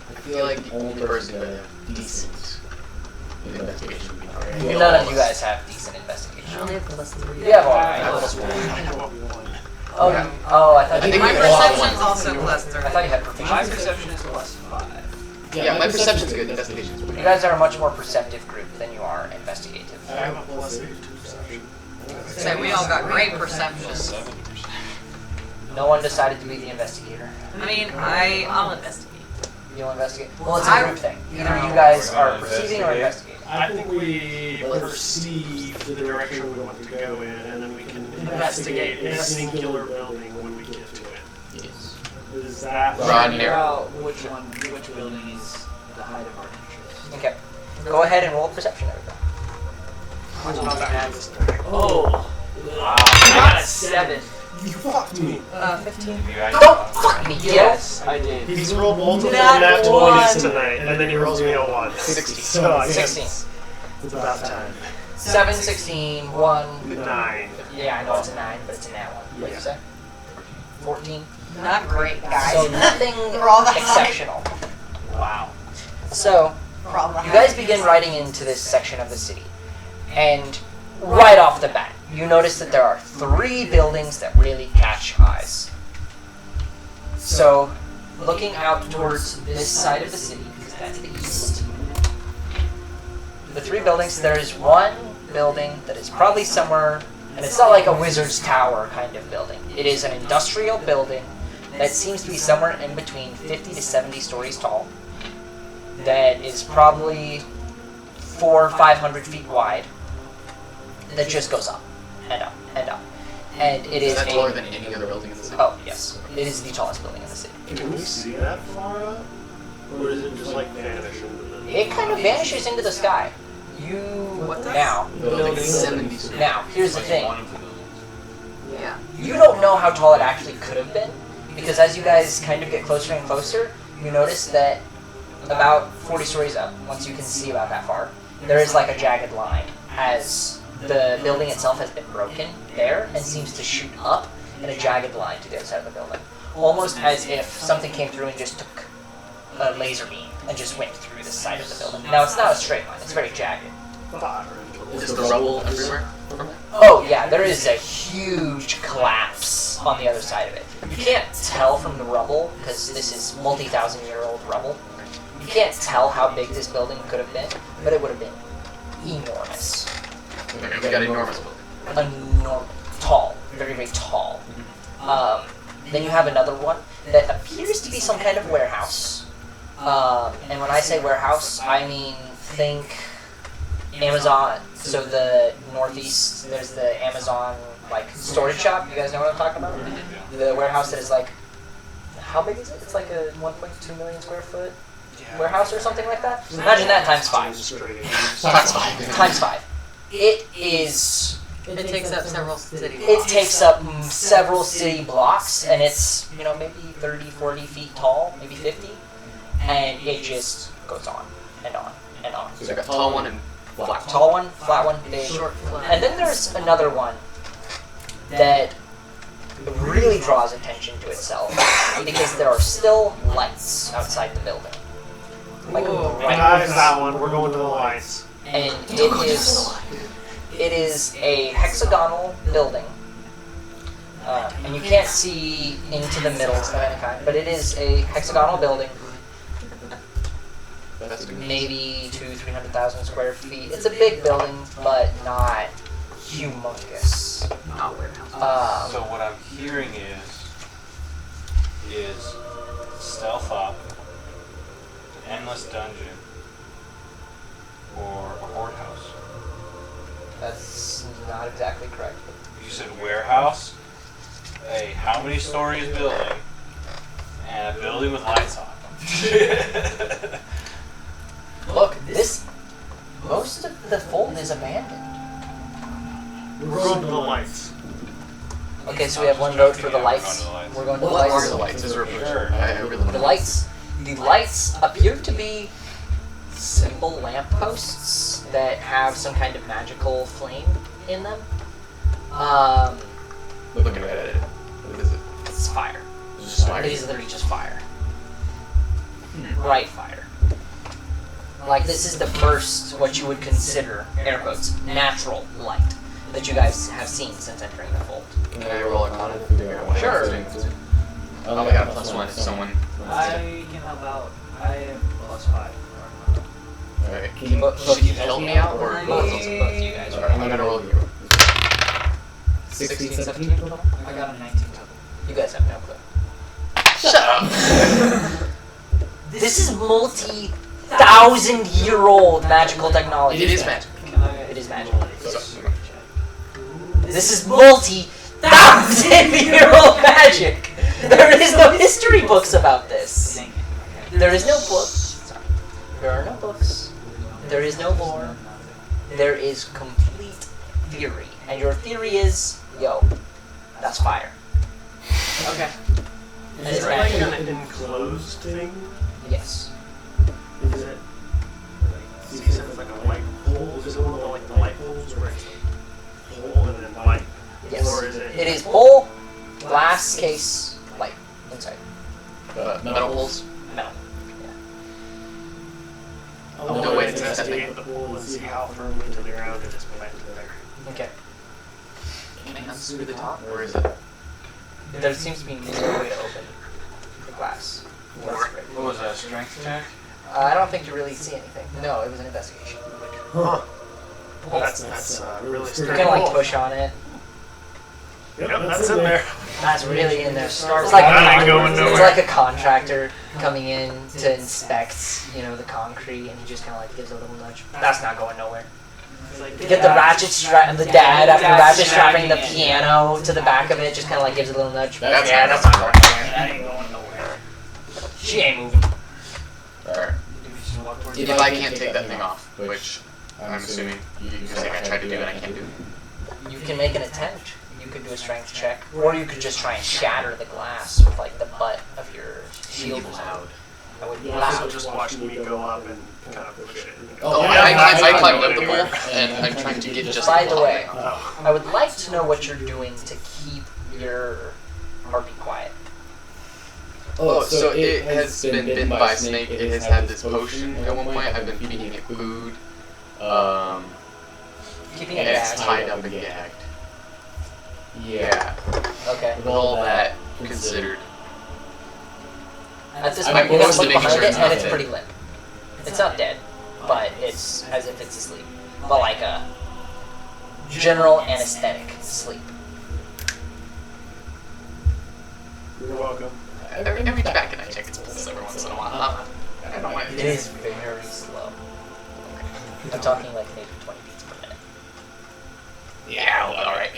I feel like the only person that have decent investigation would be Ari. None of you guys have decent investigation. I only have plus 3. You have all I right. have That's what we want. Oh, Yeah. I thought I you think My we all have perception's one. also plus 3. I thought you had My proficiency. perception is plus 5. Yeah, my perception's good. Investigation's You good. guys are a much more perceptive group than you are investigative. I have a plus 8 to perception. So we all got great perception. 7%. No one decided to be the investigator. I mean, I'll investigate. You'll investigate. Well, it's a group thing. Either you guys are perceiving or investigating. I think we perceive the direction we want to go in, and then we can investigate a singular building when we get to it. Yes. Is that Ron Figure here. out which building is the height of our interest. Okay. Go ahead and roll perception, everybody. Oh, wow! I got a 7. You fucked me. 15. You guys Don't fuck me, kiddo! Yes, I did. He's rolled multiple Nat nat 20s one. tonight, and then he rolls me a 1. 60. So I guess 16. it's about time. 7, 16, 1. 9. Yeah, I know it's a 9, but it's a nat 1. What did you say? 14. Not great, guys. So nothing For all the hype. exceptional. Wow. So, For all the you guys hype. begin riding into this section of the city, and right off the bat, you notice that there are 3 buildings that really catch eyes. So, looking out towards this side of the city, because that's the east, the 3 buildings, there is one building that is probably somewhere, and it's not like a wizard's tower kind of building. It is an industrial building that seems to be somewhere in between 50 to 70 stories tall, that is probably 400 or 500 feet wide, that just goes up and up and up. And it is Is that taller a... than any other building in the city? Oh, yes. It is the tallest building in the city. Can we see that far up? Or is it just like vanish into the... It kind of vanishes into the sky. You... Now, The building is 70 stories. now, here's the Like thing. one of the buildings. Yeah. You don't know how tall it actually could have been, because as you guys kind of get closer and closer, you notice that about 40 stories up, once you can see about that far, there is like a jagged line, as the building itself has been broken there and seems to shoot up in a jagged line to the other side of the building. Almost as if something came through and just took a laser beam and just went through the side of the building. Now, it's not a straight line, it's very jagged. Is there rubble everywhere from it? Oh yeah, there is a huge collapse on the other side of it. You can't tell from the rubble, because this is multi-thousand-year-old rubble. You can't tell how big this building could have been, but it would have been enormous. Okay, we got an enormous building. Tall, very, very tall. Then you have another one that appears to be some kind of warehouse. And when I say warehouse, I mean think Amazon. So the northeast, there's the Amazon like storage shop. You guys know what I'm talking about? The warehouse that is like, how big is it? It's like a 1.2 million square foot warehouse or something like that. Imagine that times 5. Times 5. Times 5. It is. It takes up several city It blocks. takes up several city blocks, and it's, maybe 30, 40 feet tall, maybe 50, and it just goes on and on and on. There's like a tall one and flat. Tall one, flat one, big. Short flat. And then there's another one that really draws attention to itself because there are still lights outside the building. Like Whoa. right, Guys, that one. We're going to the lights. and it is a hexagonal building. And you can't see into the middles of any kind, but it is a hexagonal building, That's good. maybe 300,000 square feet. It's a big building, but not humongous. Not warehouse. So what I'm hearing is stealth up, an endless dungeon, or a hoard house. That's not exactly correct. You said warehouse, a how many stories building, and a building with lights on. Look, most of the fold is abandoned. We're going to the lights. Okay, so we have one vote for the lights. We're going to the What are lights. the lights? Is there a picture? Sure. I really want The to lights. The lights appear to be simple lampposts that have some kind of magical flame in them. Looking at it. What is it? It's fire. It's just fire. It is literally just fire. Bright fire. Like, this is the first, what you would consider, air quotes, natural light that you guys have seen since entering the fold. Can I roll Arcana to figure out what Sure. it's doing? Oh, I got a +1 if someone. I can help out. I am +5. Alright, can Both you help me out or? Both of you guys. Alright, I'm gonna roll you. 16, 17 total? I got a 19 total. You guys have no clue. Shut up! This is multi-thousand-year-old magical technology. It is magic. Can I? It is magic. So, This is multi-thousand-year-old magic. There is no history books about this. Dang it. There is no book. Sorry. There are no books. There is no lore. There is complete theory. And your theory is, yo, that's fire. Okay. And it's Is it like magic. an enclosed thing? Yes. Is it? You said it's like a light pole. Is it one of the, like the light poles where it's a pole and then light? Yes. Or is it? It is pole, glass case, light inside. metal holes. Metal. I want No to way to investigate the pole and see how firm into the ground it is planted there. Okay. Can I unscrew the top, or is it? There seems to be no way to open the glass. What was that, strength check? I don't think you really see anything. No, it was an investigation. Huh. That's really You scary. can like push on it. Yep, that's in there. That's really in there. It's like That ain't going it's nowhere. like a contractor coming in to inspect, the concrete, and he just kind of like gives a little nudge. That's not going nowhere. It's like You get the ratchet strap, the dad after Dad's ratchet strapping the strapping it. piano to the back of it, just kind of like gives it a little nudge. That's yeah, not that's not going nowhere. That ain't going nowhere. She ain't moving. Alright. Do we just walk towards If it? I can't take that thing off, which I'm assuming you're saying I tried to do and I can't do. You can make an attempt. You could do a strength check, or you could just try and shatter the glass with like the butt of your shield. Loud. That would be You're loud. also just watching me go up and kind of push it. Oh, Yeah, I climbed up the pole and I'm trying to get just By the way, Oh. I would like to know what you're doing to keep your heartbeat quiet. Oh, so it has been bitten by a snake. It has had this potion at one point. I've been feeding it food. Keeping And it it's gagged. tied up and gagged. Yeah. Okay. With all that considered. At this I'm point, you close look to making behind sure it, it's and not it's dead. pretty limp. It's not dead, but it's as if it's asleep. But like a general anesthetic sleep. You're welcome. Every back and I check its pulse every once in a while. I don't know why. It is very slow. I'm talking like maybe 20 beats per minute. Yeah, alright.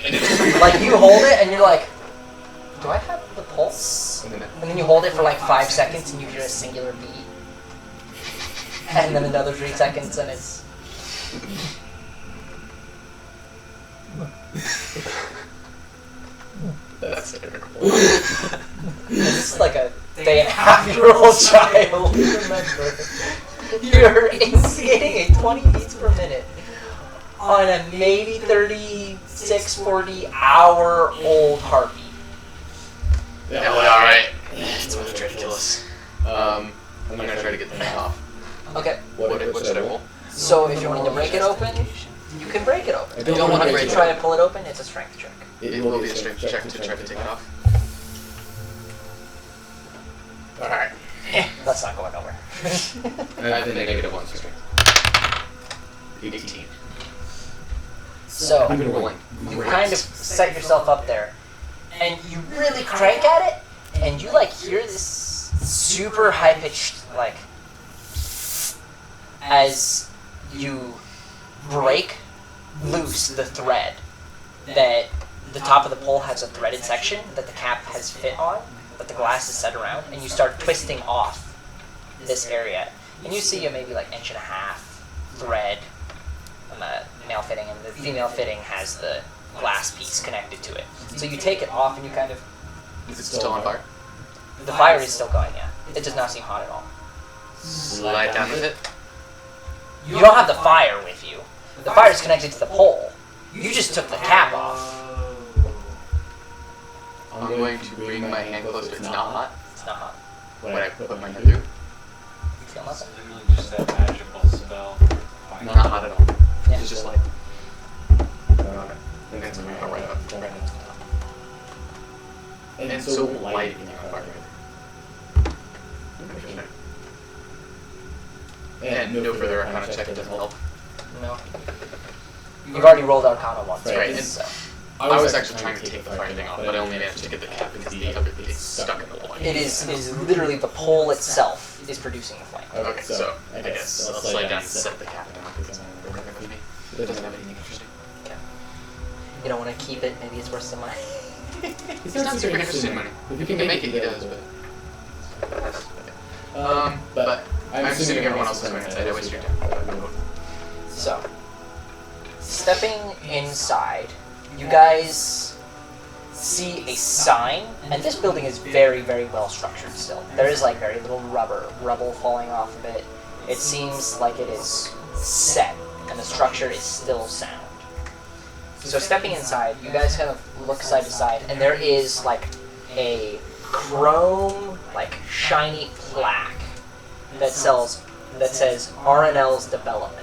Like you hold it, and you're like, do I have the pulse? And then And then you hold it for like 5 seconds, and you hear a singular beat. And then another 3 seconds, and it's. that's terrible. This is like a day and a half year old child. Remember, you're getting a 20 beats per minute on a maybe 36, 40 hour old heartbeat. Yeah, well, alright. It's ridiculous. I'm gonna try to get the thing off. Okay, What should I roll? so if you're wanting to break it open, you can break it open. I don't want to break If it. you try to pull it open, it's a strength check. It will be a strength check to try to take it off. Alright. That's not going nowhere. I have the -1 strength. 18. So I'm rolling. you kind of set yourself up there, and you really crank at it, and you like hear this super high pitched like as you break loose the thread that the top of the pole has a threaded section that the cap has fit on, that the glass is set around, and you start twisting off this area, and you see a maybe like 1.5 inch thread on the male fitting, and the female fitting has the glass piece connected to it. So you take it off and you kind of... Is it still on fire? The fire is still going, yeah. It does not seem hot at all. Slide down with it. You don't have the fire with you. The fire is connected to the pole. You just took the cap off. I'm going to bring my hand closer. It's not hot. It's not hot. When I put my hand through, You feel nothing. Literally just that magical spell. not hot at all. Yeah. It's just like. Okay. And then it's going to go right up. Right up to the top. And so light in your fire. Interesting. And no further Arcana check doesn't help. No. You've already rolled Arcana once, Right. right? So. I was actually trying to take the fire thing off, but I only managed to get the cap because the other thing is stuck in the wall. It is literally the pole itself is producing the flame. Okay, so I guess I'll slide down and set the cap down because it doesn't have anything interesting. You don't want to keep it, maybe it's worth some money. He's not super interested in money. If you can make it, he does, but I'm assuming everyone else is going inside. I waste your time. So, stepping inside, you guys see a sign, and this building is very, very well structured still. There is like very little rubble falling off of it. It seems like it is set, and the structure is still sound. So stepping inside, you guys kind of look side to side, and there is like a chrome, like shiny plaque that says R&L's development.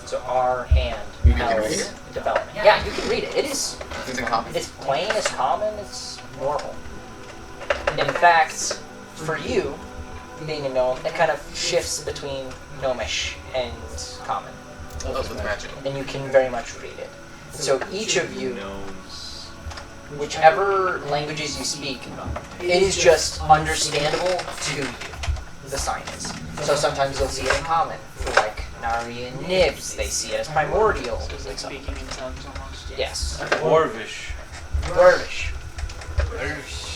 So R and L's development. Yeah, you can read it. It is. Is it common? It's plain, it's common, it's normal. In fact, for you, being a gnome, it kind of shifts between gnomish and common, That's what's magical. and you can very much read it. So each of you, Gnomes. whichever languages you speak, it is just understandable to you, the sign is. So sometimes you'll see it in common. For like Nari and Nibs, they see it as primordial. It's like speaking in tongues almost. Yes. Orvish. Dwarvish.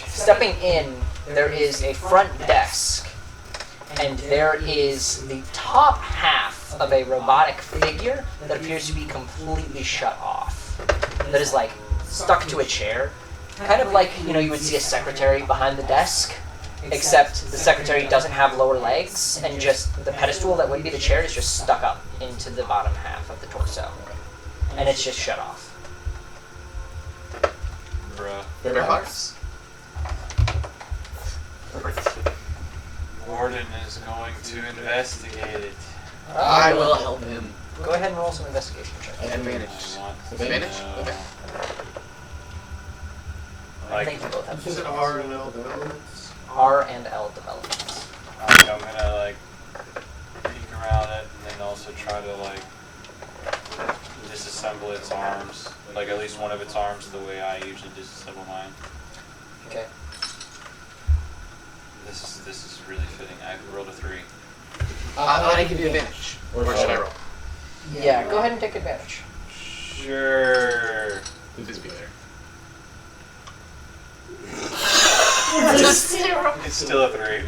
Stepping in, there is a front desk, and there is the top half of a robotic figure that appears to be completely shut off. That is like stuck to a chair, kind of like, you would see a secretary behind the desk, except the secretary doesn't have lower legs, and just the pedestal that would be the chair is just stuck up into the bottom half of the torso, and it's just shut off. Bruh. Bearhawks. Warden is going to investigate it. I will help him. Go ahead and roll some investigation checks. Advantage. I want to Advantage? know. Okay. I think Like, you both have Is it R and L developments? R and L developments. I'm gonna like peek around it and then also try to like disassemble its arms. Like at least one of its arms the way I usually disassemble mine. Okay. This is really fitting. I rolled a 3. I give you advantage. Or should I roll? Yeah, go ahead and take advantage. Sure. Would this be better? It's still a 3.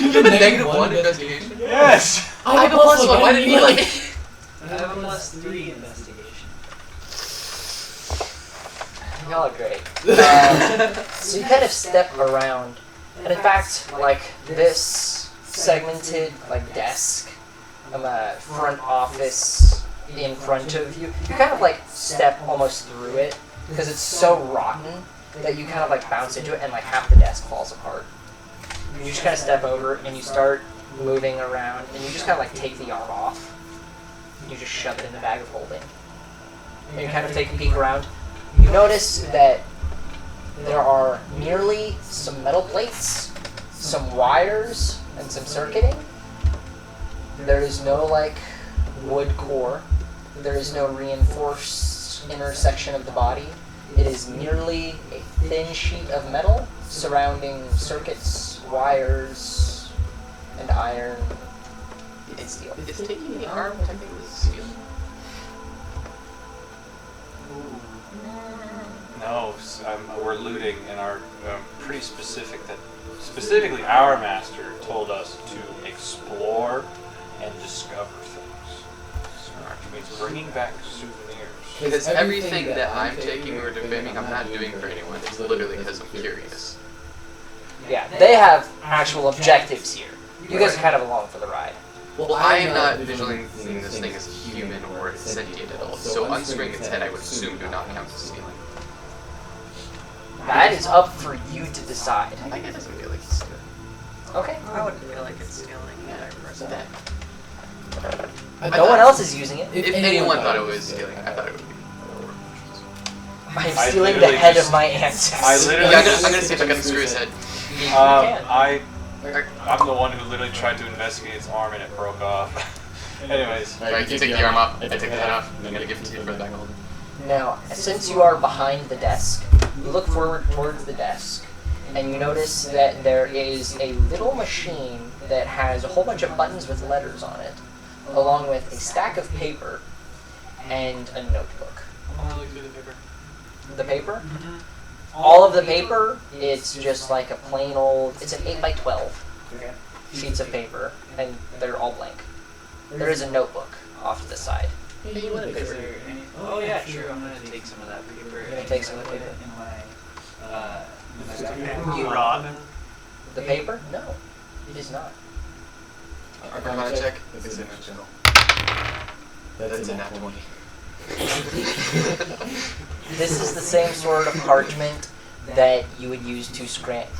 You did a -1 investigation? Yes! I have a +1. Why didn't you like it? I have a +3 investigation. Y'all are great. So you kind of step around, and in fact, like this segmented like desk, front office in front of you, you kind of like step almost through it because it's so rotten that you kind of like bounce into it and like half the desk falls apart. You just kind of step over and you start moving around and you just kind of like take the arm off. You just shove it in the bag of holding. And you kind of take a peek around. You notice that there are merely some metal plates, some wires, and some circuiting. There is no like wood core. There is no reinforced inner section of the body. It is merely a thin sheet of metal surrounding circuits, wires, and iron and steel. It's taking the arm technically steel. No, we're looting and are pretty specific that specifically our master told us to explore and discover things. Smart. It's bringing back souvenirs. Because everything that I'm taking or defending, I'm not doing for anyone. It's literally because I'm curious. Yeah, they have actual objectives here. You guys are kind of along for the ride. Well, I am not visualizing this thing as human or sentient at all. So unscrewing its head, I would assume, do not count as stealing. That is up for you to decide. Like it doesn't feel like he's stealing. Okay. I wouldn't feel like it's stealing either. No one else is using it. If anyone thought it was stealing, I thought it would be. I'm I stealing the literally head just- of my ancestors. I literally- Yeah, I'm gonna see if I can unscrew his head. I'm the one who literally tried to investigate its arm and it broke off. Anyways, Alright, you take the arm off, I take the head off, I'm gonna give it to you for the back hold. Now, since you are behind the desk, you look forward towards the desk, and you notice that there is a little machine that has a whole bunch of buttons with letters on it, along with a stack of paper and a notebook. I want to look through the paper. The paper? All of the paper, it's just like a plain old, it's an 8 by 12 Okay. sheets of paper, and they're all blank. There is a notebook off to the side. Is there any? Oh yeah, sure. I'm gonna take some of that paper. You're gonna take some of the Put it paper? in my backpack. You- Rotten. The paper? No, it is not. Arcana check, it's in a channel. That's a nat 20. This is the same sort of parchment that you would use to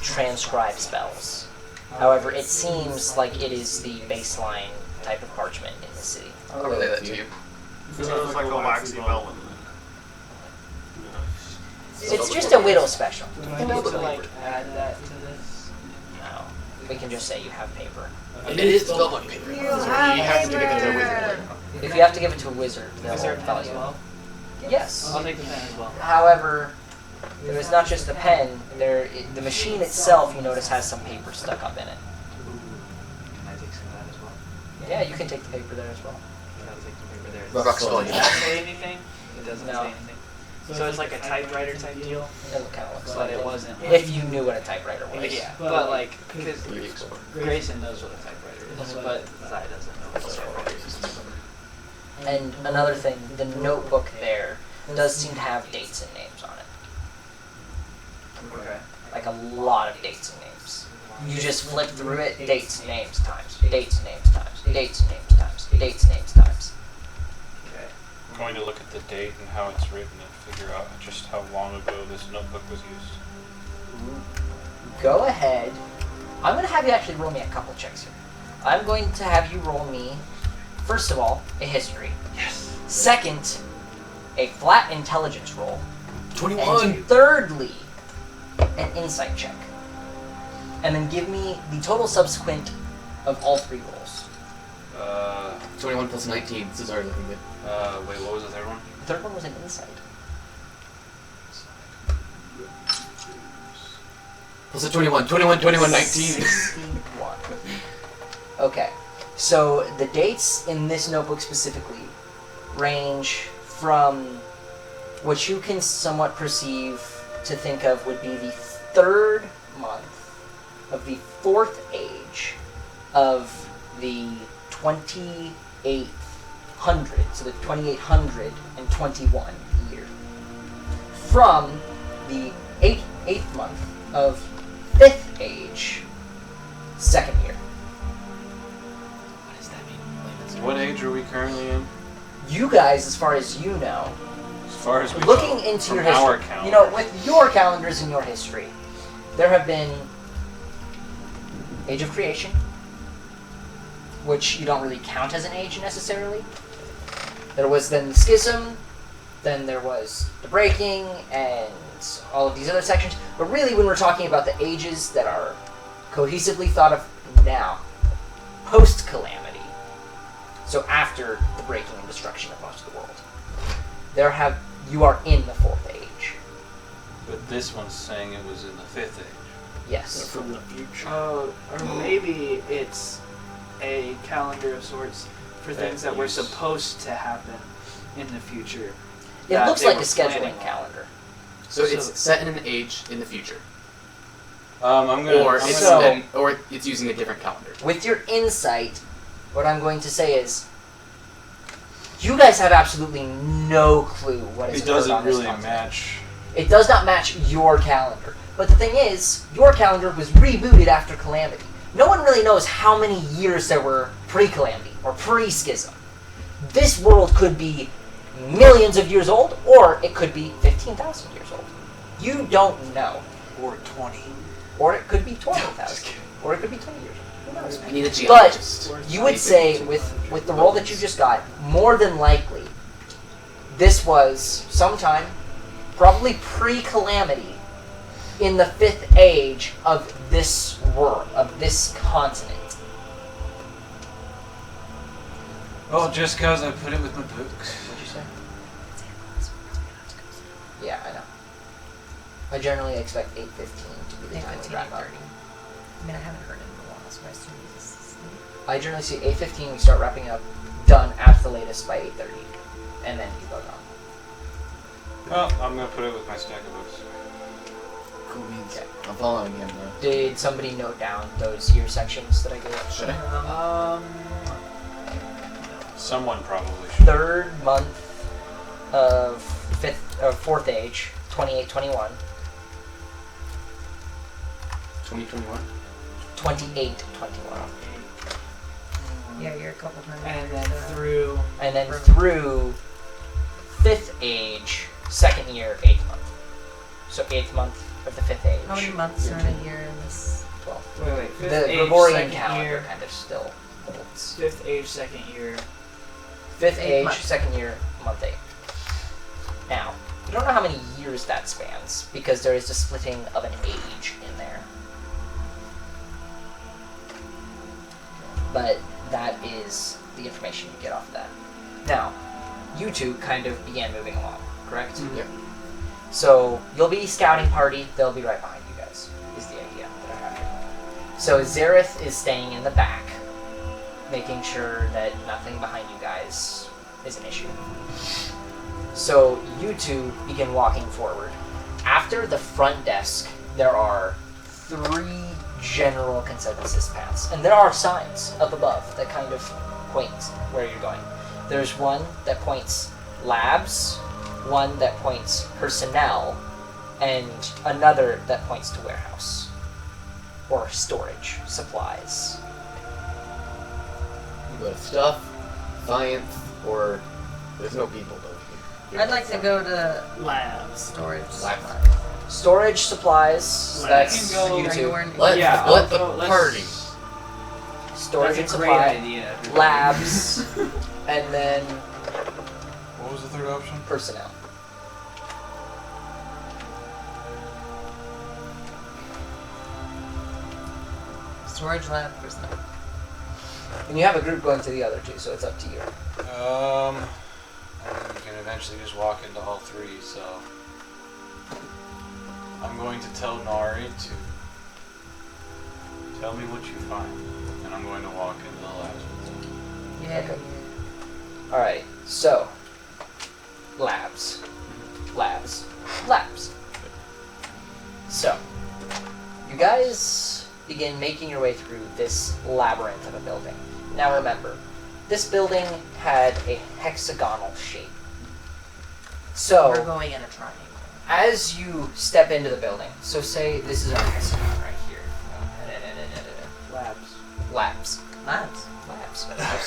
transcribe spells. However, it seems like it is the baseline type of parchment in the city. I'll relay that to you. So it's like a waxy velvet. It's just a widow special. Do I need to like add that to this? No, we can just say you have paper. It is 12 on paper. So you have to give it to a wizard. If you have to give it to a wizard, they'll Is there a pen tell as you. well? Yes. I'll take the pen as well. However, there is not just the pen. The machine itself, you notice, has some paper stuck up in it. Can I take some of that as well? Yeah, you can take the paper there as well. I'll take the paper there. Rock spell, Does yeah. that say anything? It doesn't No. say anything. So it's like a typewriter type deal, It kind of looks but like it it. wasn't. Like, If you knew what a typewriter was. yeah, but like because Maybe explore. Grayson knows what a typewriter is, but Zai doesn't know what a typewriter is. And another thing, the notebook there does seem to have dates and names on it. Okay. Like a lot of dates and names. You just flip through it, dates, names, times, dates, names, times, dates, names, times, dates, names, times. Okay. I'm going to look at the date and how it's written and figure out just how long ago this notebook was used. Go ahead. I'm going to have you actually roll me a couple checks here. I'm going to have you roll me, first of all, a history. Yes. Second, a flat intelligence roll. 21! And thirdly, an insight check. And then give me the total subsequent of all three rolls. 21 plus 19. This is already looking good. Wait, what was the third one? The third one was an insight. Plus a 21. 21, 21, 19. 61. Okay. So the dates in this notebook specifically range from what you can somewhat perceive to think of would be the 3rd month of the 4th age of the 2800, so the 2821 year. From the 8th month of 5th age, 2nd year. What does that mean? What age are we currently in? You guys, as far as you know, As far as we looking know, into from your our history, calendar. you know, with your calendars and your history, there have been Age of Creation, which you don't really count as an age necessarily. There was then the Schism, then there was the Breaking, and all of these other sections. But really, when we're talking about the ages that are cohesively thought of now, post-calamity, so after the breaking and destruction of most of the world, you are in the 4th age. But this one's saying it was in the 5th age. Yes. From the future. Oh, or maybe it's a calendar of sorts for things that were supposed to happen in the future. It that looks they like a were scheduling planning on. calendar. So it's set in an age in the future. I'm gonna. Or I'm it's, gonna- or it's using a different calendar. With your insight, what I'm going to say is, You guys have absolutely no clue what is It occurred doesn't on this really continent. match. It does not match your calendar. But the thing is, your calendar was rebooted after Calamity. No one really knows how many years there were pre-Calamity or pre-Schism. This world could be millions of years old, or it could be 15,000 years old. You don't know. Or 20. Or it could be 20,000. Or it could be 20 years. Who knows? I need a But geologist. you would say, with the roll that you just got, more than likely, this was sometime, probably pre-Calamity, in the 5th age of this world, of this continent. Well, just because I put it with my books. What'd you say? Yeah, I know. I generally expect 8:15 to be the time we wrap up. I mean, I haven't heard it in a while, so I assume he's asleep. I generally see 8:15 we start wrapping up, done at the latest by 8:30, and then you go down. Well, I'm going to put it with my stack of books. Cool beans. Okay. I'm following him though. Did somebody note down those year sections that I gave? Should I? Someone probably should. 3rd month of 4th age, 28-21. 2021? 28-21. Yeah, you're a couple times. And then through. And then through 5th age, 2nd year, 8th month. So 8th month of the 5th age. How many months are in a year in this? 12. Wait, The 5th age, Gregorian 2nd calendar year. kind of still holds. 5th age, 2nd year. 5th Eight age, months. 2nd year, month 8. Now, you don't know how many years that spans, because there is a splitting of an age in there. But that is the information you get off of that. Now, you two kind of began moving along, correct? Yep. So, you'll be scouting party, they'll be right behind you guys, is the idea that I have here. So, Zareth is staying in the back, making sure that nothing behind you guys is an issue. So, you two begin walking forward. After the front desk, there are 3 general consensus paths, and there are signs up above that kind of point where you're going. There's one that points labs, one that points personnel, and another that points to warehouse or storage supplies. You go to stuff, science, or there's no people though. I'd like to go to Labs. storage. Lab. Storage supplies, that's Can go- you Are two. you wearing? Let Yeah, let the let's- party. Storage and That's a great supply, idea. labs, and then What was the third option? personnel. Storage lab personnel. And you have a group going to the other two, so it's up to you. I mean, we can eventually just walk into all 3, so I'm going to tell Nari to tell me what you find, and I'm going to walk into the labs with him. Yeah. Okay. Alright, so labs. So, you guys begin making your way through this labyrinth of a building. Now remember, this building had a hexagonal shape. We're So, going in a triangle. as you step into the building, so say this is our hexagon right here. Labs. Labs. Labs.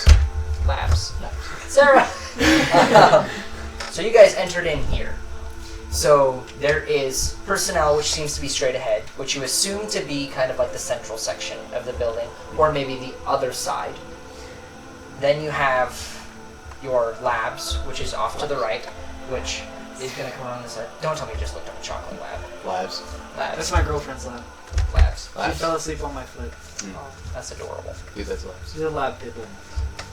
Labs. Sarah! So you guys entered in here. So there is personnel, which seems to be straight ahead, which you assume to be kind of like the central section of the building, or maybe the other side. Then you have your labs, which is off to the right, which is going to come around this side. Don't tell me you just looked up a chocolate lab. Labs. That's my girlfriend's lab. Labs. She Labs. fell asleep on my foot. That's adorable. Dude, that's labs. She's a lab pitbull.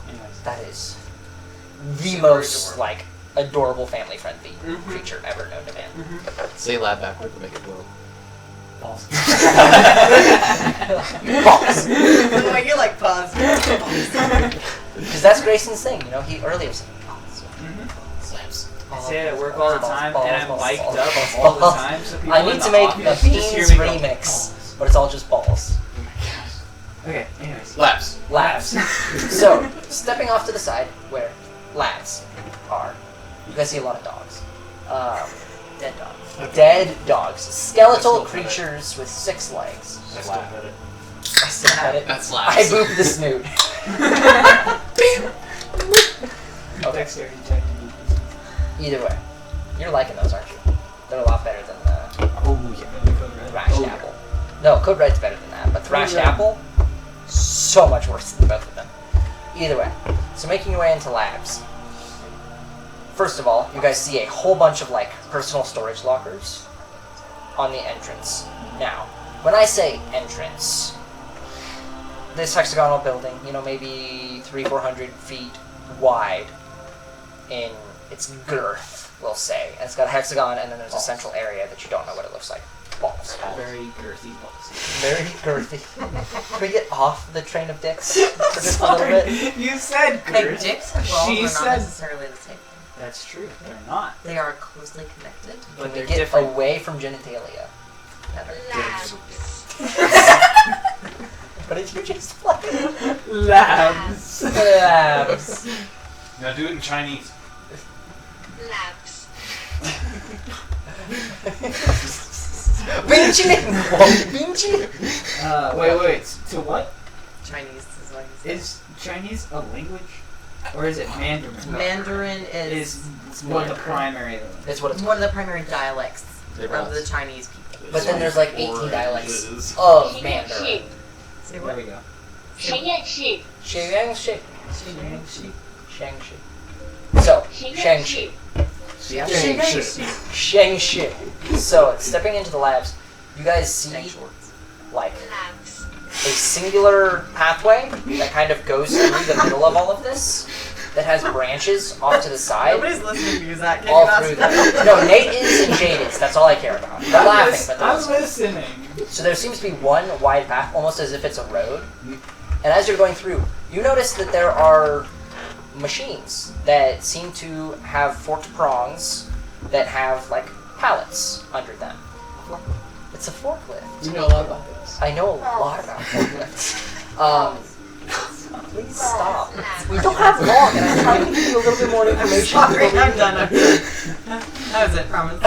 Anyways. That is the Super most, adorable. like, adorable family-friendly creature ever known to man. Say lab backward to make it glow. Balls. Like you're like pause. Because that's Grayson's thing, you know, he earlier said balls. Labs. I say it at work all the time, balls, and I'm balls, mic'd balls, up balls, all the balls. time, so people I in need the to make a office just hear Beans me go, remix, but it's all just balls. Okay, anyways. Labs. Labs. So, stepping off to the side, where labs are. You guys see a lot of dogs. Dead dogs. Dead dogs. Skeletal creatures with 6 legs. I still pet it. I still had it. That's I last. booped the snoot. Dexterity check. Either way, you're liking those, aren't you? They're a lot better than the Oh yeah. thrashed apple. No, Code Red's better than that, but thrashed apple, so much worse than both of them. Either way, so making your way into labs. First of all, you guys see a whole bunch of like personal storage lockers on the entrance. Now, when I say entrance, this hexagonal building, maybe 300-400 feet wide in its girth, we'll say. And it's got a hexagon, and then there's a central area that you don't know what it looks like. Balls. Very girthy balls. Very girthy. Can we get off the train of dicks for just a little bit? You said Hey, girth. dicks and balls She are said- not necessarily the same thing. That's true. They're not. They are closely connected. But Can we they're get different. away from genitalia? Heather? What did you just play? Labs. Labs. Now do it in Chinese. Labs. Wait. To what? Chinese is what he said. Is Chinese a language? Or is it Mandarin? Mandarin Is is one of the primary languages. It's what it's one of the primary dialects They of balance. the Chinese people. But then there's like 18 Orange dialects is- of 谁 Mandarin. 也 Say There what? we go. 是，谁也是， Shangxi. Shangxi. So, 谁也 Shangxi. 是， Shangxi. So, stepping into the labs, you guys see like labs. a singular pathway that kind of goes through the middle of all of this, that has branches off to the side. Nobody's listening to you, Zach. Can All you ask through that? there. No, Nate is and Jade is. That's all I care about. They're laughing, but they're I'm listening. listening. So there seems to be one wide path, almost as if it's a road. And as you're going through, you notice that there are machines that seem to have forked prongs that have like pallets under them. It's a forklift. You know a lot about this. I know a lot about forklifts. Please stop. We don't have long, and I'm trying to give you a little bit more information. Sorry, I'm done. That was it, promise.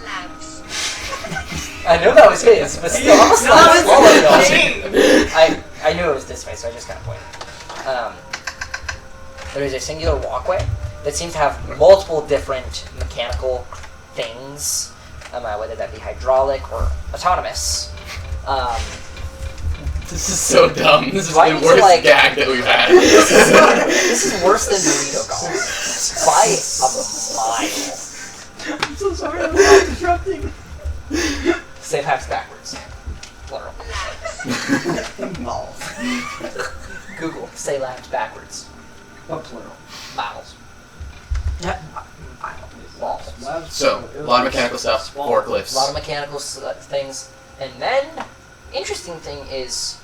Labs. I know that was his, but still, I'm still No, swallowing it's it. I knew it was this way, so I just kind of pointed. There is a singular walkway that seems to have multiple different mechanical things, whether that be hydraulic or autonomous. This is so dumb. This is Do I the need to, worst like- gag that we've had. This is worse than burrito golf by a mile. I'm so sorry. I'm not interrupting. Save hacks backwards. Plural. Google, say labs backwards. What plural? Vowels. Balls. So, a lot of mechanical stuff, A forklifts. lot of mechanical things. And then, interesting thing is,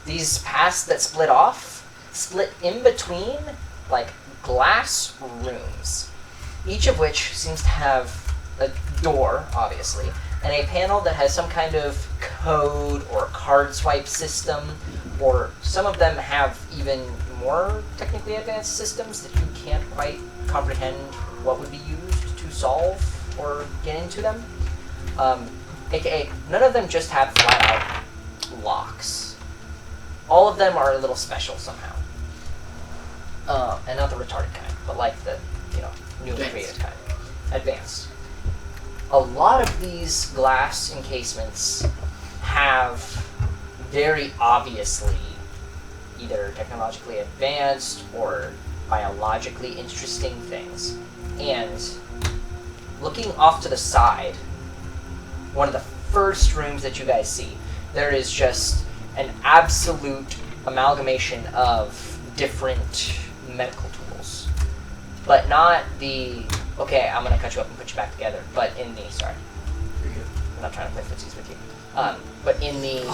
these paths that split off, split in between, like, glass rooms. Each of which seems to have a door, obviously, and a panel that has some kind of code or card swipe system, or some of them have even more technically advanced systems that you can't quite comprehend what would be used to solve or get into them. AKA, none of them just have flat out locks. All of them are a little special somehow. And not the retarded kind, but like the, newly created kind. Advanced. A lot of these glass encasements have very obviously either technologically advanced or biologically interesting things. And looking off to the side, one of the first rooms that you guys see, there is just an absolute amalgamation of different medical tools. But not the, okay, I'm going to cut you up and put you back together, but in the, sorry. I'm not trying to play footsies with you. But in the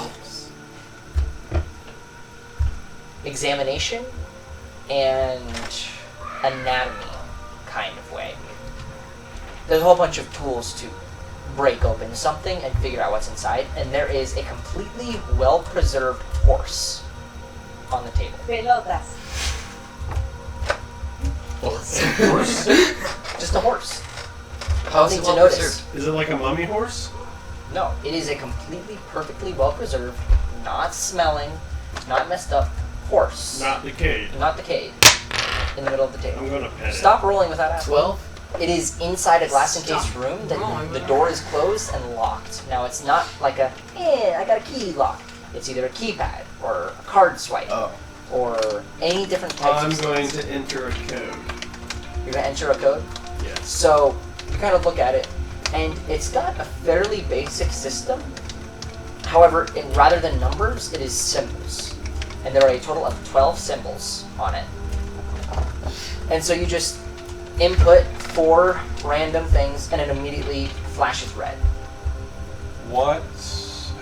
examination and anatomy kind of way. There's a whole bunch of tools to break open something and figure out what's inside, and there is a completely well-preserved horse on the table. Pelotas. Horse. Just a horse. How's Nothing it to well notice. preserved? Is it like a mummy horse? No, it is a completely, perfectly well preserved, not smelling, not messed up horse. Not decayed. Not decayed. In the middle of the table. I'm gonna pet it. Stop rolling without asking. 12? It is inside a glass encased room. The door is closed and locked. Now it's not like a, I got a key lock. It's either a keypad or a card swipe Oh. or any different types I'm of going things. to enter a code. You're gonna enter a code. Yes. So you kind of look at it, and it's got a fairly basic system. However, rather than numbers, it is symbols, and there are a total of 12 symbols on it. And so you just input 4 random things, and it immediately flashes red. What?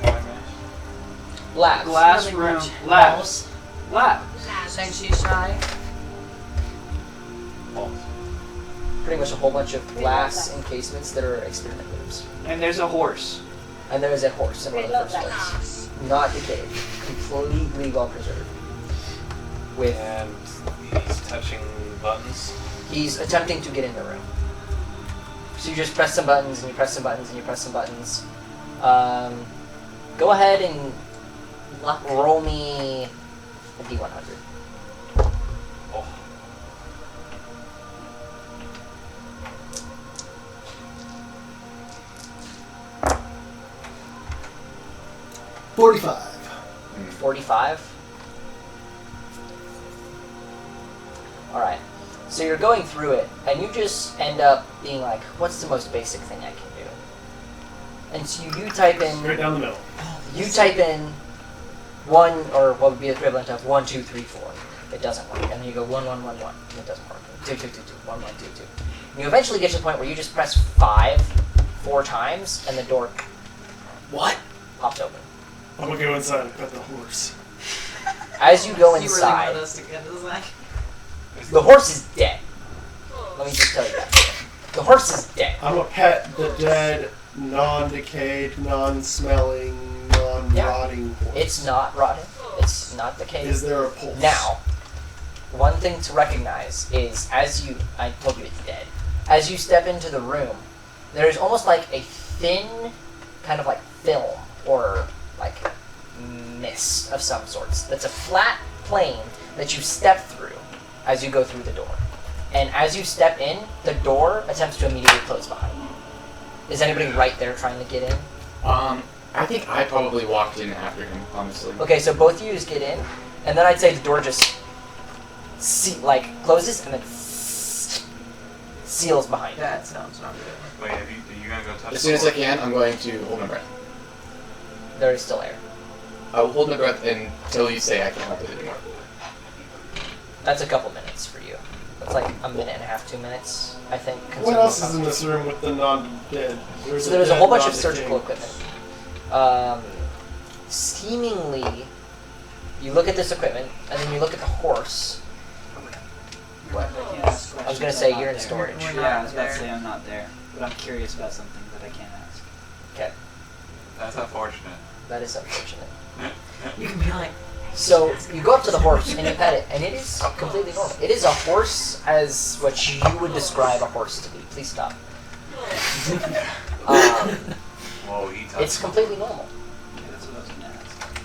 Have I missed? Labs. Glass Nothing room. much. Labs. Labs. Thanks, you shy. False. Pretty much a whole bunch of glass encasements that are experiment rooms. And there's a horse. And there is a horse in one of the first ones. Glass. Not decayed. Completely well preserved. With And he's touching buttons. He's attempting to get in the room. So you just press some buttons, and you press some buttons, and you press some buttons. Go ahead and roll me a D100. Oh. $45. 45. Alright. So you're going through it, and you just end up being like, what's the most basic thing I can do? And so you type in... Straight down the middle. You type in 1, or what would be the equivalent of 1, 2, 3, 4. It doesn't work. And then you go 1, 1, 1, 1. It doesn't work. 2, 2, 2, 2. 1, 1, 2, 2. And you eventually get to the point where you just press 5 4 times, and the door pops open. I'm gonna go inside and pet the horse. As you go You really inside, want us to get this like... the horse is dead. Let me just tell you that. The horse is dead. I'm gonna pet the dead, non-decayed, non-smelling, non-rotting horse. It's not rotten. It's not decayed. Is there a pulse? Now, one thing to recognize is I told you it's dead. As you step into the room, there's almost like a thin kind of like film or like mist of some sorts. That's a flat plane that you step through as you go through the door. And as you step in, the door attempts to immediately close behind you. Is anybody right there trying to get in? I think I probably walked in after him, honestly. Okay, so both of you just get in, and then I'd say the door just closes and then seals behind you. That sounds not good. Wait, are you gonna go touch As soon as I can, I'm going to hold my breath. There is still air. I will hold my breath until you say I can't hold it anymore. That's a couple minutes for you. That's like a minute and a half, 2 minutes, I think. What else is in this room with the non-dead? So there's a whole bunch of surgical equipment. Seemingly, you look at this equipment, and then you look at the horse. What? I can't ask I was gonna questions, say I'm you're not in there. storage. We're Yeah, not I was about to there. say I'm not there. But I'm curious about something that I can't ask. Okay, That's unfortunate. that is unfortunate. You can be like... So you go up to the horse and you pet it, and it is completely normal. It is a horse as what you would describe a horse to be. Please stop. Whoa, he touched. It's completely normal. Yeah, that's what I was gonna ask.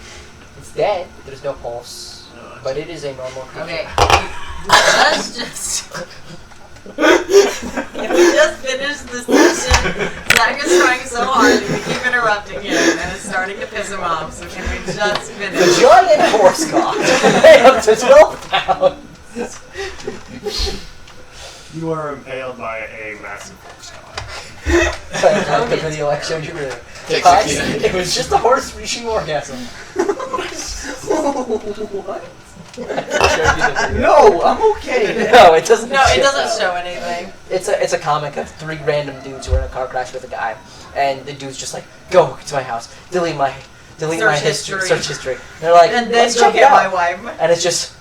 It's dead. There's no pulse, but it is a normal creature. Okay. Let's just... If we just finish this session, Zach is trying so hard and we keep interrupting him and it's starting to piss him off, so can we just The finish? giant horse cock, weigh up to 12 pounds. You are impaled by a massive horse cock. Like the video I showed you earlier. Take Guys, 69. it was just a horse reaching orgasm. What? I showed you the video. No, I'm okay. No, it doesn't. No, it shit doesn't out. show anything. It's a comic of 3 random dudes who are in a car crash with a guy, and the dude's just like, "Go to my house, delete my Search history. search history." And they're like, And then "Let's go check it get my out." wife. And it's just,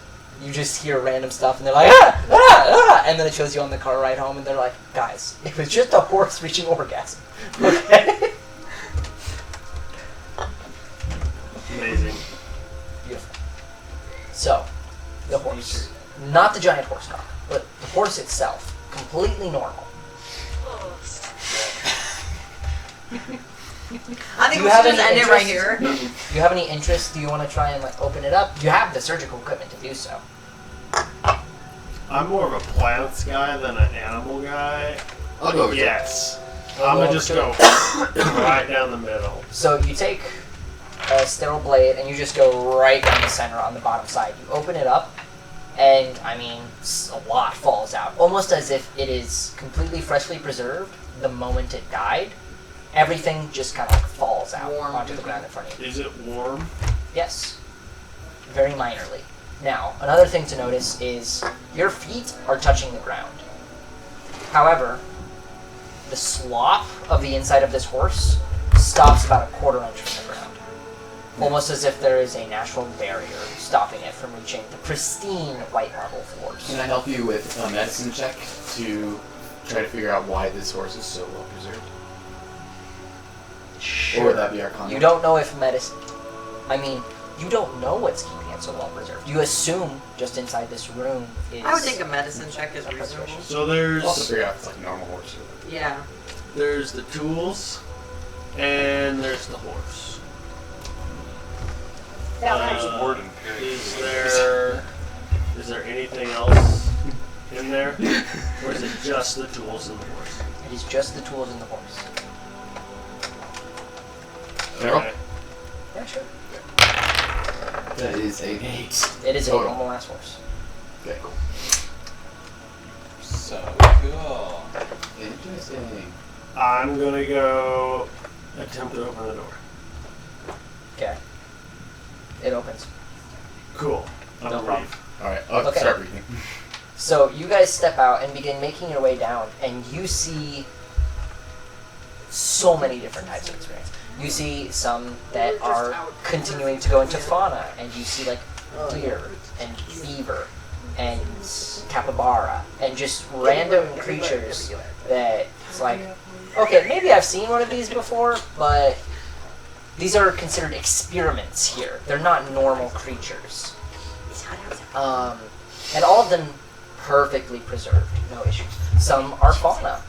you just hear random stuff, and they're like, ah, ah, ah, and then it shows you on the car ride home, and they're like, guys, it was just a horse reaching orgasm. Okay. Amazing. Beautiful. So, the horse, not the giant horse cock. But the horse itself, completely normal. Horse. I think Do we you have should just any end it right interest? here. Do you have any interest? Do you want to try and like open it up? You have the surgical equipment to do so. I'm more of a plants guy than an animal guy. I'll go with Yes. I'm gonna just go right down the middle. So you take a sterile blade and you just go right down the center on the bottom side. You open it up, and I mean, a lot falls out, almost as if it is completely freshly preserved the moment it died. Everything just kind of like falls out onto the ground in front of you. Is it warm? Yes, very minorly. Now, another thing to notice is your feet are touching the ground. However, the slop of the inside of this horse stops about a quarter inch from the ground. Almost as if there is a natural barrier stopping it from reaching the pristine white marble floors. Can I help you with a medicine check to try to figure out why this horse is so well preserved? Or would that be our conduct? You don't know if medicine... I mean, you don't know what's keeping it so well preserved. You assume just inside this room is... I would think a medicine check is reasonable. preservation. So there's Also figure out if it's like a normal horse or whatever. Yeah. there's the tools and there's the horse. Warden. Is there anything else in there, or is it just the tools and the horse? It is just the tools and the horse. Carol? Okay. Yeah, sure. That is an 8. It is a Total. normal ass horse. Okay, cool. So cool. Interesting. I'm gonna go attempt to open the door. Okay. It opens. Cool. I'm No gonna problem. leave. Alright, I'll Okay. start reading. So you guys step out and begin making your way down, and you see so many different types of experience. You see some that are continuing to go into fauna, and you see like deer and beaver and capybara and just random creatures that it's like, okay, maybe I've seen one of these before, but these are considered experiments here. They're not normal creatures. And all of them perfectly preserved, no issues. Some are fauna.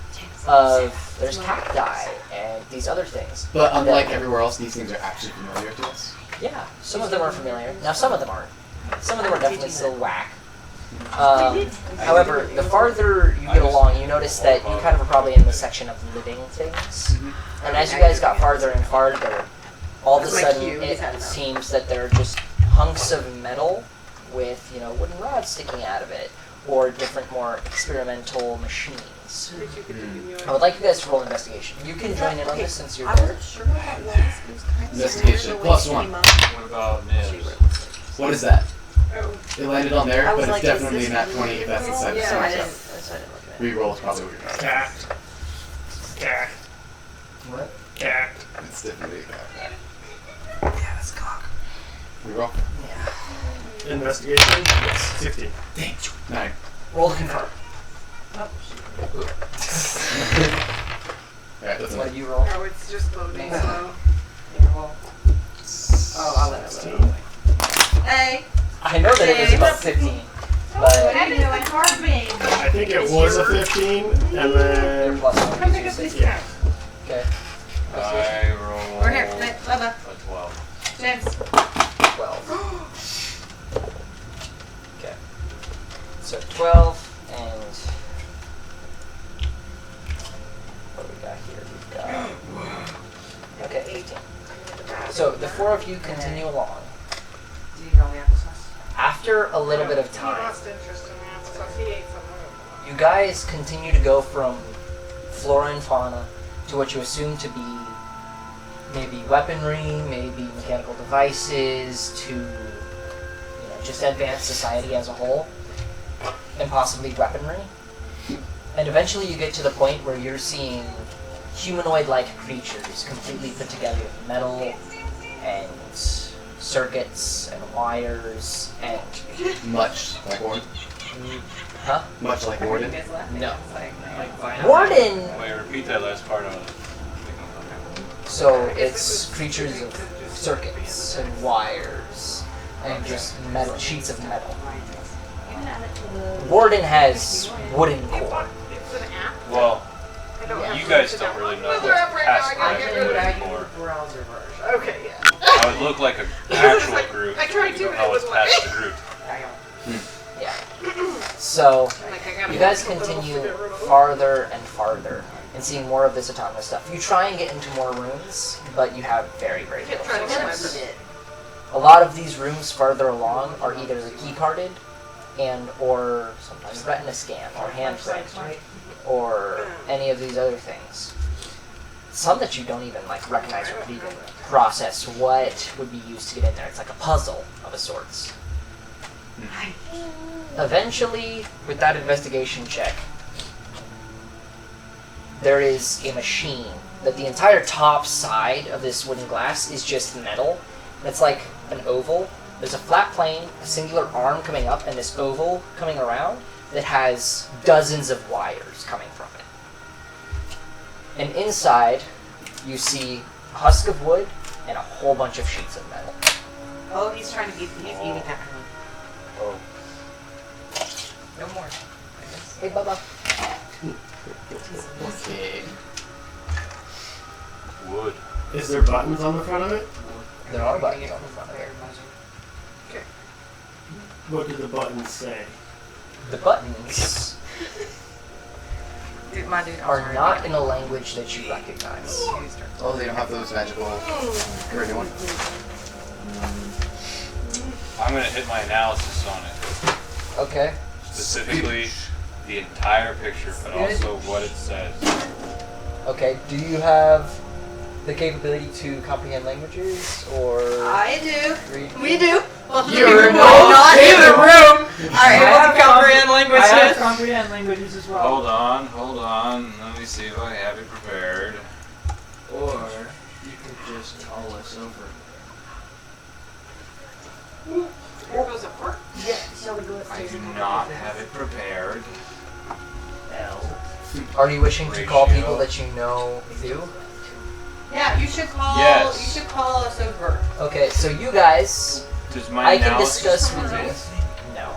There's cacti and these other things. But unlike that- everywhere else, these things are actually familiar to us. Yeah, some of them are familiar. Now some of them aren't. Some of them are definitely still whack. However, the farther you get along, you notice that you kind of are probably in the section of living things. And as you guys got farther and farther, all of a sudden it seems that there are just hunks of metal with, you know, wooden rods sticking out of it, or different more experimental machines. I would like you guys to roll investigation. You can join in on this since you're there. Investigation, +1. What about nibs? What is that? It landed on there, I was but it's like, definitely is not this 20 if that's the side of the Yeah, I side. didn't. That's why I didn't look at it. Reroll is probably what you're doing. Cat. Cat. What? Cat. It's definitely that. Yeah, that's cock. Reroll. Yeah. Investigation. Yes. 15. 9. Roll to confirm. Alright, that's What enough. did you roll? Oh, it's just loading, so. Oh, I'll let it load. Hey. I know that it was about 15, but I think it was a 15, and your then plus one gives you a 16. yeah. Okay. I roll We're here. Hey, Bubba. a 12. James. 12. Okay. So 12 and what do we got here? We've got okay, 18. So the four of you continue along. Do you know the applesauce? After a little bit of He time, lost interest in the applesauce. He ate some. you guys continue to go from flora and fauna to what you assume to be maybe weaponry, maybe mechanical devices, to just advanced society as a whole, and possibly weaponry. And eventually you get to the point where you're seeing humanoid-like creatures completely put together with metal and circuits and wires and... Much like Warden. Huh? Much like Warden. No. Like vinyl. Warden! Wait, repeat that last part of it. So it's creatures of circuits and wires and just metal sheets of metal. Warden has wooden core. It's an app. Well, I don't have you to guys sit don't down. really know Well, what's wherever past I the get wooden back core. Browser version. Okay, yeah. I would look like an actual Like, group. I tried You to, don't but know it what's was past like- the group. Yeah. So, Like, I gotta you guys put the little continue figure room. farther and farther and seeing more of this autonomous stuff. You try and get into more rooms, but you have very, very Keep little trying to get success. my A lot of these rooms farther along are either key-carded and or sometimes retina scan or handprint or any of these other things. Some that you don't even like recognize or could even process what would be used to get in there. It's like a puzzle of a sorts. Eventually, with that investigation check, there is a machine that the entire top side of this wooden glass is just metal. It's like an oval. There's a flat plane, a singular arm coming up, and this oval coming around that has dozens of wires coming from it. And inside, you see a husk of wood and a whole bunch of sheets of metal. Oh, he's trying to eat. He's eating that one. Oh. No more. Hey, Bubba. Okay. Wood. Is there buttons on the front of it? There are buttons on the front of it. What do the buttons say? The buttons Dude, my dude. are not in a language that you recognize. Oh, they don't have those magical curly ones. I'm gonna hit my analysis on it. Okay. Specifically, the entire picture, but also what it says. Okay, do you have the capability to comprehend languages or I do. read? We do. Well, You're not in the room. Are able to comprehend I have languages. comprehend languages as well. Hold on. Let me see if I have it prepared. Or you could just call us over. Here goes a fork. I do not have it prepared. Are you wishing to call Ratio. people that you know do? Yeah, you should call. Yes. You should call us over. Okay, so you guys, Does my I can analysis discuss with you. No,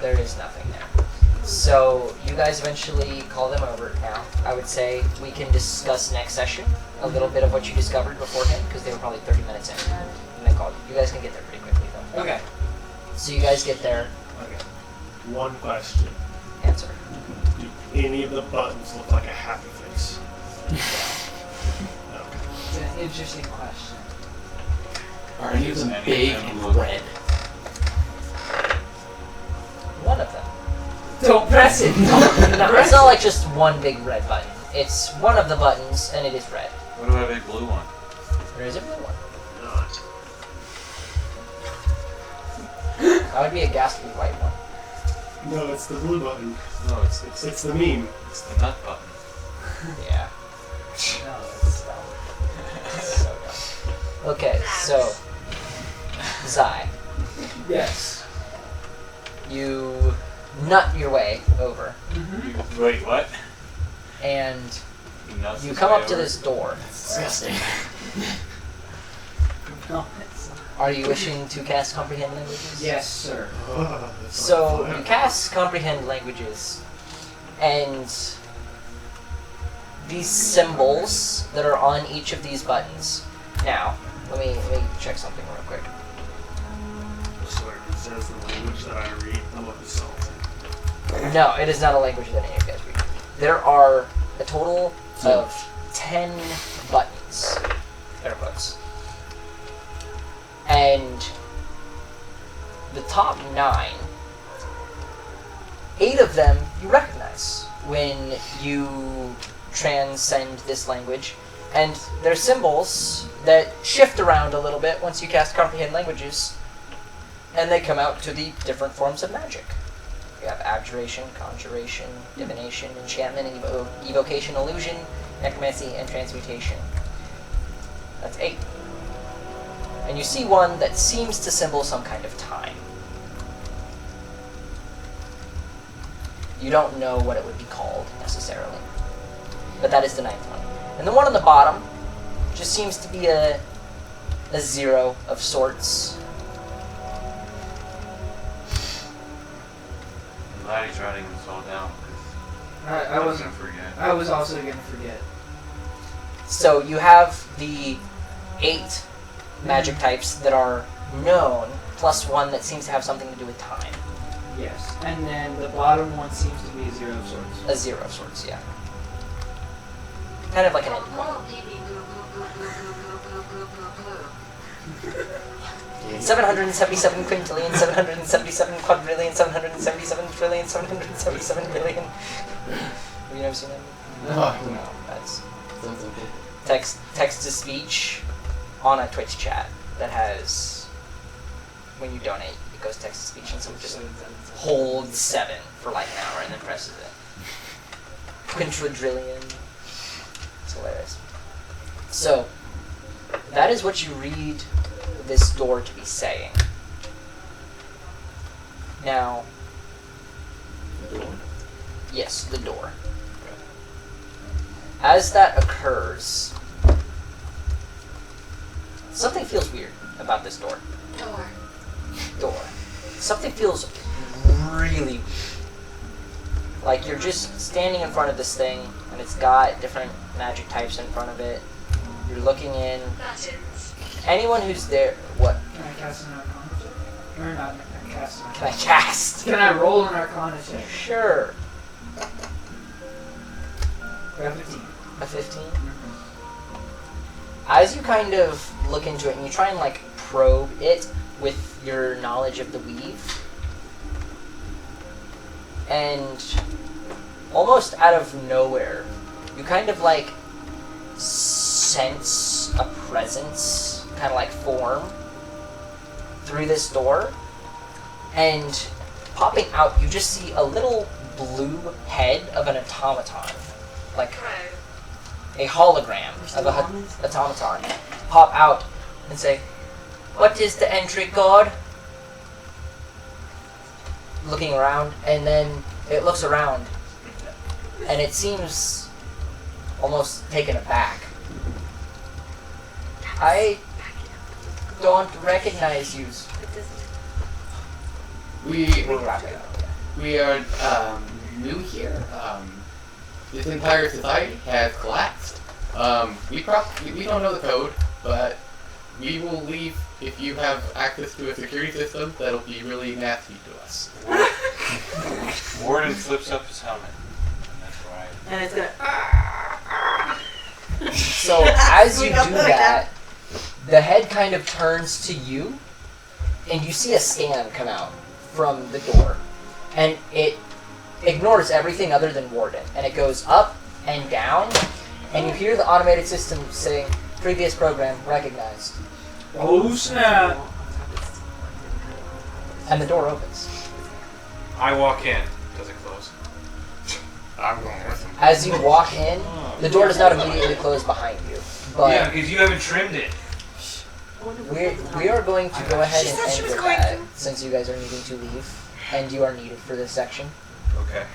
there is nothing there. So you guys eventually call them over now. I would say we can discuss next session a little bit of what you discovered beforehand because they were probably 30 minutes in. And I called you. You guys can get there pretty quickly though. Okay. So you guys get there. One question. Answer. Do any of the buttons look like a happy face? Okay. It's an interesting question. Are any of them Any of big them and look- red? One of them. Don't press it. No, it's not like just one big red button. It's one of the buttons and it is red. What about a big blue one? There is a blue one. Not. That would be a ghastly white one. No, it's the blue button. No, it's It's the meme. the nut button. Yeah. No, it's dumb. So dumb. Okay, so Zai, Yes. you nut your way over, Wait, what? and Nuts you his come way up to over? this door. Disgusting. No, it's not. Are you wishing to cast comprehend languages? Yes, sir. Oh, that's So like you cast comprehend languages, and these symbols that are on each of these buttons. Now, let me check something real quick. So it says the language that I read. I'm looking salty. No, it is not a language that any of you guys read. There are a total of 10 buttons. Air quotes. And the top 9, 8 of them you recognize when you transcend this language. And they're symbols that shift around a little bit once you cast comprehend languages. And they come out to the different forms of magic. You have abjuration, conjuration, divination, enchantment, evocation, illusion, necromancy, and transmutation. That's 8. And you see one that seems to symbol some kind of time. You don't know what it would be called, necessarily. But that is the 9th one. And the one on the bottom just seems to be a 0 of sorts. glad he's writing this all down. I wasn't. Forget. I was also gonna forget. So you have the 8 magic types that are known, plus 1 that seems to have something to do with time. Yes. And then the bottom one seems to be a 0 of swords. A 0 of sorts, yeah. Kind of like an end point. 777 quintillion, 777 quadrillion, 777 trillion, 777 billion. Have you never seen that movie? No. No, that's Sounds okay. text to speech on a Twitch chat that has, when you donate, it goes text to speech, and someone just holds 7 for like an hour and then presses it. Quintrillion. It's hilarious. So, that is what you read this door to be saying. Now, The door. yes, the door. As that occurs, something feels weird about this door. Door. Something feels really weird. Like you're just standing in front of this thing, and it's got different magic types in front of it. You're looking in. Anyone who's there, what? Can I cast an Arcana check? Or not cast an Can I cast? Can I roll an Arcana check? Sure. I got 15. A 15? As you kind of look into it and you try and like probe it with your knowledge of the weave, and almost out of nowhere, you kind of like sense a presence kind of like form through this door, and popping out you just see a little blue head of an automaton, like a hologram of a automaton, pop out and say, "What is the entry code?" Looking around, and then it looks around, and it seems almost taken aback. "I don't recognize you." We'll wrap it up. We are new here. This entire society has collapsed. We don't know the code, but we will leave if you have access to a security system that'll be really nasty to us. Warden flips up his helmet. And that's right. And it's gonna. So as you do that, the head kind of turns to you, and you see a scan come out from the door, and it ignores everything other than Warden, and it goes up and down, and you hear the automated system saying, "Previous program recognized," Oh snap! and the door opens. I walk in. Does it close? I'm going with him. As you walk in, the door does not immediately close behind you, but Yeah, because you haven't trimmed it. we are going to go ahead She and said she end was with going that, to. since you guys are needing to leave, and you are needed for this section. Okay.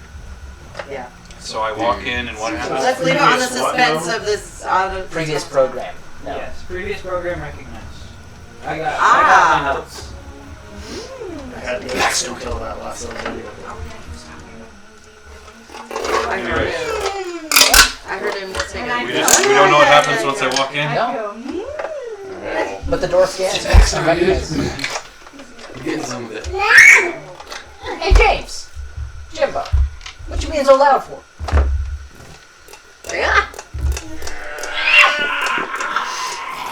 Yeah. So I walk in and what happens? Let's leave it on the Previous what suspense now? of this. Previous program. No. Yes. Previous program recognized. I got my notes. I had to actually kill that last little video. I heard him. I heard him say We that. don't know what happens once I walk in. No, Alright. but the door scans. Recognizes. I'm getting some of it. Hey James! Jimbo, what you being so loud for? Yeah.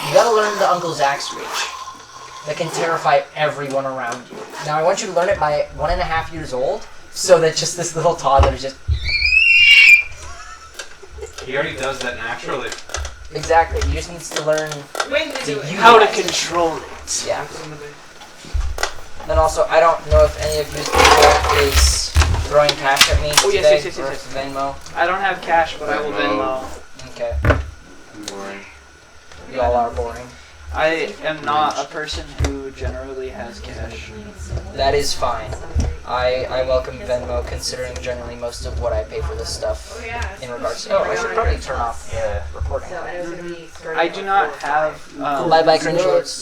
You gotta learn the Uncle Zach screech that can terrify everyone around you. Now I want you to learn it by 1.5 years old, so that just this little toddler is just... He already does that naturally. Exactly, he just needs to learn When to to do it. utilize How to it. control it. Yeah. And also, I don't know if any of you people is throwing cash at me Oh, yes, today, yes, yes, or yes, if Venmo. I don't have cash, but I will Venmo. Okay, Boring. you all are boring. I am not a person who generally has cash. That is fine. I welcome Venmo, considering generally most of what I pay for this stuff Oh, yeah. in regards to... Oh, I should probably turn off the recording. So, and it was gonna be I do not have. Bye-bye, cringe lords.